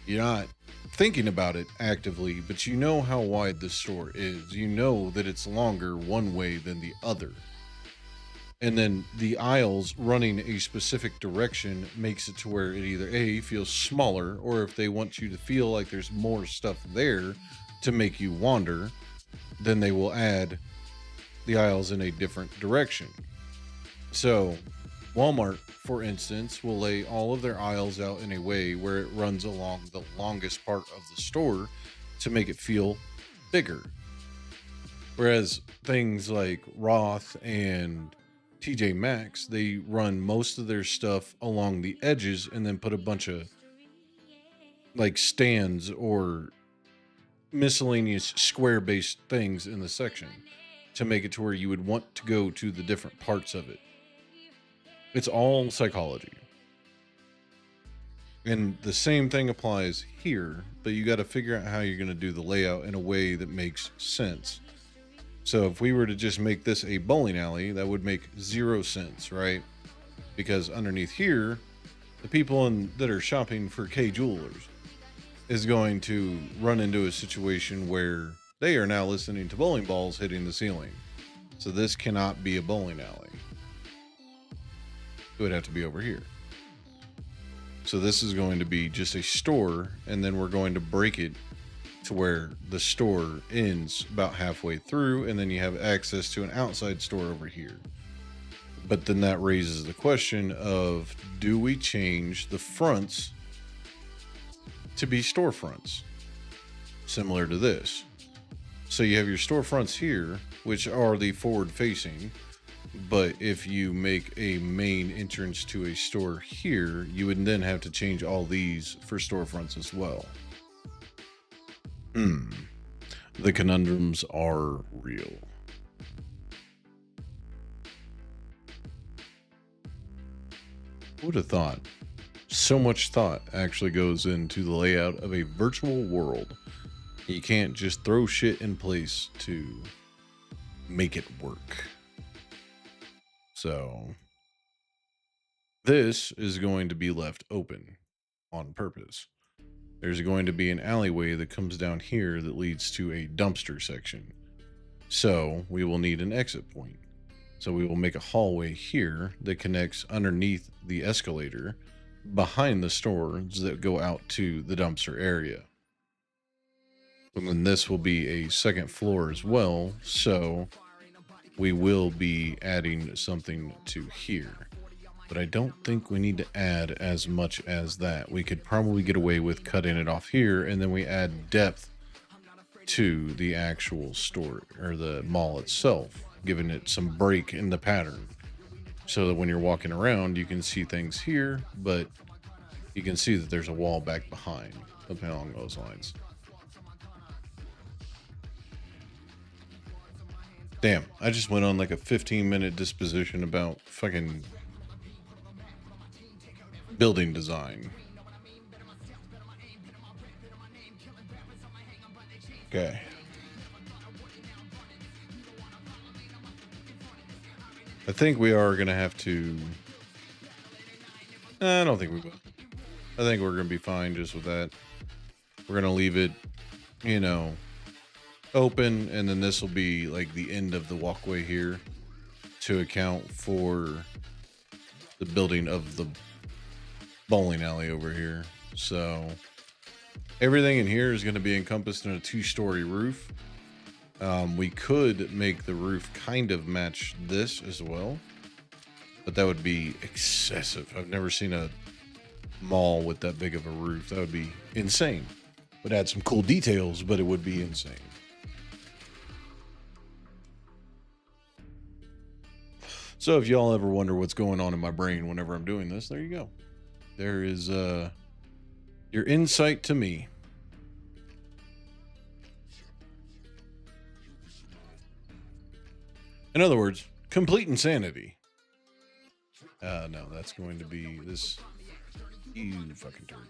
You're not thinking about it actively, but you know how wide the store is. You know that it's longer one way than the other. And then the aisles running a specific direction makes it to where it either A, feels smaller, or if they want you to feel like there's more stuff there to make you wander, then they will add the aisles in a different direction. So Walmart, for instance, will lay all of their aisles out in a way where it runs along the longest part of the store to make it feel bigger. Whereas things like Roth and TJ Maxx, they run most of their stuff along the edges and then put a bunch of like stands or miscellaneous square-based things in the section to make it to where you would want to go to the different parts of it. It's all psychology. And the same thing applies here, but you got to figure out how you're going to do the layout in a way that makes sense. So if we were to just make this a bowling alley, that would make 0 sense, right? Because underneath here, the people that are shopping for K Jewelers is going to run into a situation where they are now listening to bowling balls hitting the ceiling. So this cannot be a bowling alley. It would have to be over here. So this is going to be just a store, and then we're going to break it to where the store ends about halfway through, and then you have access to an outside store over here. But then that raises the question of, do we change the fronts to be storefronts similar to this? So you have your storefronts here, which are the forward facing, but if you make a main entrance to a store here, you would then have to change all these for storefronts as well. The conundrums are real. Who would have thought? So much thought actually goes into the layout of a virtual world. You can't just throw shit in place to make it work. So this is going to be left open on purpose. There's going to be an alleyway that comes down here that leads to a dumpster section. So we will need an exit point. So we will make a hallway here that connects underneath the escalator behind the stores that go out to the dumpster area. And then this will be a second floor as well. So we will be adding something to here. But I don't think we need to add as much as that. We could probably get away with cutting it off here, and then we add depth to the actual store or the mall itself, giving it some break in the pattern so that when you're walking around, you can see things here, but you can see that there's a wall back behind, something along those lines. Damn, I just went on like a 15-minute disposition about fucking building design. Okay. I think we are going to have to... I don't think we will. I think we're going to be fine just with that. We're going to leave it, you know, open, and then this will be like the end of the walkway here to account for the building of the bowling alley over here. So everything in here is going to be encompassed in a 2-story roof. We could make the roof kind of match this as well, but that would be excessive. I've never seen a mall with that big of a roof. That would be insane. Would add some cool details, but it would be insane. So if y'all ever wonder what's going on in my brain whenever I'm doing this, there you go. There is your insight to me. In other words, complete insanity. No, that's going to be this. You fucking turd.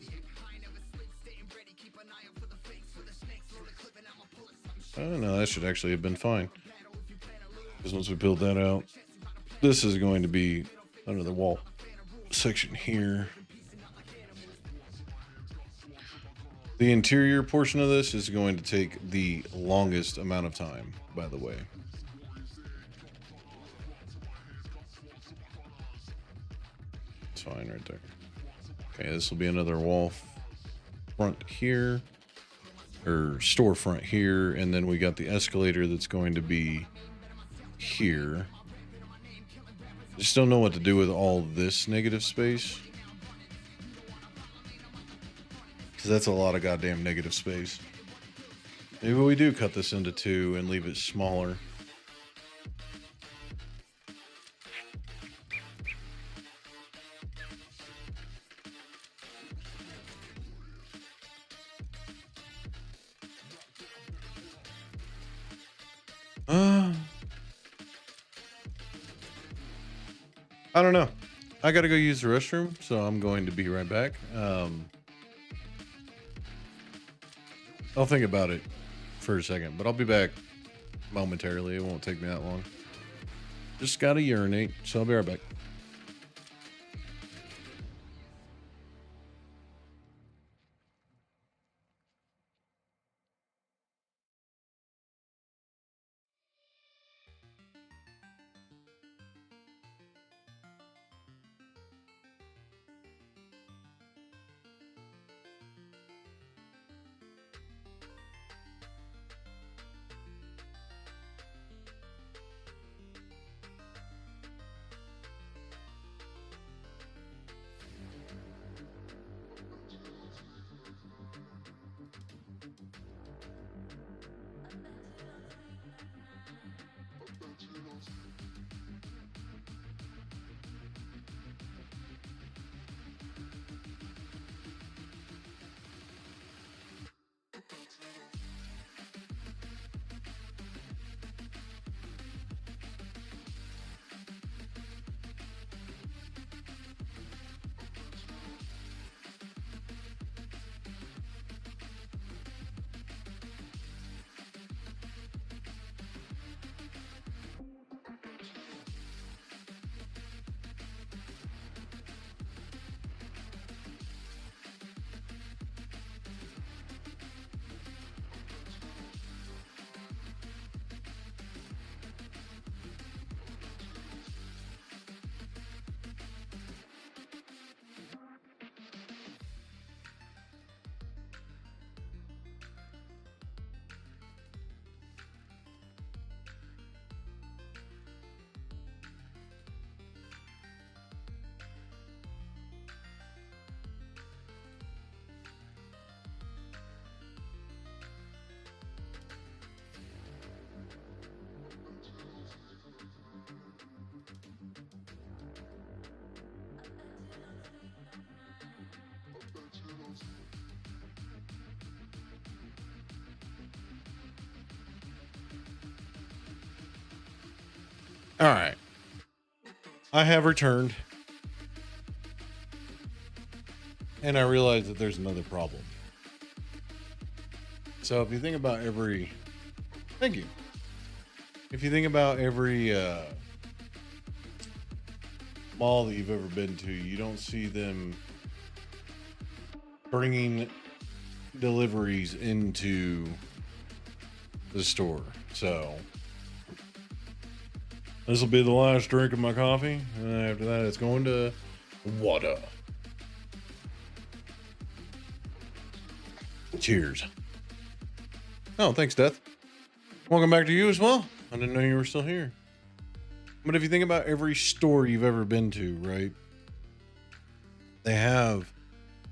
I don't know. That should actually have been fine. Because once we build that out, this is going to be under the wall section here. The interior portion of this is going to take the longest amount of time, by the way. It's fine right there. Okay, this will be another wall front here, or storefront here, and then we got the escalator that's going to be here. Just don't know what to do with all this negative space, because that's a lot of goddamn negative space. Maybe we do cut this into 2 and leave it smaller. I don't know. I gotta go use the restroom, so I'm going to be right back. I'll think about it for a second, but I'll be back momentarily. It won't take me that long. Just gotta urinate, so I'll be right back. All right. I have returned. And I realize that there's another problem. So if you think about every... Thank you. If you think about every mall that you've ever been to, you don't see them bringing deliveries into the store. So this will be the last drink of my coffee, and after that it's going to water. Cheers. Oh, thanks, Death. Welcome back to you as well. I didn't know you were still here. But if you think about every store you've ever been to, right? They have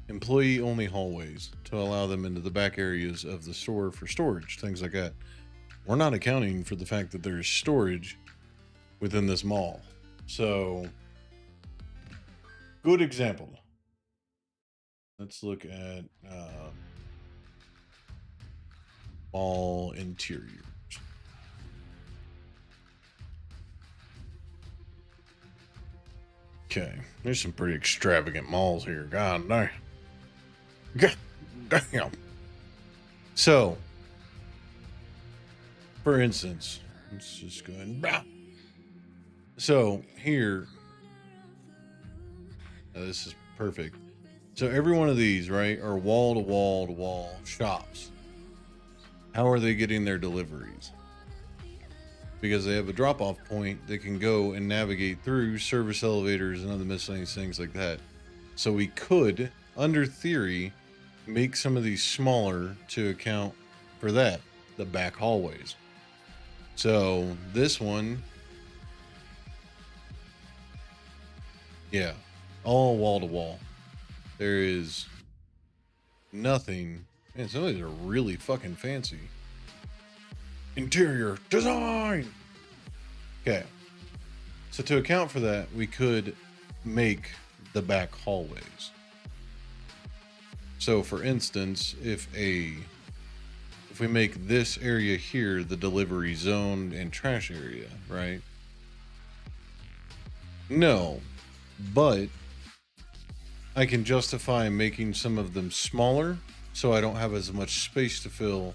employee-only hallways to allow them into the back areas of the store for storage, things like that. We're not accounting for the fact that there's storage within this mall. So, good example. Let's look at mall interiors. Okay, there's some pretty extravagant malls here. God damn. God damn. So, for instance, let's just go ahead and... So, here, this is perfect. So, every one of these, right, are wall to wall to wall shops. How are they getting their deliveries? Because they have a drop-off point that can go and navigate through service elevators and other miscellaneous things like that. So we could, under theory, make some of these smaller to account for that, the back hallways. So this one, yeah, all wall to wall. There is nothing. Man, some of these are really fucking fancy. Interior design. Okay. So to account for that, we could make the back hallways. So for instance, if we make this area here the delivery zone and trash area, right? No, but I can justify making some of them smaller so I don't have as much space to fill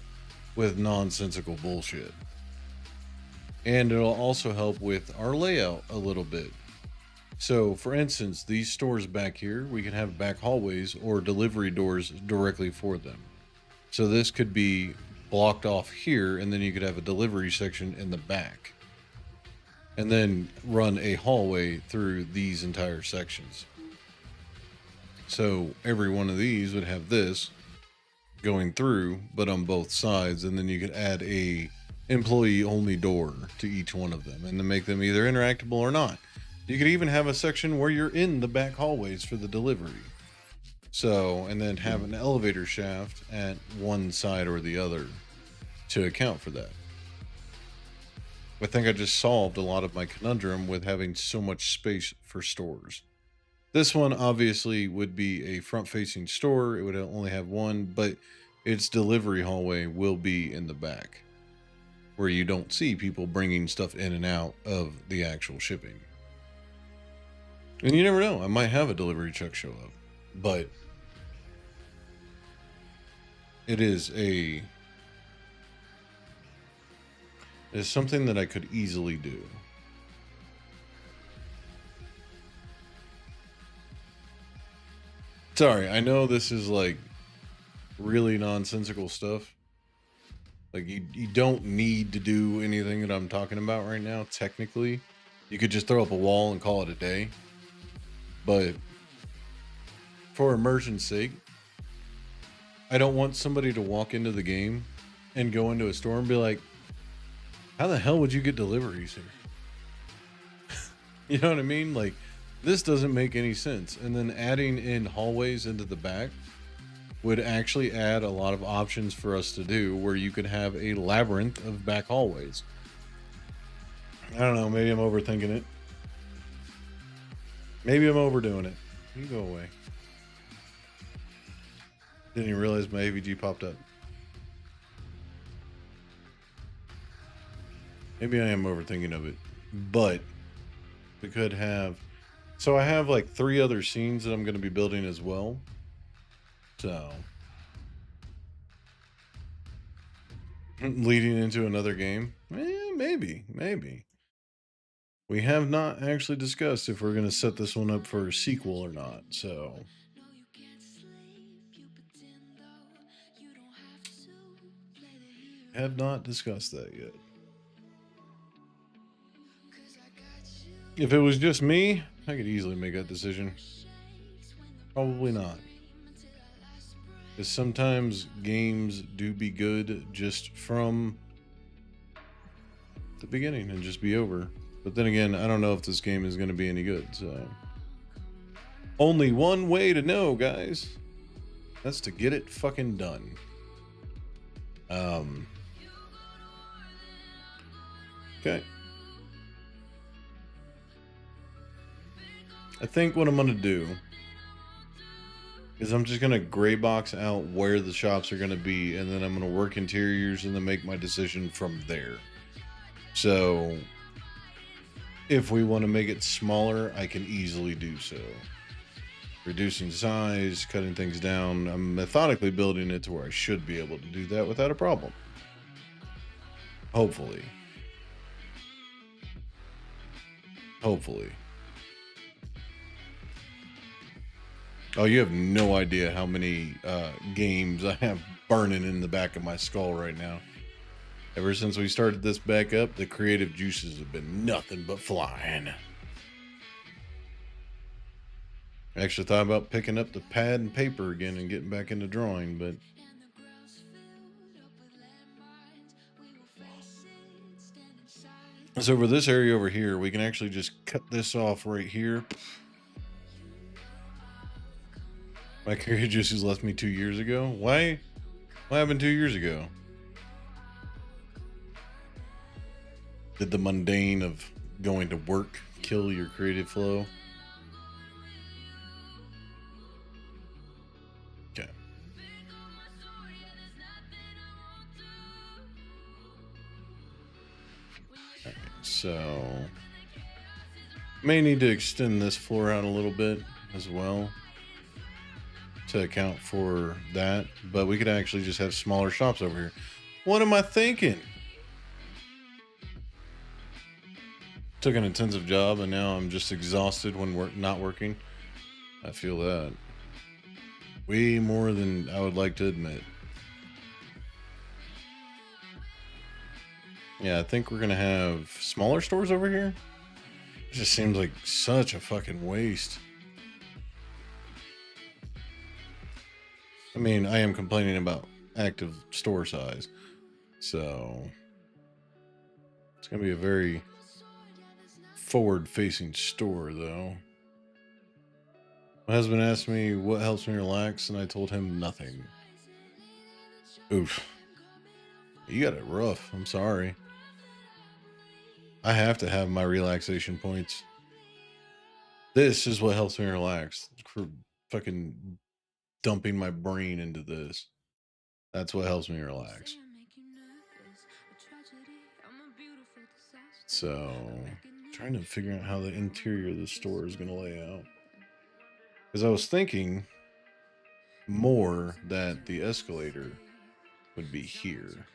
with nonsensical bullshit. And it'll also help with our layout a little bit. So for instance, these stores back here, we can have back hallways or delivery doors directly for them. So this could be blocked off here, and then you could have a delivery section in the back. And then run a hallway through these entire sections. So every one of these would have this going through, but on both sides, and then you could add a employee only door to each one of them and then make them either interactable or not. You could even have a section where you're in the back hallways for the delivery. So, and then have an elevator shaft at one side or the other to account for that. I think I just solved a lot of my conundrum with having so much space for stores. This one obviously would be a front-facing store. It would only have one, but its delivery hallway will be in the back, where you don't see people bringing stuff in and out of the actual shipping. And you never know, I might have a delivery truck show up, but it's something that I could easily do. Sorry, I know this is like really nonsensical stuff. Like you don't need to do anything that I'm talking about right now. Technically, you could just throw up a wall and call it a day. But for immersion's sake, I don't want somebody to walk into the game and go into a store and be like, how the hell would you get deliveries here? You know what I mean? Like, this doesn't make any sense. And then adding in hallways into the back would actually add a lot of options for us to do, where you could have a labyrinth of back hallways. I don't know, maybe I'm overthinking it. Maybe I'm overdoing it. You go away. Didn't even realize my AVG popped up. Maybe I am overthinking of it. but we could have. So I have like 3 other scenes that I'm going to be building as well. So leading into another game, maybe. We have not actually discussed if we're going to set this one up for a sequel or not. So have not discussed that yet. If it was just me, I could easily make that decision. Probably not. Because sometimes games do be good just from the beginning and just be over. But then again, I don't know if this game is going to be any good. So only one way to know, guys. That's to get it fucking done. Okay. I think what I'm going to do is I'm just going to gray box out where the shops are going to be, and then I'm going to work interiors and then make my decision from there. So if we want to make it smaller, I can easily do so. Reducing size, cutting things down. I'm methodically building it to where I should be able to do that without a problem. Hopefully. Oh, you have no idea how many games I have burning in the back of my skull right now. Ever since we started this back up, the creative juices have been nothing but flying. I actually thought about picking up the pad and paper again and getting back into drawing, but so for this area over here, we can actually just cut this off right here. My creative juices left me 2 years ago. Why? What happened 2 years ago? Did the mundane of going to work kill your creative flow? Okay. Alright, so may need to extend this floor out a little bit as well to account for that, but we could actually just have smaller shops over here. What am I thinking? Took an intensive job and now I'm just exhausted when we're not working. I feel that way more than I would like to admit. Yeah, I think we're gonna have smaller stores over here. It just seems like such a fucking waste. I mean, I am complaining about active store size, so it's gonna be a very forward-facing store, though. My husband asked me what helps me relax, and I told him nothing. Oof. You got it rough. I'm sorry. I have to have my relaxation points. This is what helps me relax. For fucking dumping my brain into this. That's what helps me relax. So, trying to figure out how the interior of the store is going to lay out. Because I was thinking more that the escalator would be here.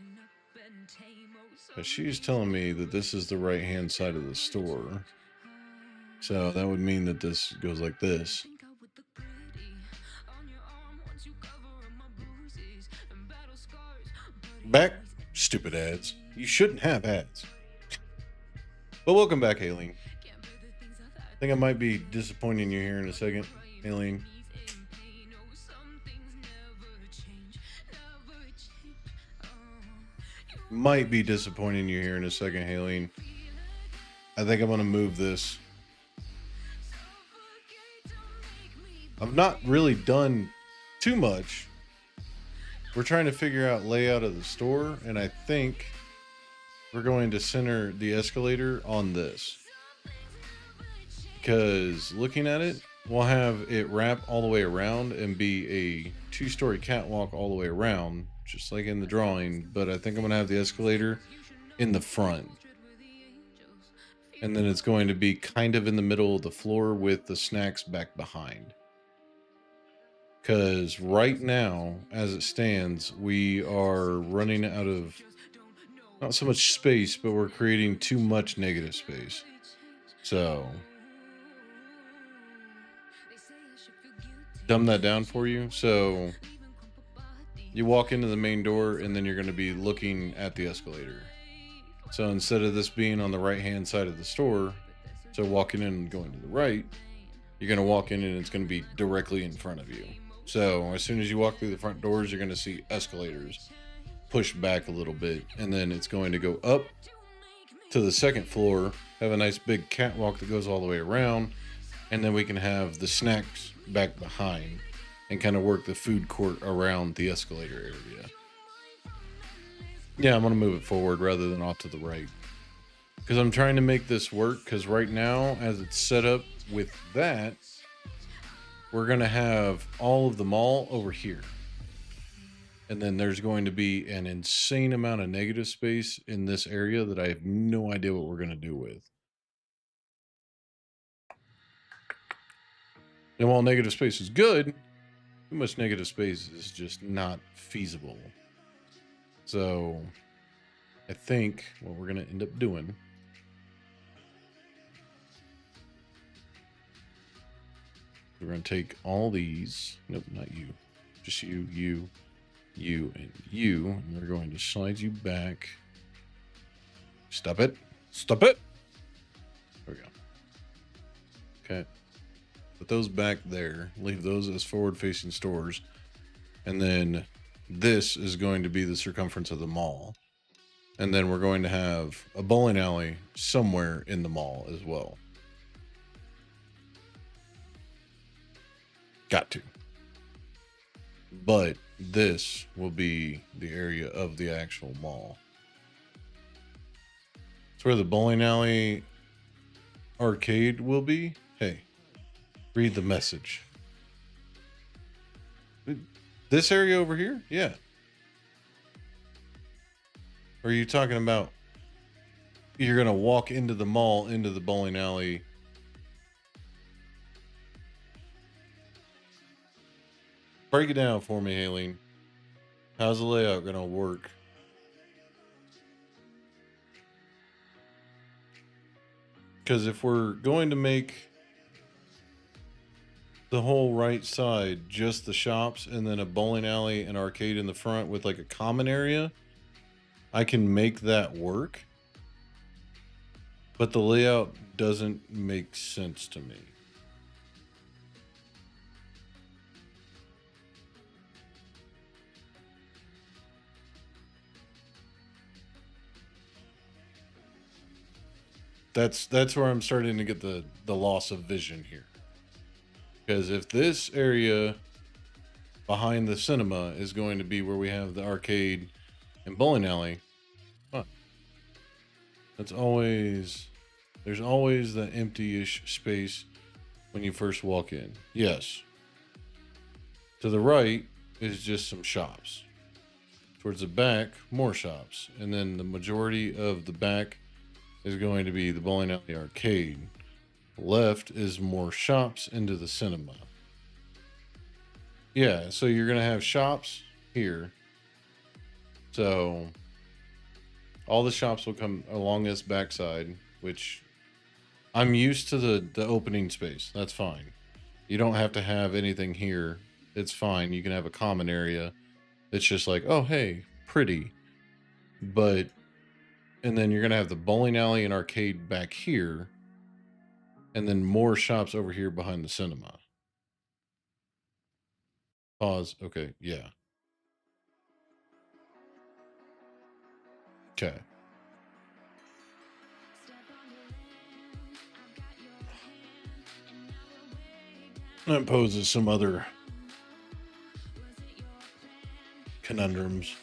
But she's telling me that this is the right hand side of the store. So that would mean that this goes like this. Back, stupid ads. You shouldn't have ads. But welcome back, Aileen. I think I might be disappointing you here in a second, Aileen. Might be disappointing you here in a second, Aileen. I think I'm going to move this. I've not really done too much. We're trying to figure out layout of the store, and I think we're going to center the escalator on this. Because looking at it, we'll have it wrap all the way around and be a 2-story catwalk all the way around, just like in the drawing. But I think I'm going to have the escalator in the front. And then it's going to be kind of in the middle of the floor with the snacks back behind. Because right now, as it stands, we are running out of not so much space, but we're creating too much negative space. So, dumb that down for you. So, you walk into the main door and then you're going to be looking at the escalator. So, instead of this being on the right hand side of the store, so walking in and going to the right, you're going to walk in and it's going to be directly in front of you. So as soon as you walk through the front doors, you're going to see escalators push back a little bit. And then it's going to go up to the second floor, have a nice big catwalk that goes all the way around. And then we can have the snacks back behind and kind of work the food court around the escalator area. Yeah, I'm going to move it forward rather than off to the right. Because I'm trying to make this work, because right now, as it's set up with that, we're going to have all of the mall over here. And then there's going to be an insane amount of negative space in this area that I have no idea what we're going to do with. And while negative space is good, too much negative space is just not feasible. So I think what we're going to end up doing, we're going to take all these. Nope, not you. Just you, and you. And we're going to slide you back. Stop it. Stop it. There we go. Okay. Put those back there. Leave those as forward-facing stores. And then this is going to be the circumference of the mall. And then we're going to have a bowling alley somewhere in the mall as well. Got to. But this will be the area of the actual mall. It's where the bowling alley arcade will be. Hey, read the message. This area over here? Yeah. Or are you talking about you're going to walk into the mall, into the bowling alley? Break it down for me, Haleen. How's the layout going to work? Because if we're going to make the whole right side just the shops and then a bowling alley and arcade in the front with like a common area, I can make that work. But the layout doesn't make sense to me. That's where I'm starting to get the loss of vision here. Because if this area behind the cinema is going to be where we have the arcade and bowling alley, that's always, there's always that empty-ish space when you first walk in. Yes. To the right is just some shops. Towards the back, more shops. And then the majority of the back is going to be the bowling alley arcade. Left is more shops into the cinema. Yeah, so you're going to have shops here. So all the shops will come along this backside, which I'm used to the opening space. That's fine. You don't have to have anything here. It's fine. You can have a common area. It's just like, oh, hey, pretty. But, and then you're going to have the bowling alley and arcade back here. And then more shops over here behind the cinema. Pause. Okay, yeah. Okay. That poses some other conundrums.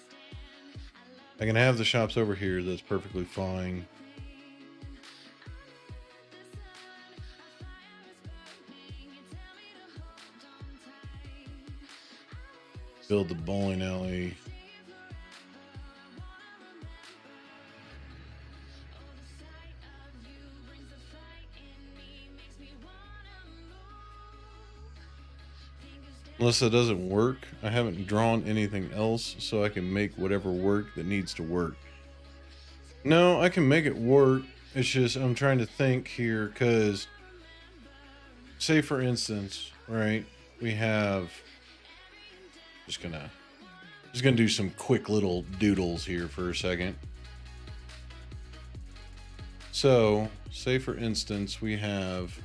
I can have the shops over here. That's perfectly fine. Build the bowling alley. Unless that doesn't work, I haven't drawn anything else, so I can make whatever work that needs to work. No, I can make it work. It's just I'm trying to think here, because say for instance, right, we have just gonna do some quick little doodles here for a second. So say for instance we have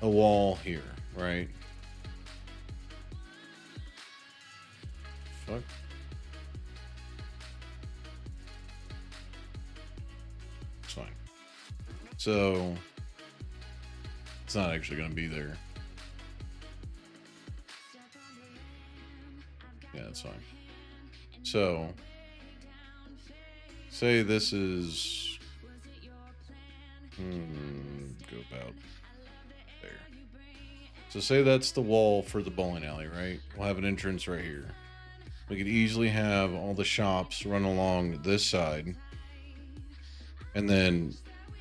a wall here, right? Fuck. It's fine. So it's not actually going to be there. Yeah, that's fine. So say this is go about there. So say that's the wall for the bowling alley, right? We'll have an entrance right here. We could easily have all the shops run along this side and then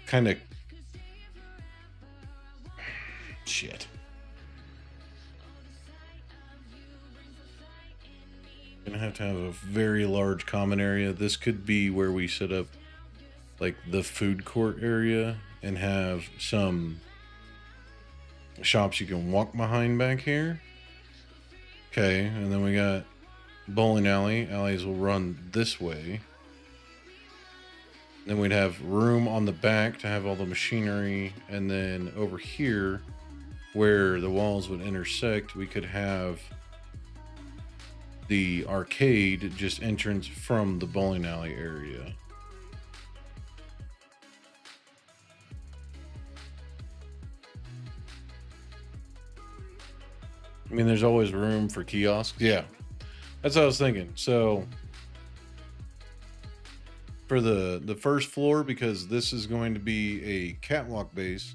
kind of shit. Gonna have to have a very large common area. This could be where we set up like the food court area and have some shops you can walk behind back here. Okay, and then we got bowling alley. Alleys will run this way. Then we'd have room on the back to have all the machinery, and then over here where the walls would intersect, we could have the arcade just entrance from the bowling alley area. I mean, there's always room for kiosks. Yeah, that's what I was thinking. So for the first floor, because this is going to be a catwalk base,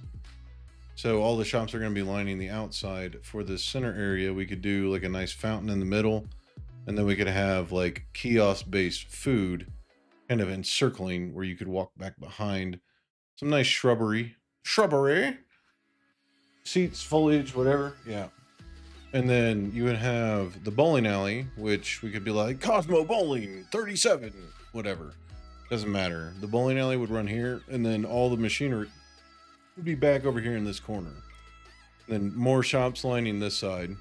so all the shops are going to be lining the outside. For this center area, we could do like a nice fountain in the middle, and then we could have like kiosk based food kind of encircling where you could walk back behind. Some nice shrubbery, seats, foliage, whatever. Yeah. And then you would have the bowling alley, which we could be like Cosmo Bowling 37, whatever. Doesn't matter. The bowling alley would run here, and then all the machinery would be back over here in this corner. Then more shops lining this side.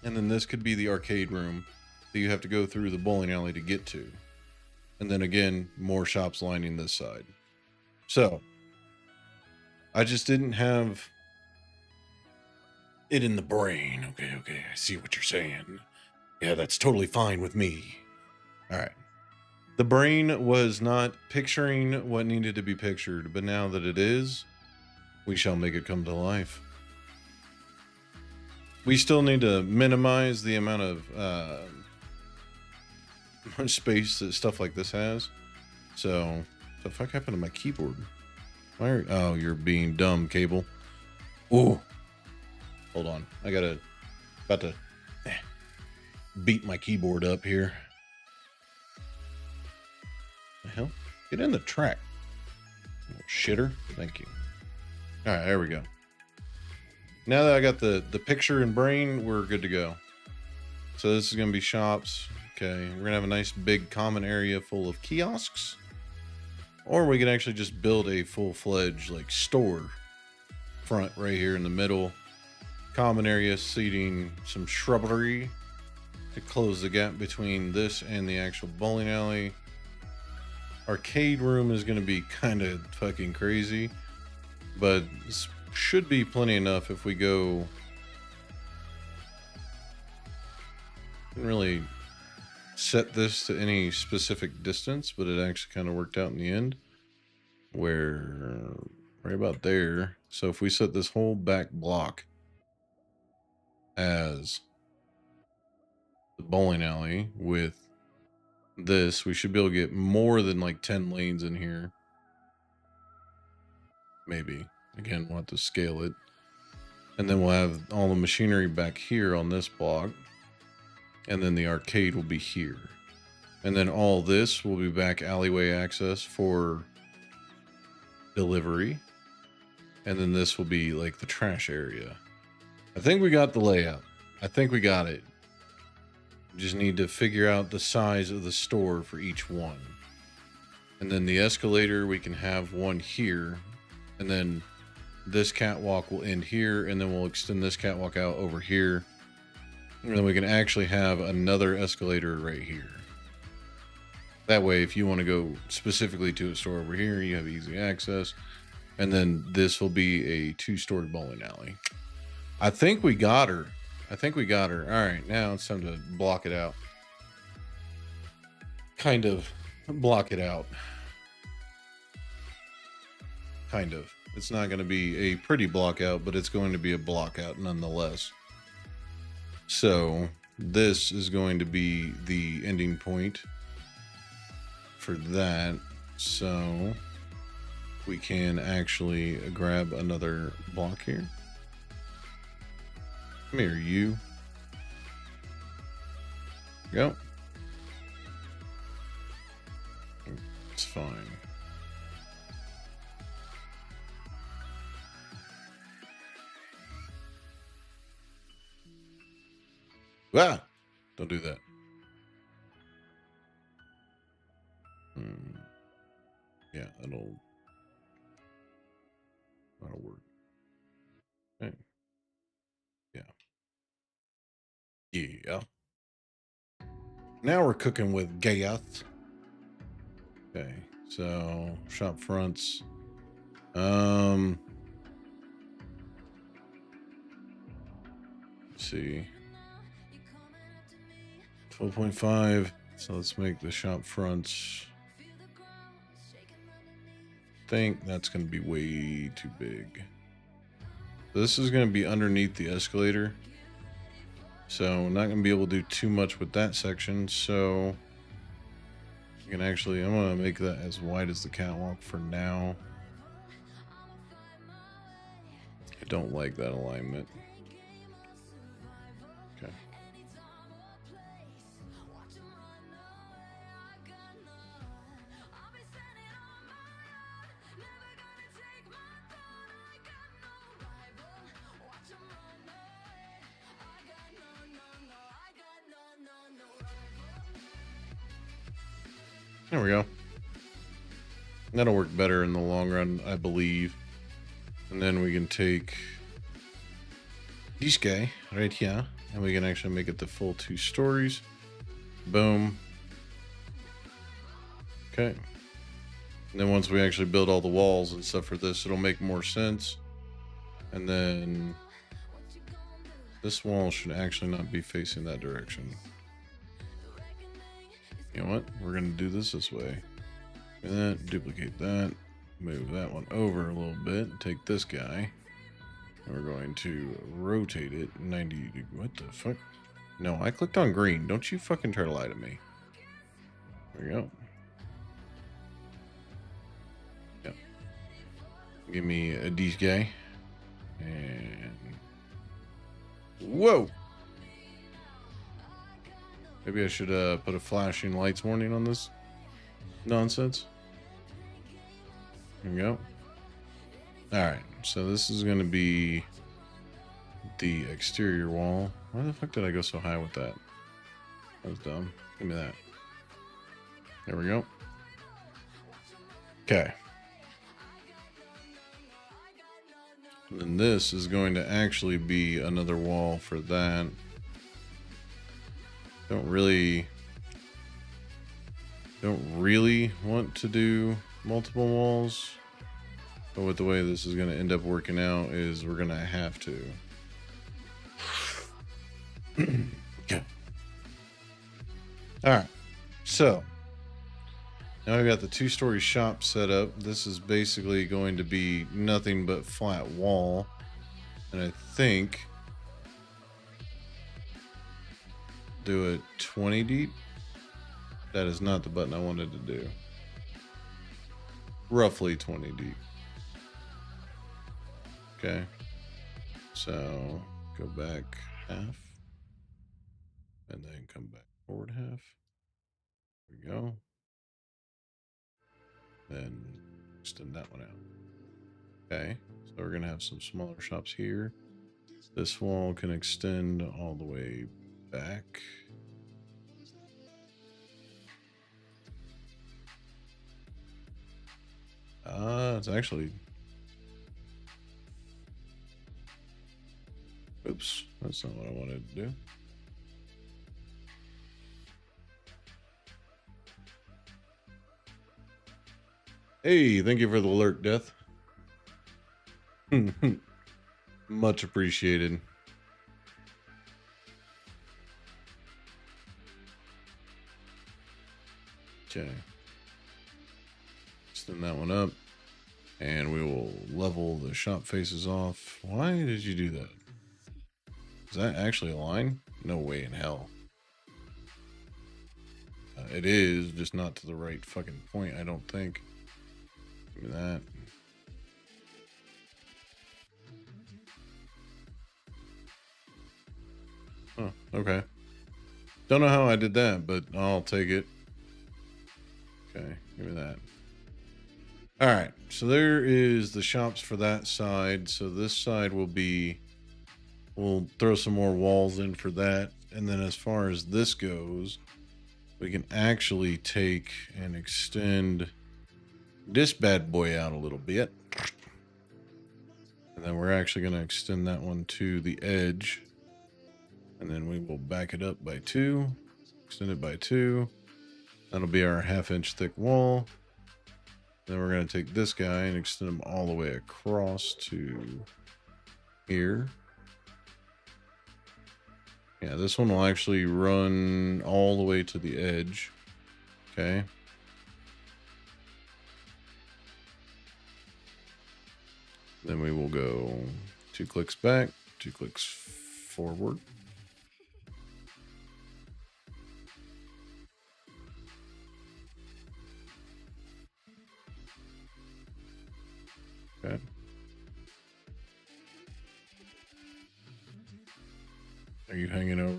And then this could be the arcade room that you have to go through the bowling alley to get to. And then again, more shops lining this side. So I just didn't have it in the brain. Okay, I see what you're saying. Yeah, that's totally fine with me. All right. The brain was not picturing what needed to be pictured, but now that it is, we shall make it come to life. We still need to minimize the amount of space that stuff like this has. So, the fuck happened to my keyboard? Oh, you're being dumb, cable. Ooh. Hold on. About to beat my keyboard up here. The hell? Get in the track. Shitter. Thank you. All right, there we go. Now that I got the picture and brain, we're good to go. So this is going to be shops. Okay, we're going to have a nice big common area full of kiosks. Or we can actually just build a full-fledged like store front right here in the middle. Common area seating, some shrubbery to close the gap between this and the actual bowling alley. Arcade room is going to be kind of fucking crazy, but this should be plenty enough if we go. Didn't really set this to any specific distance, but it actually kind of worked out in the end. Where right about there. So if we set this whole back block as the bowling alley with this, we should be able to get more than like 10 lanes in here. Maybe. Again, we'll have to scale it. And then we'll have all the machinery back here on this block. And then the arcade will be here. And then all this will be back alleyway access for delivery. And then this will be like the trash area. I think we got the layout. I think we got it. Just need to figure out the size of the store for each one. And then the escalator, we can have one here. And then this catwalk will end here. And then we'll extend this catwalk out over here. And then we can actually have another escalator right here. That way, if you want to go specifically to a store over here, you have easy access. And then this will be a 2-story bowling alley. I think we got her. I think we got her. All right, now it's time to block it out. Kind of block it out. Kind of. It's not going to be a pretty block out, but it's going to be a block out nonetheless. So this is going to be the ending point for that. So we can actually grab another block here. Come here, you. Go. It's fine. Ah! Don't do that. Yeah, that'll work. Okay. Yeah. Now we're cooking with gas. Okay, so shop fronts. Let's see. 12.5. So let's make the shop fronts. I think that's going to be way too big. This is going to be underneath the escalator. So I'm not going to be able to do too much with that section. So you can actually, I'm going to make that as wide as the catwalk for now. I don't like that alignment. Okay. There we go. That'll work better in the long run, I believe. And then we can take this guy right here, and we can actually make it the full 2 stories. Boom. Okay. And then once we actually build all the walls and stuff for this, it'll make more sense. And then this wall should actually not be facing that direction. You know what? We're going to do this way. And then duplicate that. Move that one over a little bit. Take this guy. And we're going to rotate it 90 degrees. What the fuck? No, I clicked on green. Don't you fucking try to lie to me. There we go. Yep. Give me a D guy. And... Whoa! Maybe I should put a flashing lights warning on this nonsense. There we go. Alright, so this is going to be the exterior wall. Why the fuck did I go so high with that? That was dumb. Give me that. There we go. Okay. And then this is going to actually be another wall for that. Don't really want to do multiple walls, but with the way this is going to end up working out is we're going to have to. Okay. All right. So now I've got the 2-story shop set up. This is basically going to be nothing but flat wall, and I think do it 20 deep. That is not the button I wanted to do. Roughly 20 deep. Okay. So go back half. And then come back forward half. There we go. Then extend that one out. Okay. So we're going to have some smaller shops here. This wall can extend all the way back. It's actually... Oops, that's not what I wanted to do. Hey, thank you for the alert, Death. Much appreciated. Okay. Extend that one up. And we will level the shop faces off. Why did you do that? Is that actually a line? No way in hell. It is, just not to the right fucking point, I don't think. Give me that. Oh, okay. Don't know how I did that, but I'll take it. Okay, give me that. All right, so there is the shops for that side. So this side will be, we'll throw some more walls in for that. And then as far as this goes, we can actually take and extend this bad boy out a little bit. And then we're actually going to extend that one to the edge. And then we will back it up by 2, extend it by 2. That'll be our 1/2 inch thick wall. Then we're going to take this guy and extend him all the way across to here. Yeah, this one will actually run all the way to the edge. Okay. Then we will go 2 clicks back, 2 clicks forward. Okay. Are you hanging over?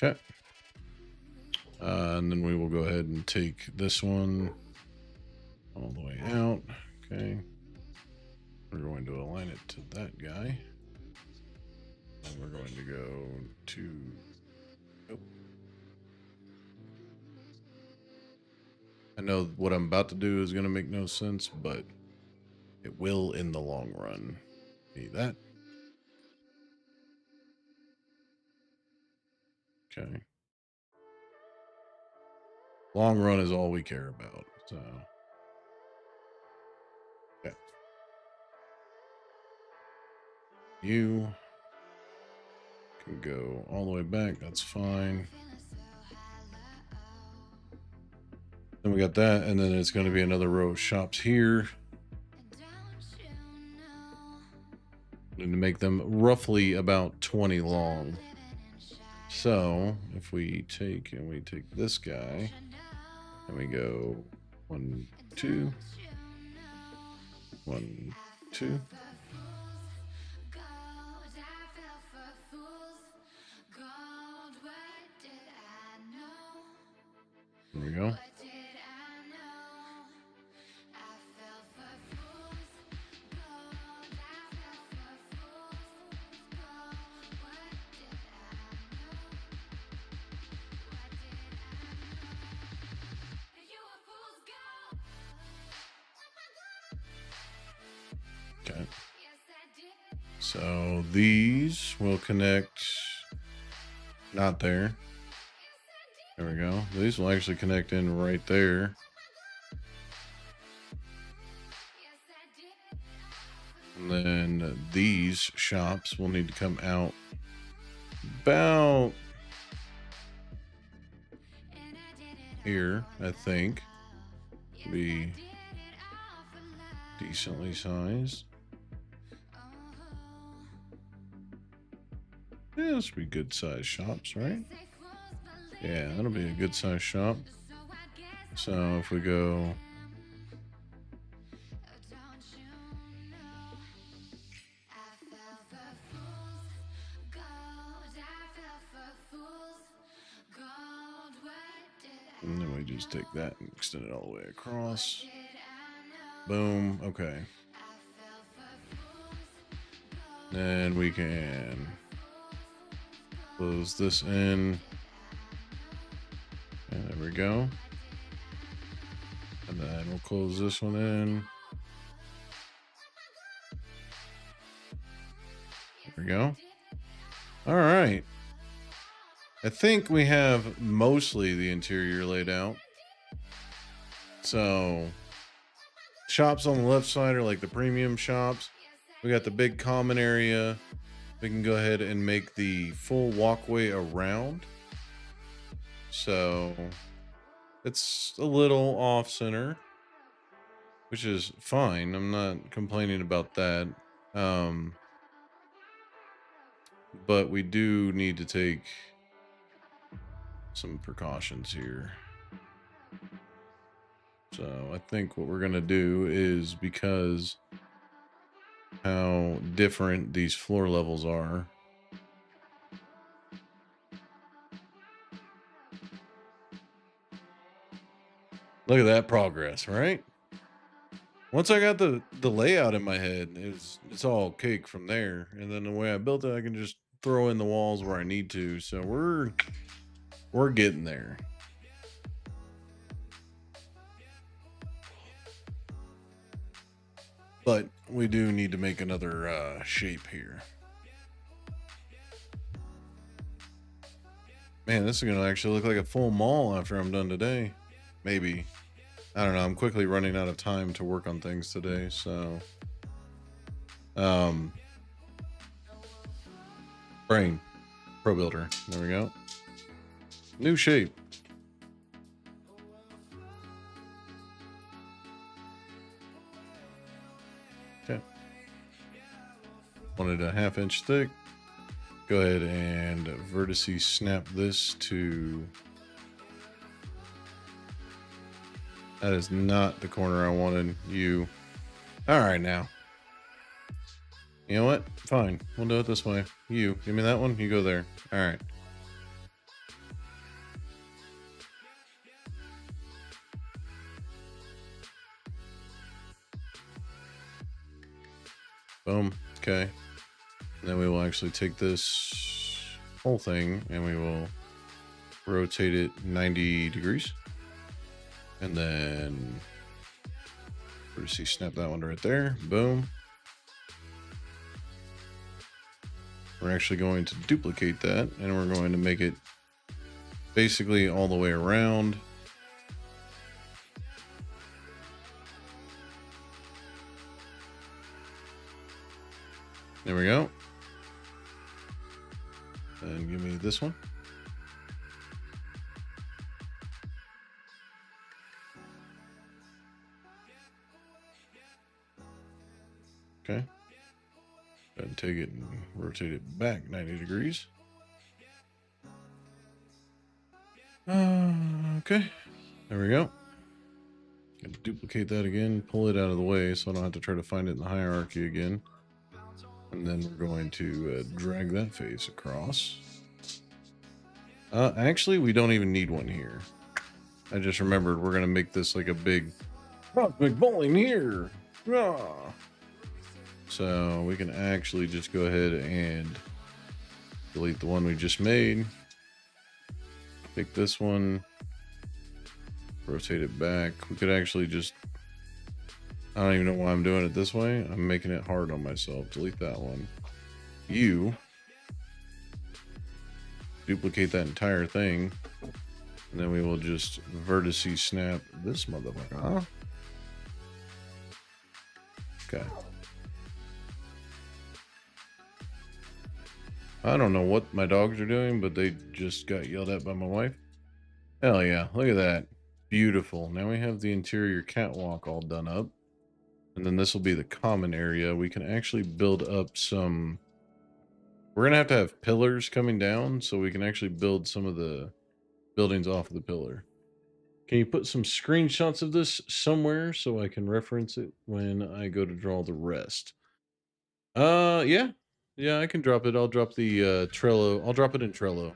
Okay. And then we will go ahead and take this one all the way out. Okay. We're going to align it to that guy. And we're going to go to... Oh. I know what I'm about to do is going to make no sense, but it will in the long run. See that? Okay. Long run is all we care about. So, okay. You can go all the way back. That's fine. Then we got that, and then it's going to be another row of shops here. And to make them roughly about 20 long. So if we take this guy and we go 1, 2, 1, 2. There we go. Okay. So these will connect, not there. There we go. These will actually connect in right there. And then these shops will need to come out about here, I think. Be decently sized. Yeah, this will be good sized shops, right? Yeah, that'll be a good sized shop. So if we go And then we just take that and extend it all the way across. Boom. Okay. And we can close this in. And there we go. And then we'll close this one in. There we go. All right. I think we have mostly the interior laid out. So shops on the left side are like the premium shops. We got the big common area. We can go ahead and make the full walkway around. So it's a little off center, which is fine. I'm not complaining about that. But we do need to take some precautions here. So I think what we're going to do is, because how different these floor levels are, look at that progress, right? Once I got the layout in my head, it's all cake from there. And then the way I built it, I can just throw in the walls where I need to. So we're getting there. But we do need to make another shape here. Man, this is going to actually look like a full mall after I'm done today. Maybe. I don't know. I'm quickly running out of time to work on things today, so. Brain. Pro Builder. There we go. New shape. Okay. Wanted a 1/2 inch thick. Go ahead and vertices snap this to. That is not the corner I wanted. You. All right, now. You know what? Fine. We'll do it this way. You. Give me that one. You go there. All right. Boom. Okay. And then we will actually take this whole thing and we will rotate it 90 degrees. And then vertices snap that one right there. Boom. We're actually going to duplicate that and we're going to make it basically all the way around. There we go. And give me this one. Okay. Go ahead and take it and rotate it back 90 degrees. Okay. There we go. Gonna duplicate that again, pull it out of the way so I don't have to try to find it in the hierarchy again. And then we're going to drag that face across. Actually, we don't even need one here. I just remembered we're going to make this like a big cosmic bowling here. Ah. So we can actually just go ahead and delete the one we just made. Take this one, rotate it back. We could actually just, I don't even know why I'm doing it this way. I'm making it hard on myself. Delete that one. You duplicate that entire thing. And then we will just vertices snap this motherfucker. Huh? Okay. I don't know what my dogs are doing, but they just got yelled at by my wife. Hell yeah. Look at that. Beautiful. Now we have the interior catwalk all done up. And then this will be the common area. We can actually build up some. We're going to have pillars coming down so we can actually build some of the buildings off of the pillar. Can you put some screenshots of this somewhere so I can reference it when I go to draw the rest? Yeah. Yeah, I can drop it. I'll drop the Trello. I'll drop it in Trello.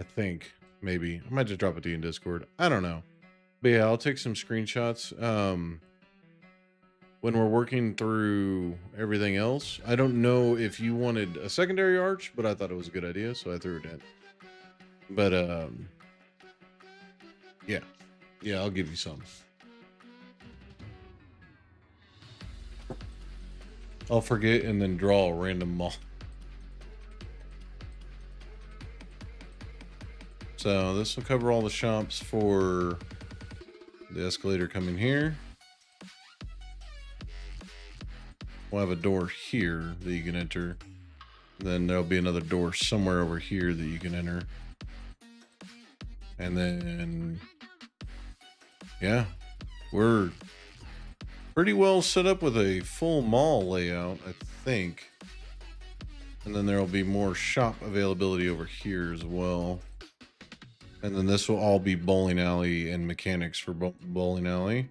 I think. Maybe I might just drop it to you in Discord. I don't know. But yeah, I'll take some screenshots. When we're working through everything else, I don't know if you wanted a secondary arch, but I thought it was a good idea, so I threw it in. But yeah, I'll give you some. I'll forget and then draw a random mall. So this will cover all the shops for the escalator coming here. We'll have a door here that you can enter. Then there'll be another door somewhere over here that you can enter. And then, yeah, we're pretty well set up with a full mall layout, I think. And then there'll be more shop availability over here as well. And then this will all be bowling alley and mechanics for bowling alley.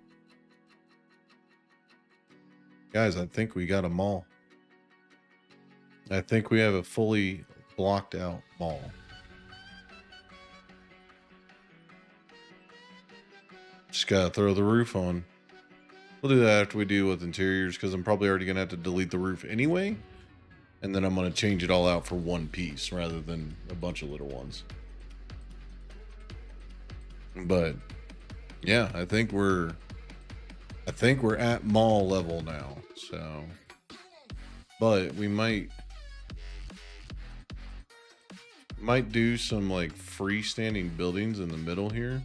Guys, I think we got a mall. I think we have a fully blocked out mall. Just gotta throw the roof on. We'll do that after we deal with interiors, because I'm probably already gonna have to delete the roof anyway. And then I'm gonna change it all out for one piece rather than a bunch of little ones. But yeah, I think we're at mall level now. So, but we might do some like freestanding buildings in the middle here,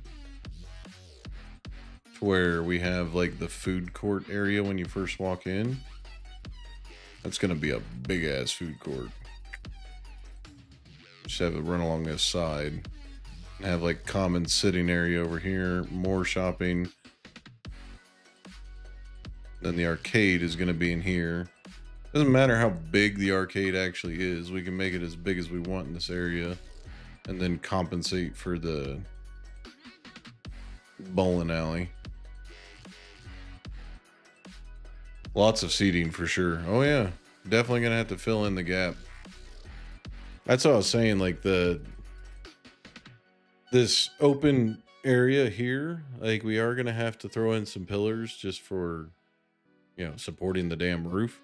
to where we have like the food court area when you first walk in. That's gonna be a big ass food court. Just have it run along this side. Have like common sitting area over here, more shopping. Then the arcade is going to be in here. Doesn't matter how big the arcade actually is. We can make it as big as we want in this area, and then compensate for the bowling alley. Lots of seating for sure. Oh yeah, definitely going to have to fill in the gap. That's what I was saying, like this open area here, like we are going to have to throw in some pillars just for, you know, supporting the damn roof.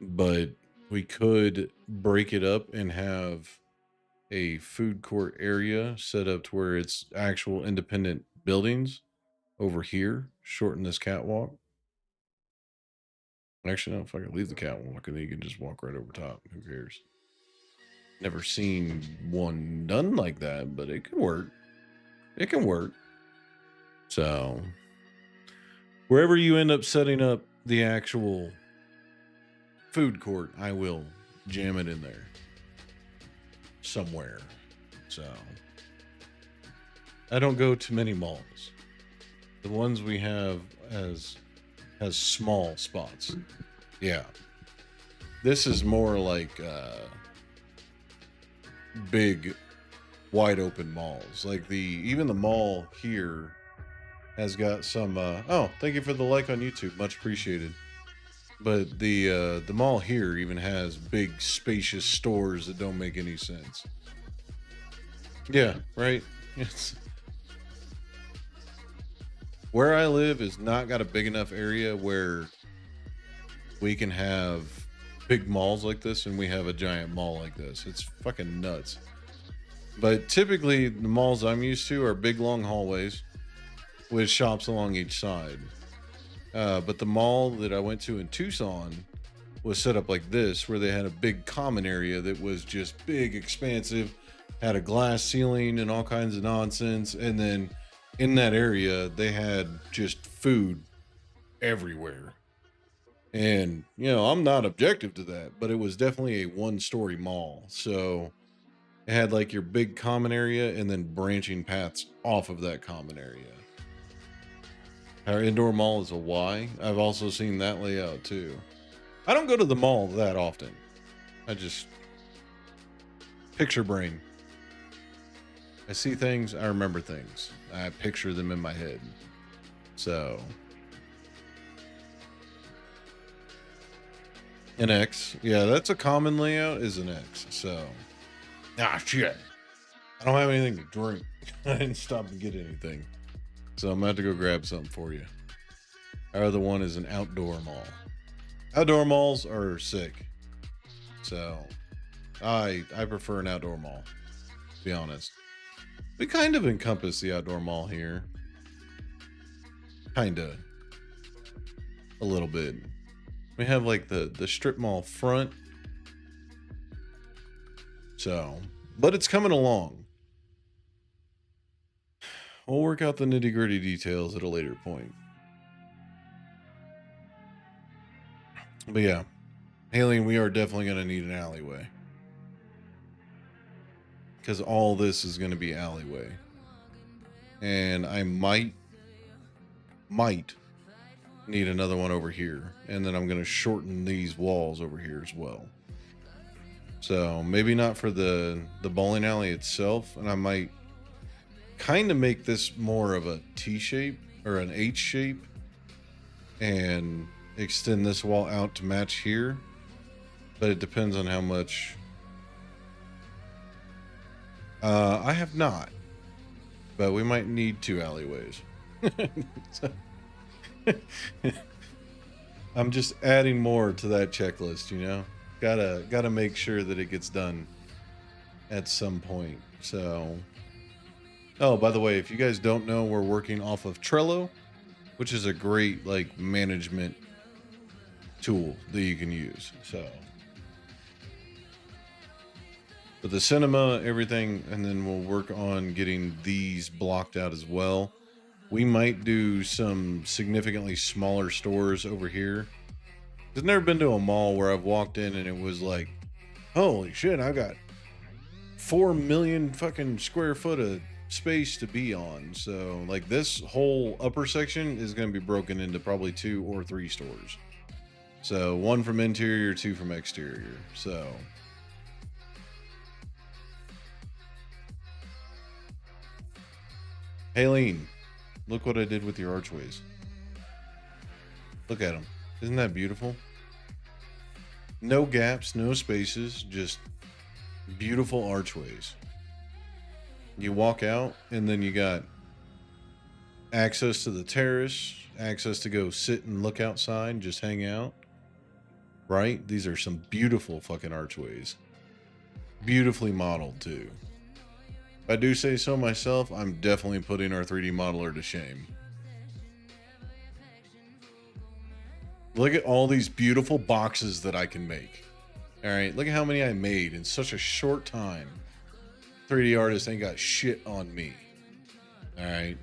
But we could break it up and have a food court area set up to where it's actual independent buildings over here, shorten this catwalk. Actually, no, if I could leave the catwalk and then you can just walk right over top. Who cares? Never seen one done like that, but it can work. It can work. So, wherever you end up setting up the actual food court, I will jam it in there somewhere. So, I don't go to many malls. The ones we have has small spots. Yeah. This is more like big wide open malls. Like even the mall here has got some oh, thank you for the like on YouTube, much appreciated. But the mall here even has big spacious stores that don't make any sense. Yeah, right. It's where I live is not got a big enough area where we can have big malls like this, and we have a giant mall like this. It's fucking nuts. But typically the malls I'm used to are big long hallways with shops along each side. But the mall that I went to in Tucson was set up like this, where they had a big common area that was just big, expansive, had a glass ceiling and all kinds of nonsense. And then in that area, they had just food everywhere. And, you know, I'm not objective to that, but it was definitely a one-story mall. So it had like your big common area and then branching paths off of that common area. Our indoor mall is a Y. I've also seen that layout too. I don't go to the mall that often. I just picture brain. I see things, I remember things. I picture them in my head. So an X. Yeah, that's a common layout, is an X. So, ah, shit. I don't have anything to drink. I didn't stop and get anything. So I'm gonna have to go grab something for you. Our other one is an outdoor mall. Outdoor malls are sick. So I prefer an outdoor mall, to be honest. We kind of encompass the outdoor mall here. Kinda. A little bit. We have like the strip mall front. So, but it's coming along. We'll work out the nitty gritty details at a later point. But yeah, Haley, we are definitely going to need an alleyway. Because all this is going to be alleyway. And I might need another one over here. And then I'm going to shorten these walls over here as well. So maybe not for the bowling alley itself. And I might kind of make this more of a T shape or an H shape. And extend this wall out to match here. But it depends on how much. I have not. But we might need 2 alleyways. So, I'm just adding more to that checklist, you know? Gotta make sure that it gets done at some point. So, oh, by the way, if you guys don't know, we're working off of Trello, which is a great like management tool that you can use. So, but the cinema, everything, and then we'll work on getting these blocked out as well. We might do some significantly smaller stores over here. I've never been to a mall where I've walked in and it was like, holy shit, I got 4 million fucking square foot of space to be on. So like this whole upper section is going to be broken into probably 2 or 3 stores. So 1 from interior, 2 from exterior. So Haleen, look what I did with your archways. Look at them. Isn't that beautiful? No gaps, no spaces, just beautiful archways. You walk out and then you got access to the terrace, access to go sit and look outside, just hang out. Right? These are some beautiful fucking archways. Beautifully modeled too. If I do say so myself, I'm definitely putting our 3D modeler to shame. Look at all these beautiful boxes that I can make. All right, look at how many I made in such a short time. 3D artist ain't got shit on me. All right.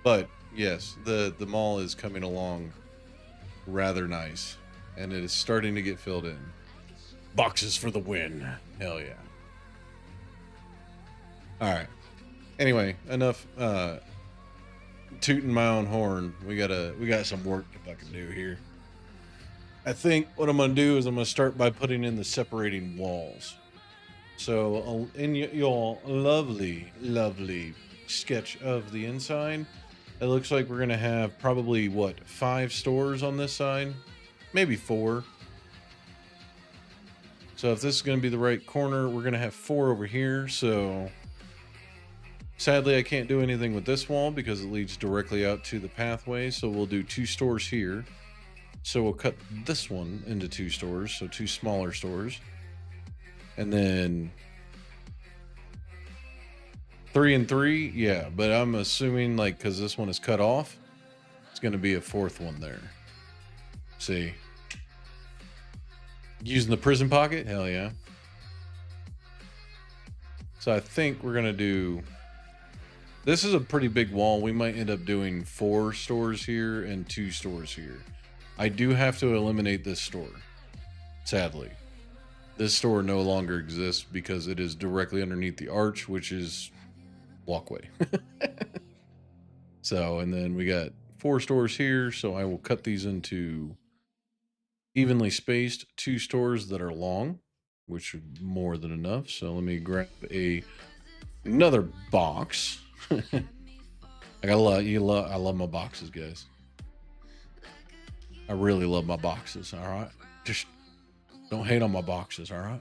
But yes, the mall is coming along rather nice, and it is starting to get filled in. Boxes for the win. Hell yeah. All right. Anyway, enough tooting my own horn. We got some work to fucking do here. I think what I'm gonna do is I'm gonna start by putting in the separating walls. So in your lovely sketch of the inside, it looks like we're gonna have probably what, 5 stores on this side, maybe 4. So if this is gonna be the right corner, we're gonna have 4 over here. So sadly, I can't do anything with this wall because it leads directly out to the pathway. So we'll do 2 stores here. So we'll cut this one into 2 stores. So 2 smaller stores. And then 3 and 3. Yeah, but I'm assuming like, cause this one is cut off, it's going to be a 4th one there. See, using the prison pocket. Hell yeah. So I think we're going to do, this is a pretty big wall. We might end up doing 4 stores here and 2 stores here. I do have to eliminate this store. Sadly, this store no longer exists because it is directly underneath the arch, which is walkway. So, and then we got 4 stores here. So I will cut these into evenly spaced 2 stores that are long, which are more than enough. So let me grab another box. I got a lot. I love my boxes, guys. I really love my boxes. All right, just don't hate on my boxes. All right.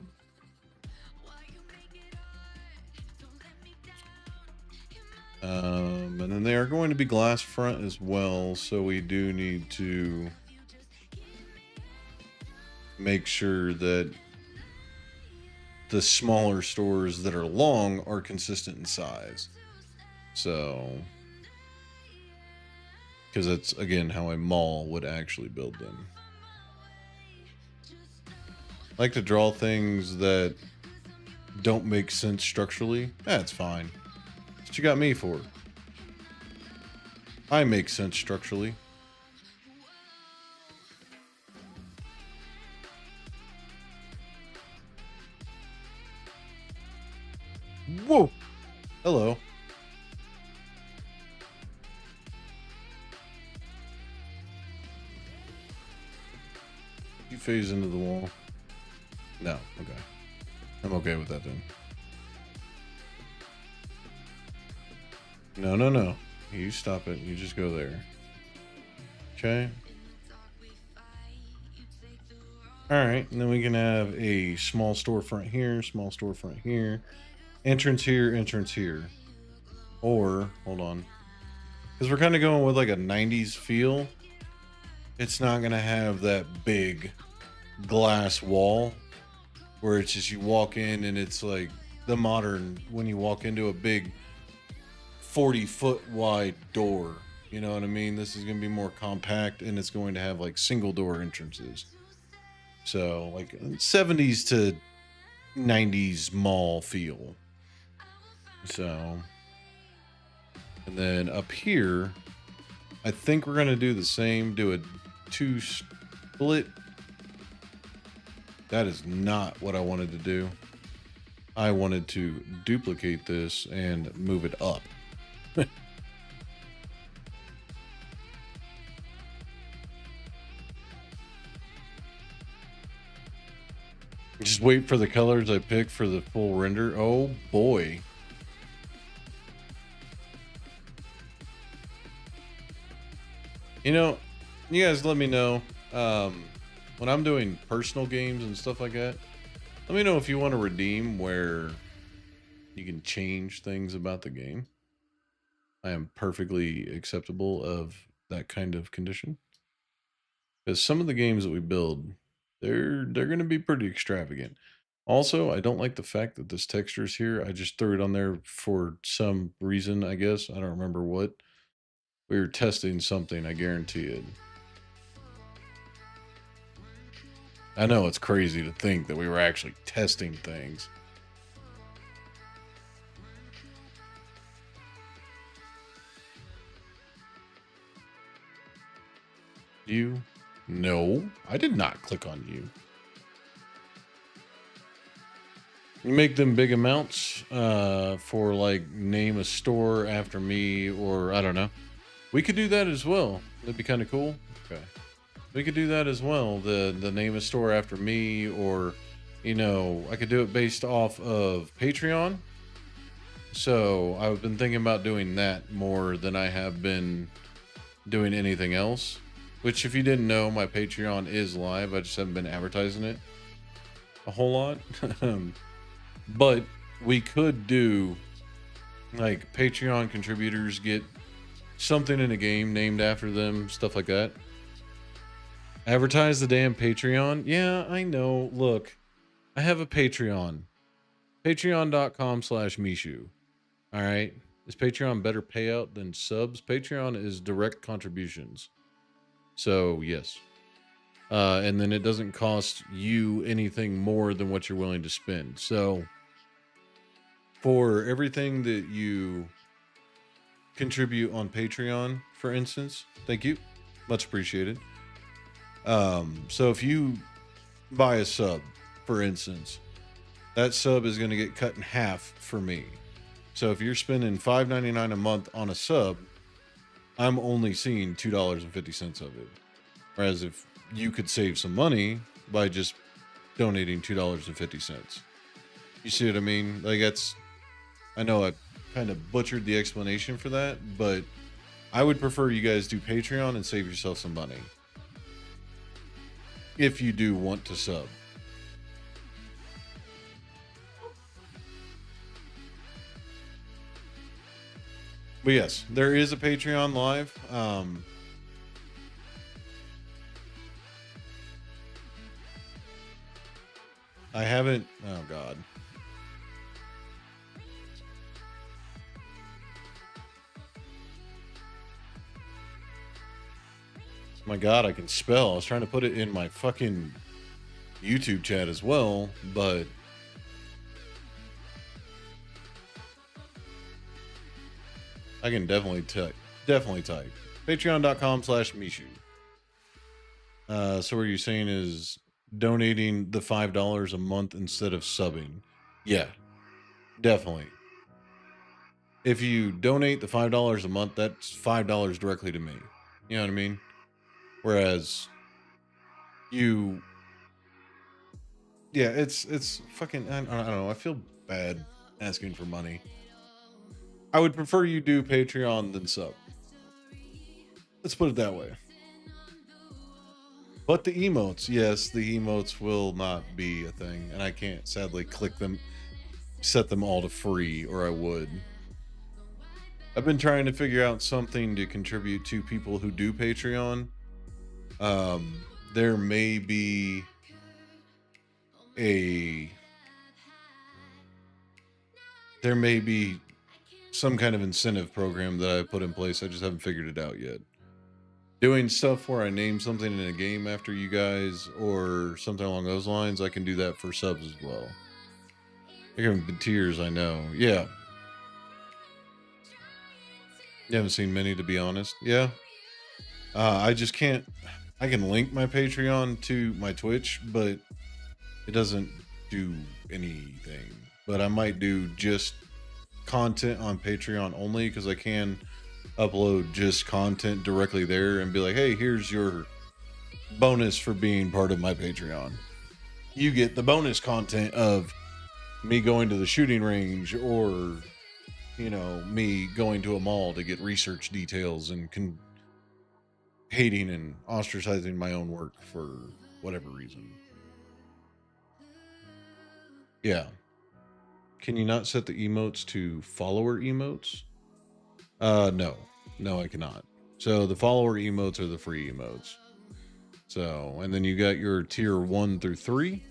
And then they are going to be glass front as well, so we do need to make sure that the smaller stores that are long are consistent in size. So, because that's again how a mall would actually build them. I like to draw things that don't make sense structurally. That's fine. That's what you got me for. I make sense structurally. Whoa! Hello. You phase into the wall. No, okay. I'm okay with that then. No. You stop it. You just go there. Okay. Alright, and then we can have a small storefront here, small storefront here. Entrance here, entrance here. Or, hold on. Because we're kind of going with like a 90s feel. It's not going to have that big glass wall where it's just you walk in and it's like the modern, when you walk into a big 40-foot wide door. You know what I mean? This is going to be more compact and it's going to have like single door entrances. So like 70s to 90s mall feel. So, and then up here, I think we're going to do the same, do a 2 split. That is not what I wanted to do. I wanted to duplicate this and move it up. Just wait for the colors I pick for the full render. Oh boy. You know, you guys let me know when I'm doing personal games and stuff like that. Let me know if you want to redeem where you can change things about the game. I am perfectly acceptable of that kind of condition. Because some of the games that we build, they're going to be pretty extravagant. Also, I don't like the fact that this texture is here. I just threw it on there for some reason, I guess. I don't remember what. We were testing something, I guarantee it. I know it's crazy to think that we were actually testing things. You? No, I did not click on you. You make them big amounts for like name a store after me, or I don't know. We could do that as well. That'd be kind of cool. Okay. We could do that as well. The name a store after me, or, you know, I could do it based off of Patreon. So I've been thinking about doing that more than I have been doing anything else. Which, if you didn't know, my Patreon is live. I just haven't been advertising it a whole lot. But we could do, like, Patreon contributors get something in a game named after them, stuff like that. Advertise the damn Patreon. Yeah, I know. Look, I have a Patreon. Patreon.com/Mishu. All right. Is Patreon better payout than subs? Patreon is direct contributions. So, yes. And then it doesn't cost you anything more than what you're willing to spend. So, for everything that you contribute on Patreon, for instance, thank you. Much appreciated. So if you buy a sub, for instance, that sub is going to get cut in half for me. So if you're spending $5.99 a month on a sub, I'm only seeing $2.50 of it. Whereas if you could save some money by just donating $2.50. You see what I mean? Like, that's, I know I kind of butchered the explanation for that, but I would prefer you guys do Patreon and save yourself some money. If you do want to sub. But yes, there is a Patreon live. I haven't. Oh God. My God, I can spell. I was trying to put it in my fucking YouTube chat as well, but I can definitely type. Definitely type. Patreon.com/Mishu. So what you're saying is donating the $5 a month instead of subbing. Yeah, definitely. If you donate the $5 a month, that's $5 directly to me. You know what I mean? Whereas you, yeah, it's fucking. I don't know. I feel bad asking for money. I would prefer you do Patreon than sub. Let's put it that way. But the emotes, yes, the emotes will not be a thing, and I can't sadly click them, set them all to free, or I would. I've been trying to figure out something to contribute to people who do Patreon. There may be some kind of incentive program that I put in place. I just haven't figured it out yet. Doing stuff where I name something in a game after you guys or something along those lines, I can do that for subs as well. You're giving the tears, I know. Yeah. You haven't seen many, to be honest. Yeah. I just can't. I can link my Patreon to my Twitch, but it doesn't do anything. But I might do just content on Patreon only, because I can upload just content directly there and be like, hey, here's your bonus for being part of my Patreon. You get the bonus content of me going to the shooting range, or me going to a mall to get research details and hating and ostracizing my own work for whatever reason. Yeah. Can you not set the emotes to follower emotes? No, I cannot. So the follower emotes are the free emotes. So, and then you got your tier 1 through 3.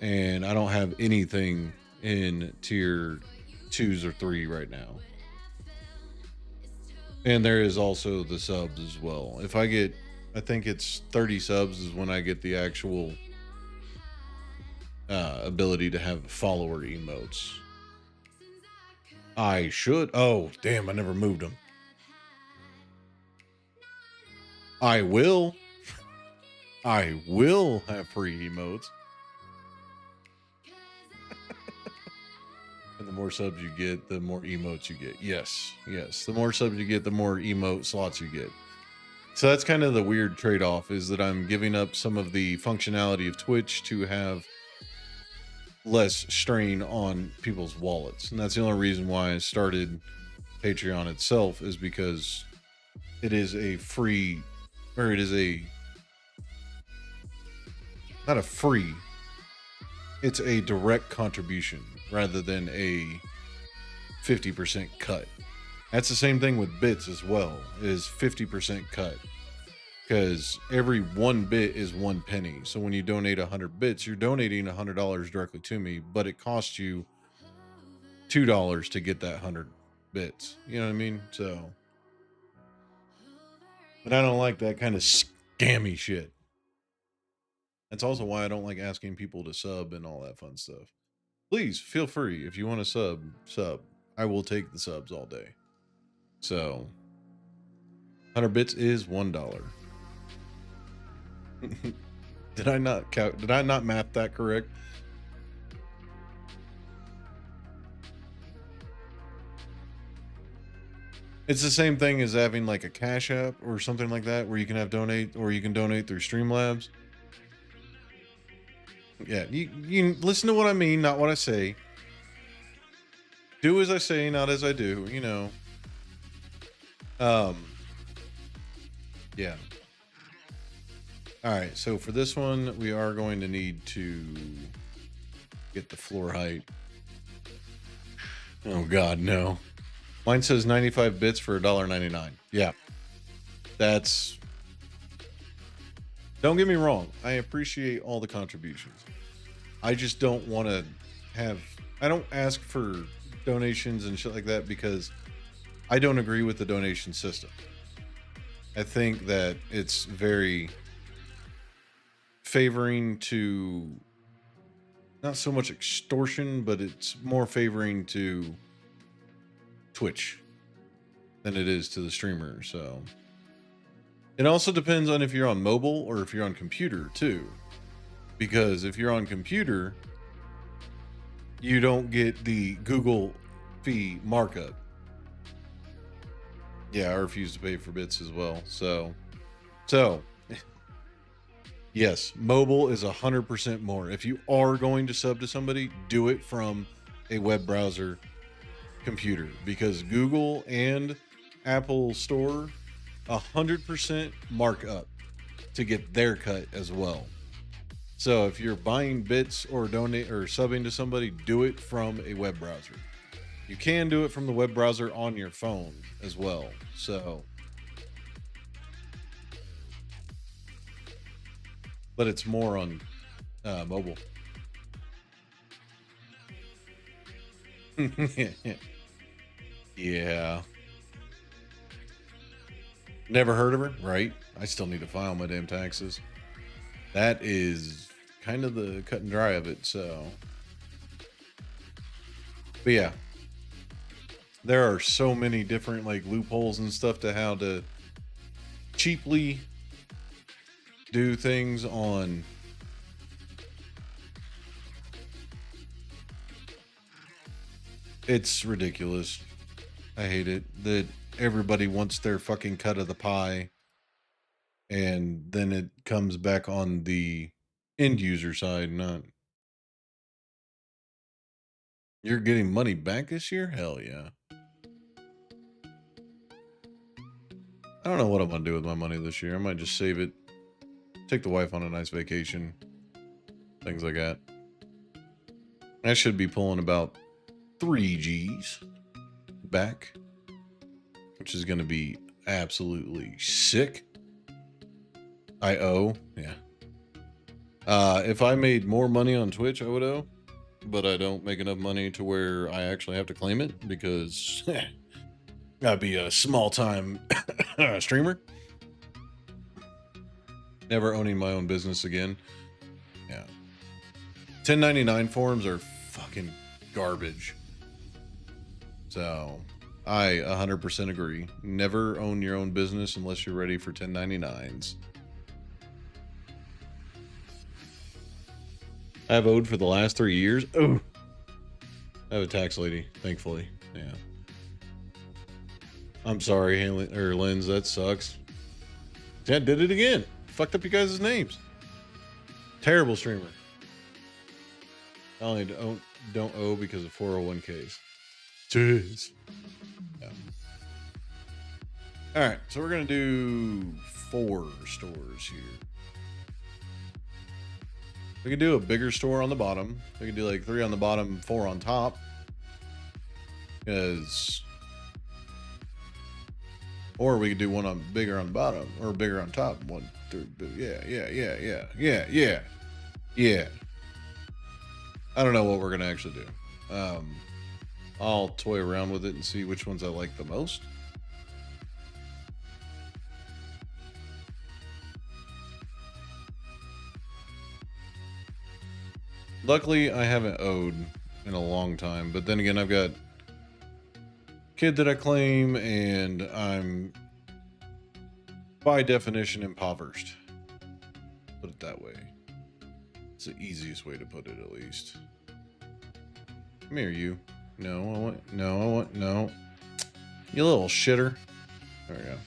And I don't have anything in tier 2s or 3 right now. And there is also the subs as well. If I get, I think it's 30 subs is when I get the actual ability to have follower emotes. I should. Oh, damn, I never moved them. I will have free emotes. And the more subs you get, the more emotes you get. Yes. The more subs you get, the more emote slots you get. So that's kind of the weird trade-off, is that I'm giving up some of the functionality of Twitch to have less strain on people's wallets. And that's the only reason why I started Patreon itself, is because it is a free, or it is not a free, it's a direct contribution rather than a 50% cut. That's the same thing with bits as well, is 50% cut. Because every 1 bit is 1 penny. So when you donate 100 bits, you're donating $100 directly to me, but it costs you $2 to get that 100 bits. You know what I mean? So, but I don't like that kind of scammy shit. That's also why I don't like asking people to sub and all that fun stuff. Please feel free. If you want to sub. I will take the subs all day. So 100 bits is $1. Did I not map that correct? It's the same thing as having like a Cash App or something like that, where you can have donate, or you can donate through Streamlabs. Yeah, you listen to what I mean, not what I say. Do as I say, not as I do, Yeah. All right, so for this one, we are going to need to get the floor height. Oh God, no. Mine says 95 bits for $1.99. Yeah. That's... Don't get me wrong. I appreciate all the contributions. I just don't want to have... I don't ask for donations and shit like that because I don't agree with the donation system. I think that it's very favoring to... Not so much extortion, but it's more favoring to Twitch than it is to the streamer. So it also depends on if you're on mobile or if you're on computer too, because if you're on computer, you don't get the Google fee markup. Yeah, I refuse to pay for bits as well. So yes, mobile is 100% more. If you are going to sub to somebody, do it from a web browser computer, because Google and Apple Store 100% markup to get their cut as well. So if you're buying bits or donate or subbing to somebody, do it from a web browser. You can do it from the web browser on your phone as well. So, but it's more on mobile. Yeah. Never heard of her, right? I still need to file my damn taxes. That is kind of the cut and dry of it, so. But yeah. There are so many different like loopholes and stuff to how to cheaply do things on it's ridiculous. I hate it that everybody wants their fucking cut of the pie, and then it comes back on the end user side. Not you're getting money back this year? Hell yeah. I don't know what I'm gonna do with my money this year. I might just save it, take the wife on a nice vacation, things like that. I should be pulling about 3 G's back, which is gonna be absolutely sick. I owe, yeah. If I made more money on Twitch, I would owe, but I don't make enough money to where I actually have to claim it because gotta be a small-time streamer. Never owning my own business again. Yeah. 1099 forms are fucking garbage. So, I 100% agree. Never own your own business unless you're ready for 1099s. I've owed for the last 3 years. Oh, I have a tax lady, thankfully. Yeah. I'm sorry, Lens, that sucks. Yeah, did it again. Fucked up you guys' names. Terrible streamer. I only don't owe because of 401ks. Jeez. Yeah. All right, so we're gonna do 4 stores here. We could do a bigger store on the bottom. We could do like 3 on the bottom, 4 on top. Because, or we could do one on bigger on the bottom or bigger on top. 1, 2, yeah. I don't know what we're gonna actually do. I'll toy around with it and see which ones I like the most. Luckily, I haven't owed in a long time, but then again, I've got a kid that I claim, and I'm by definition impoverished. Put it that way. It's the easiest way to put it, at least. Come here, you. No. You little shitter. There we go.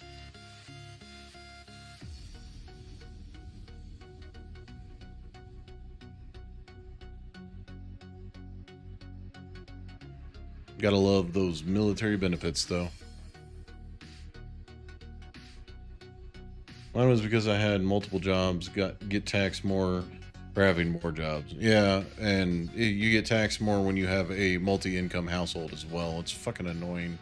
Gotta love those military benefits, though. Mine was because I had multiple jobs, get taxed more for having more jobs. Yeah, and you get taxed more when you have a multi-income household as well. It's fucking annoying.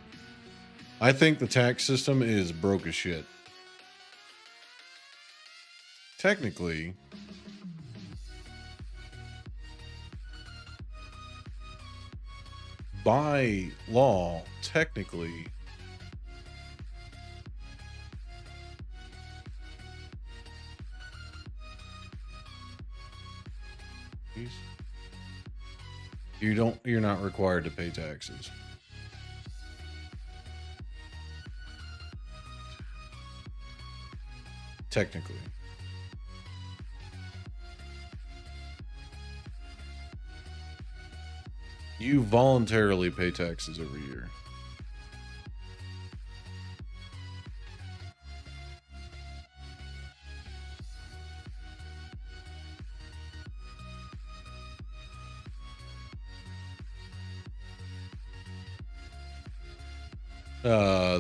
I think the tax system is broke as shit. Technically, by law, technically, you're not required to pay taxes. Technically. You voluntarily pay taxes every year.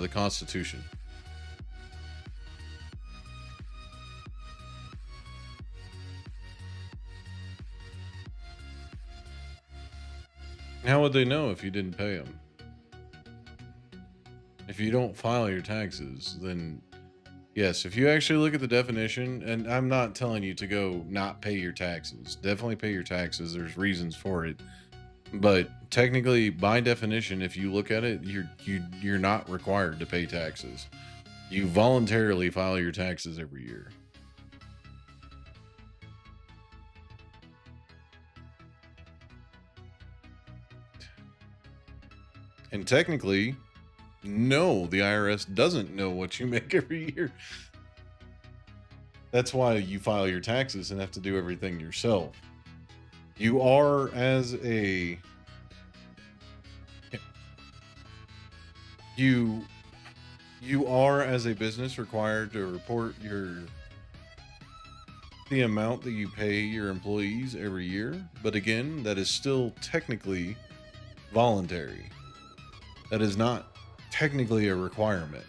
The Constitution. How would they know if you didn't pay them? If you don't file your taxes, then yes, if you actually look at the definition, and I'm not telling you to go not pay your taxes. Definitely pay your taxes. There's reasons for it. But technically, by definition, if you look at it, you're not required to pay taxes. You voluntarily file your taxes every year. And technically, no, the IRS doesn't know what you make every year. That's why you file your taxes and have to do everything yourself. You are as a you are as a business required to report the amount that you pay your employees every year, but again, that is still technically voluntary. That is not technically a requirement.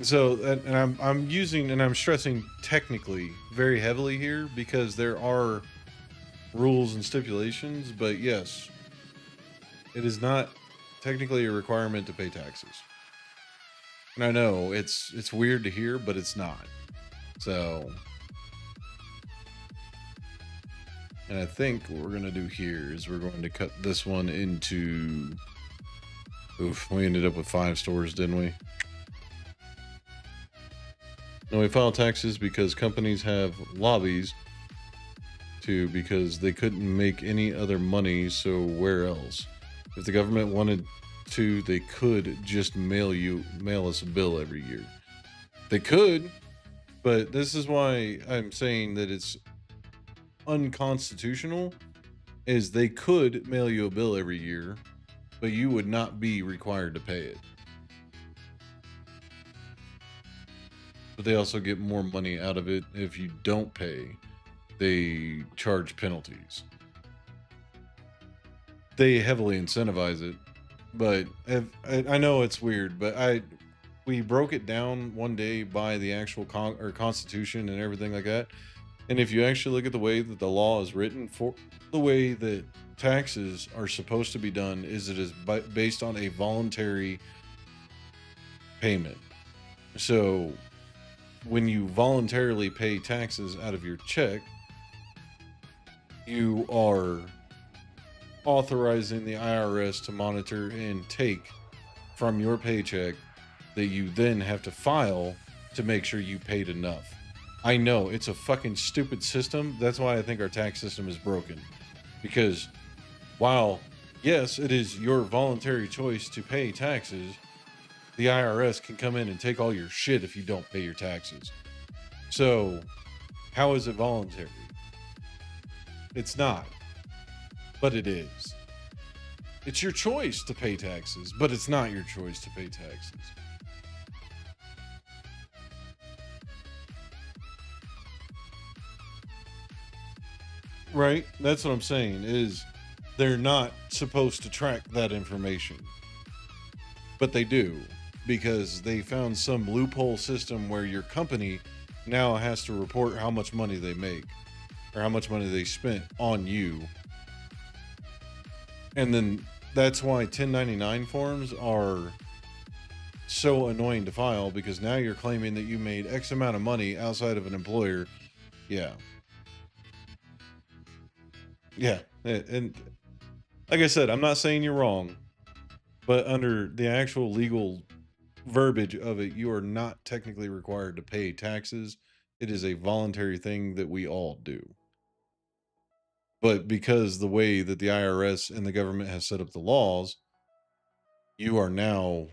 So, and I'm stressing technically very heavily here because there are rules and stipulations, but yes, it is not technically a requirement to pay taxes. And I know it's weird to hear, but it's not. So, and I think what we're going to do here is we're going to cut this one into, oof, we ended up with 5 stores, didn't we? No, we file taxes because companies have lobbies to, because they couldn't make any other money, so where else? If the government wanted to, they could just mail us a bill every year. They could, but this is why I'm saying that it's unconstitutional, is they could mail you a bill every year, but you would not be required to pay it. But they also get more money out of it if you don't pay. They charge penalties. They heavily incentivize it, but I know it's weird, but we broke it down one day by the actual Constitution and everything like that. And if you actually look at the way that the law is written, for the way that taxes are supposed to be done, is it is based on a voluntary payment. So when you voluntarily pay taxes out of your check, you are authorizing the IRS to monitor and take from your paycheck that you then have to file to make sure you paid enough. I know it's a fucking stupid system. That's why I think our tax system is broken. Because while, yes, it is your voluntary choice to pay taxes, the IRS can come in and take all your shit if you don't pay your taxes. So, how is it voluntary? It's not. But it is. It's your choice to pay taxes, but it's not your choice to pay taxes. Right? That's what I'm saying, is they're not supposed to track that information. But they do, because they found some loophole system where your company now has to report how much money they make or how much money they spent on you. And then that's why 1099 forms are so annoying to file because now you're claiming that you made X amount of money outside of an employer. Yeah. Yeah. And like I said, I'm not saying you're wrong, but under the actual legal verbiage of it, you are not technically required to pay taxes. It is a voluntary thing that we all do. But because the way that the IRS and the government has set up the laws, you are now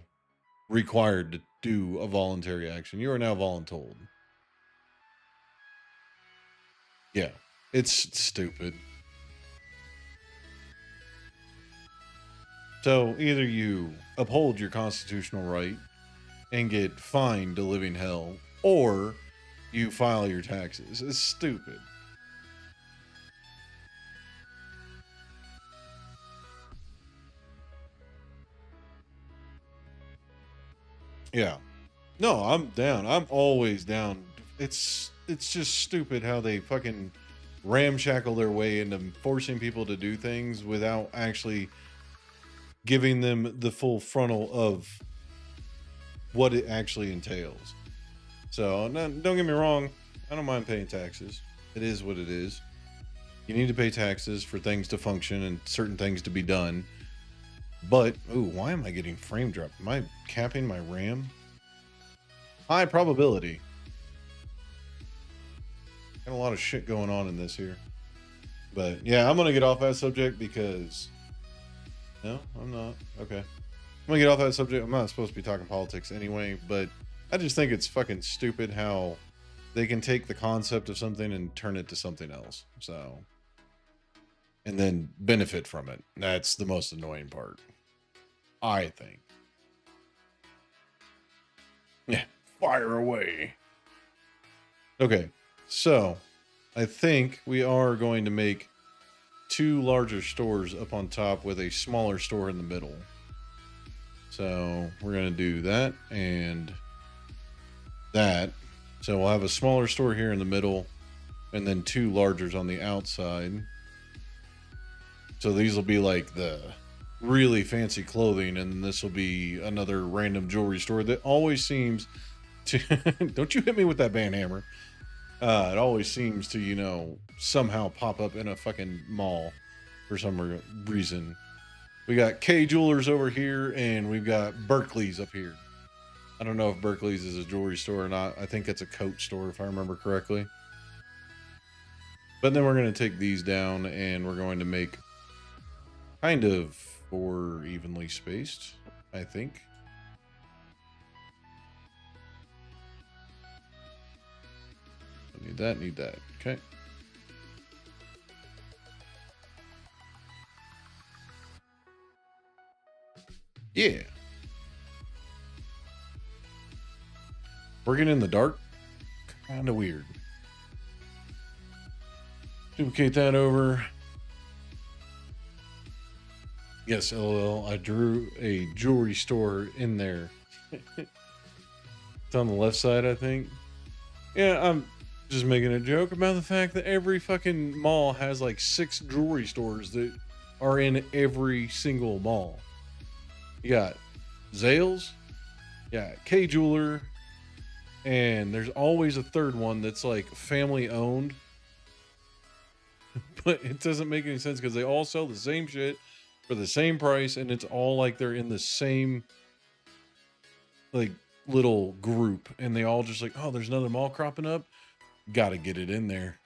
required to do a voluntary action. You are now voluntold. Yeah, it's stupid. So either you uphold your constitutional right and get fined to living hell, or you file your taxes. It's stupid. Yeah. No, I'm down. I'm always down. It's just stupid how they fucking ramshackle their way into forcing people to do things without actually giving them the full frontal of what it actually entails. So, no, don't get me wrong, I don't mind paying taxes. It is what it is. You need to pay taxes for things to function and certain things to be done. But, ooh, why am I getting frame dropped? Am I capping my RAM? High probability. Got a lot of shit going on in this here. But, yeah, I'm going to get off that subject because... No, I'm not. Okay. I'm going to get off that subject. I'm not supposed to be talking politics anyway, but I just think it's fucking stupid how they can take the concept of something and turn it to something else. So... and then benefit from it. That's the most annoying part, I think. Yeah, fire away. Okay, so I think we are going to make 2 larger stores up on top with a smaller store in the middle. So we're going to do that and that. So we'll have a smaller store here in the middle and then 2 largers on the outside. So these will be like the really fancy clothing, and this will be another random jewelry store that always seems to don't you hit me with that band hammer. It always seems to, you know, somehow pop up in a fucking mall for some reason. We got K Jewelers over here, and we've got Berkeley's up here. I don't know if Berkeley's is a jewelry store or not. I think it's a coat store if I remember correctly. But then we're going to take these down, and we're going to make kind of 4 evenly spaced, I think. Need that. Okay. Yeah. Working in the dark, kind of weird. Duplicate that over. Yes, LOL. I drew a jewelry store in there. It's on the left side, I think. Yeah, I'm just making a joke about the fact that every fucking mall has like 6 jewelry stores that are in every single mall. You got Zales, yeah, K Jeweler, and there's always a third one that's like family owned. But it doesn't make any sense because they all sell the same shit for the same price, and it's all like they're in the same like little group, and they all just like, oh, there's another mall cropping up, gotta get it in there,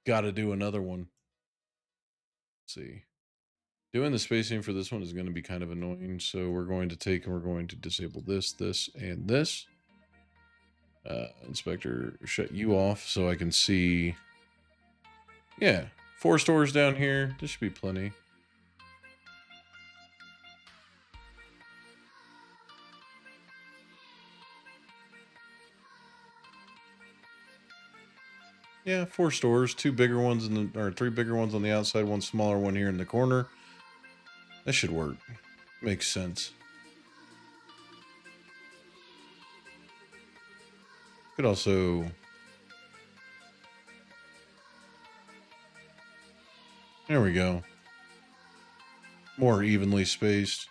gotta do another one. Let's see, doing the spacing for this one is going to be kind of annoying, so we're going to take and we're going to disable this, and this. Inspector, shut you off so I can see. Yeah, 4 stores down here. This should be plenty. Yeah, 4 stores, 2 bigger ones or 3 bigger ones on the outside, 1 smaller one here in the corner. That should work. Makes sense. Could also there we go. more evenly spaced.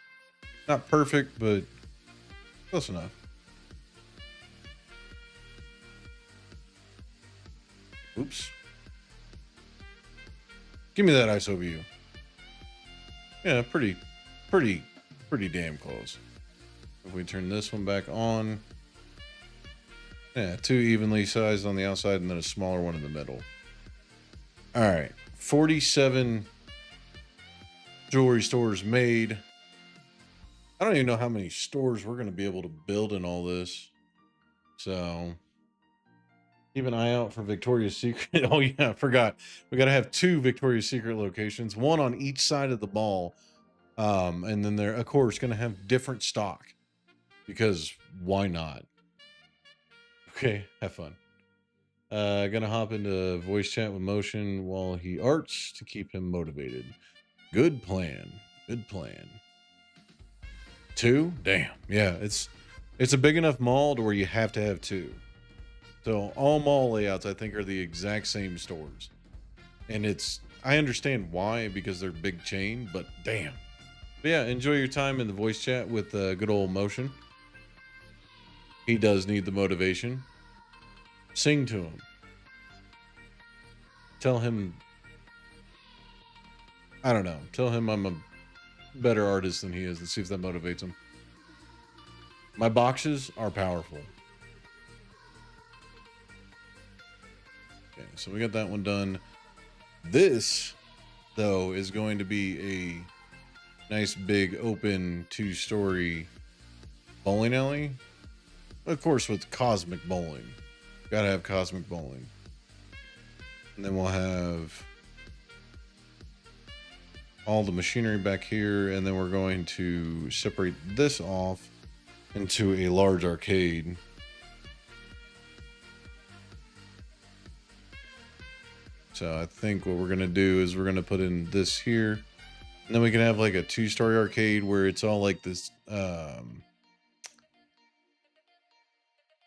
Not perfect, but close enough. Oops. Give me that ISO view. Yeah, pretty damn close. If we turn this one back on. Yeah, 2 evenly sized on the outside and then a smaller one in the middle. All right, 47 jewelry stores made. I don't even know how many stores we're going to be able to build in all this. So keep an eye out for Victoria's Secret. Oh yeah, I forgot. We got to have 2 Victoria's Secret locations, one on each side of the mall. And then they're, of course, going to have different stock because why not? Okay, have fun. Gonna hop into voice chat with Motion while he arts to keep him motivated. Good plan. Good plan. 2? Damn. Yeah, it's a big enough mall to where you have to have 2. So all mall layouts, I think, are the exact same stores. And I understand why, because they're big chain, but damn. But yeah, enjoy your time in the voice chat with good old Motion. He does need the motivation. Sing to him. Tell him, I don't know. Tell him I'm a better artist than he is. Let's see if that motivates him. My boxes are powerful. Okay, so we got that one done. This, though, is going to be a nice big open 2-story bowling alley. Of course, with cosmic bowling. Gotta have cosmic bowling. And then we'll have all the machinery back here. And then we're going to separate this off into a large arcade. So I think what we're going to do is we're going to put in this here. And then we can have like a 2-story arcade where it's all like this,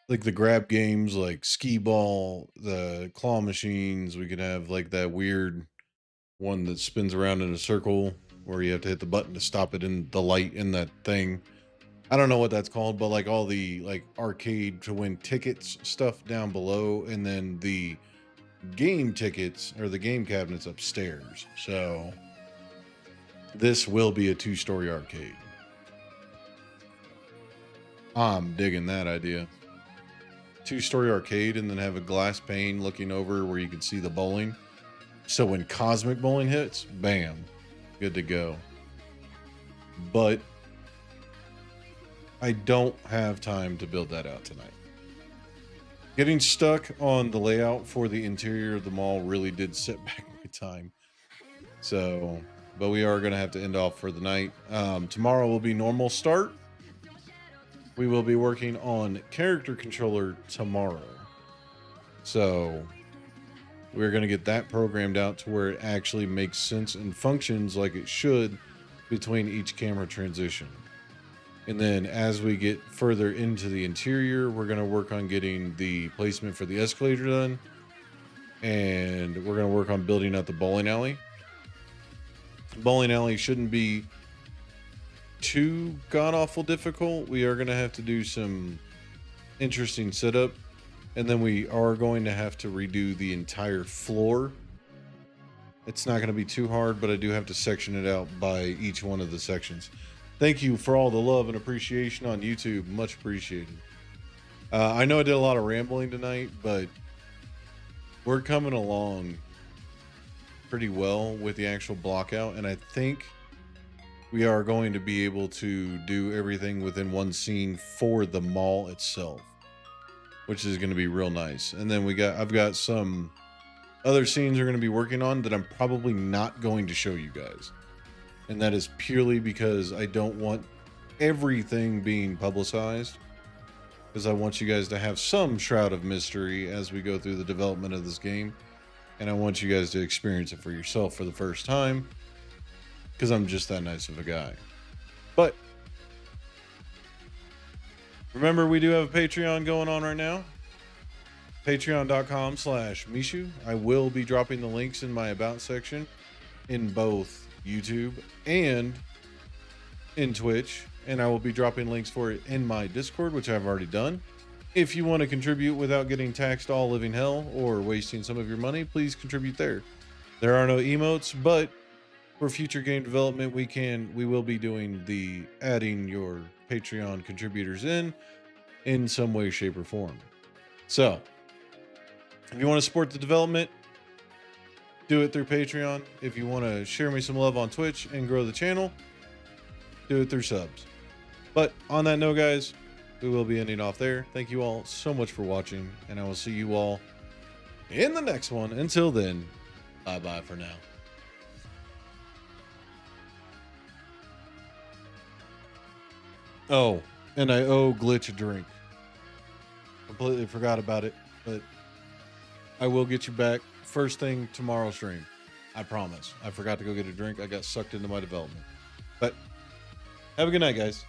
like the grab games, like skee ball, the claw machines. We could have like that weird one that spins around in a circle where you have to hit the button to stop it in the light in that thing. I don't know what that's called, but like all the like arcade to win tickets stuff down below, and then the game tickets or the game cabinets upstairs. So this will be a 2-story arcade. I'm digging that idea. 2-story arcade and then have a glass pane looking over where you can see the bowling. So when cosmic bowling hits, bam, good to go. But I don't have time to build that out tonight. Getting stuck on the layout for the interior of the mall really did set back my time. So, but we are going to have to end off for the night. Tomorrow will be normal start. We will be working on character controller tomorrow. So we're going to get that programmed out to where it actually makes sense and functions like it should between each camera transition. And then as we get further into the interior, we're going to work on getting the placement for the escalator done. And we're going to work on building out the bowling alley. Bowling alley shouldn't be too god-awful difficult. We are going to have to do some interesting setup. And then we are going to have to redo the entire floor. It's not going to be too hard, but I do have to section it out by each one of the sections. Thank you for all the love and appreciation on YouTube. Much appreciated. I know I did a lot of rambling tonight, but we're coming along pretty well with the actual block out. And I think we are going to be able to do everything within one scene for the mall itself, which is going to be real nice. And then I've got some other scenes we're going to be working on that I'm probably not going to show you guys. And that is purely because I don't want everything being publicized, because I want you guys to have some shroud of mystery as we go through the development of this game. And I want you guys to experience it for yourself for the first time, because I'm just that nice of a guy. But remember, we do have a Patreon going on right now. Patreon.com/Mishu. I will be dropping the links in my about section in both YouTube and in Twitch, and I will be dropping links for it in my Discord, which I've already done. If you want to contribute without getting taxed all living hell or wasting some of your money, please contribute there. There are no emotes, but for future game development, we will be doing the adding your Patreon contributors in some way, shape, or form. So if you want to support the development, do it through Patreon. If you want to share me some love on Twitch and grow the channel, do it through subs. But on that note, guys, we will be ending off there. Thank you all so much for watching, and I will see you all in the next one. Until then, bye-bye for now. Oh, and I owe Glitch a drink. Completely forgot about it, but I will get you back first thing tomorrow stream. I promise. I forgot to go get a drink. I got sucked into my development. But have a good night, guys.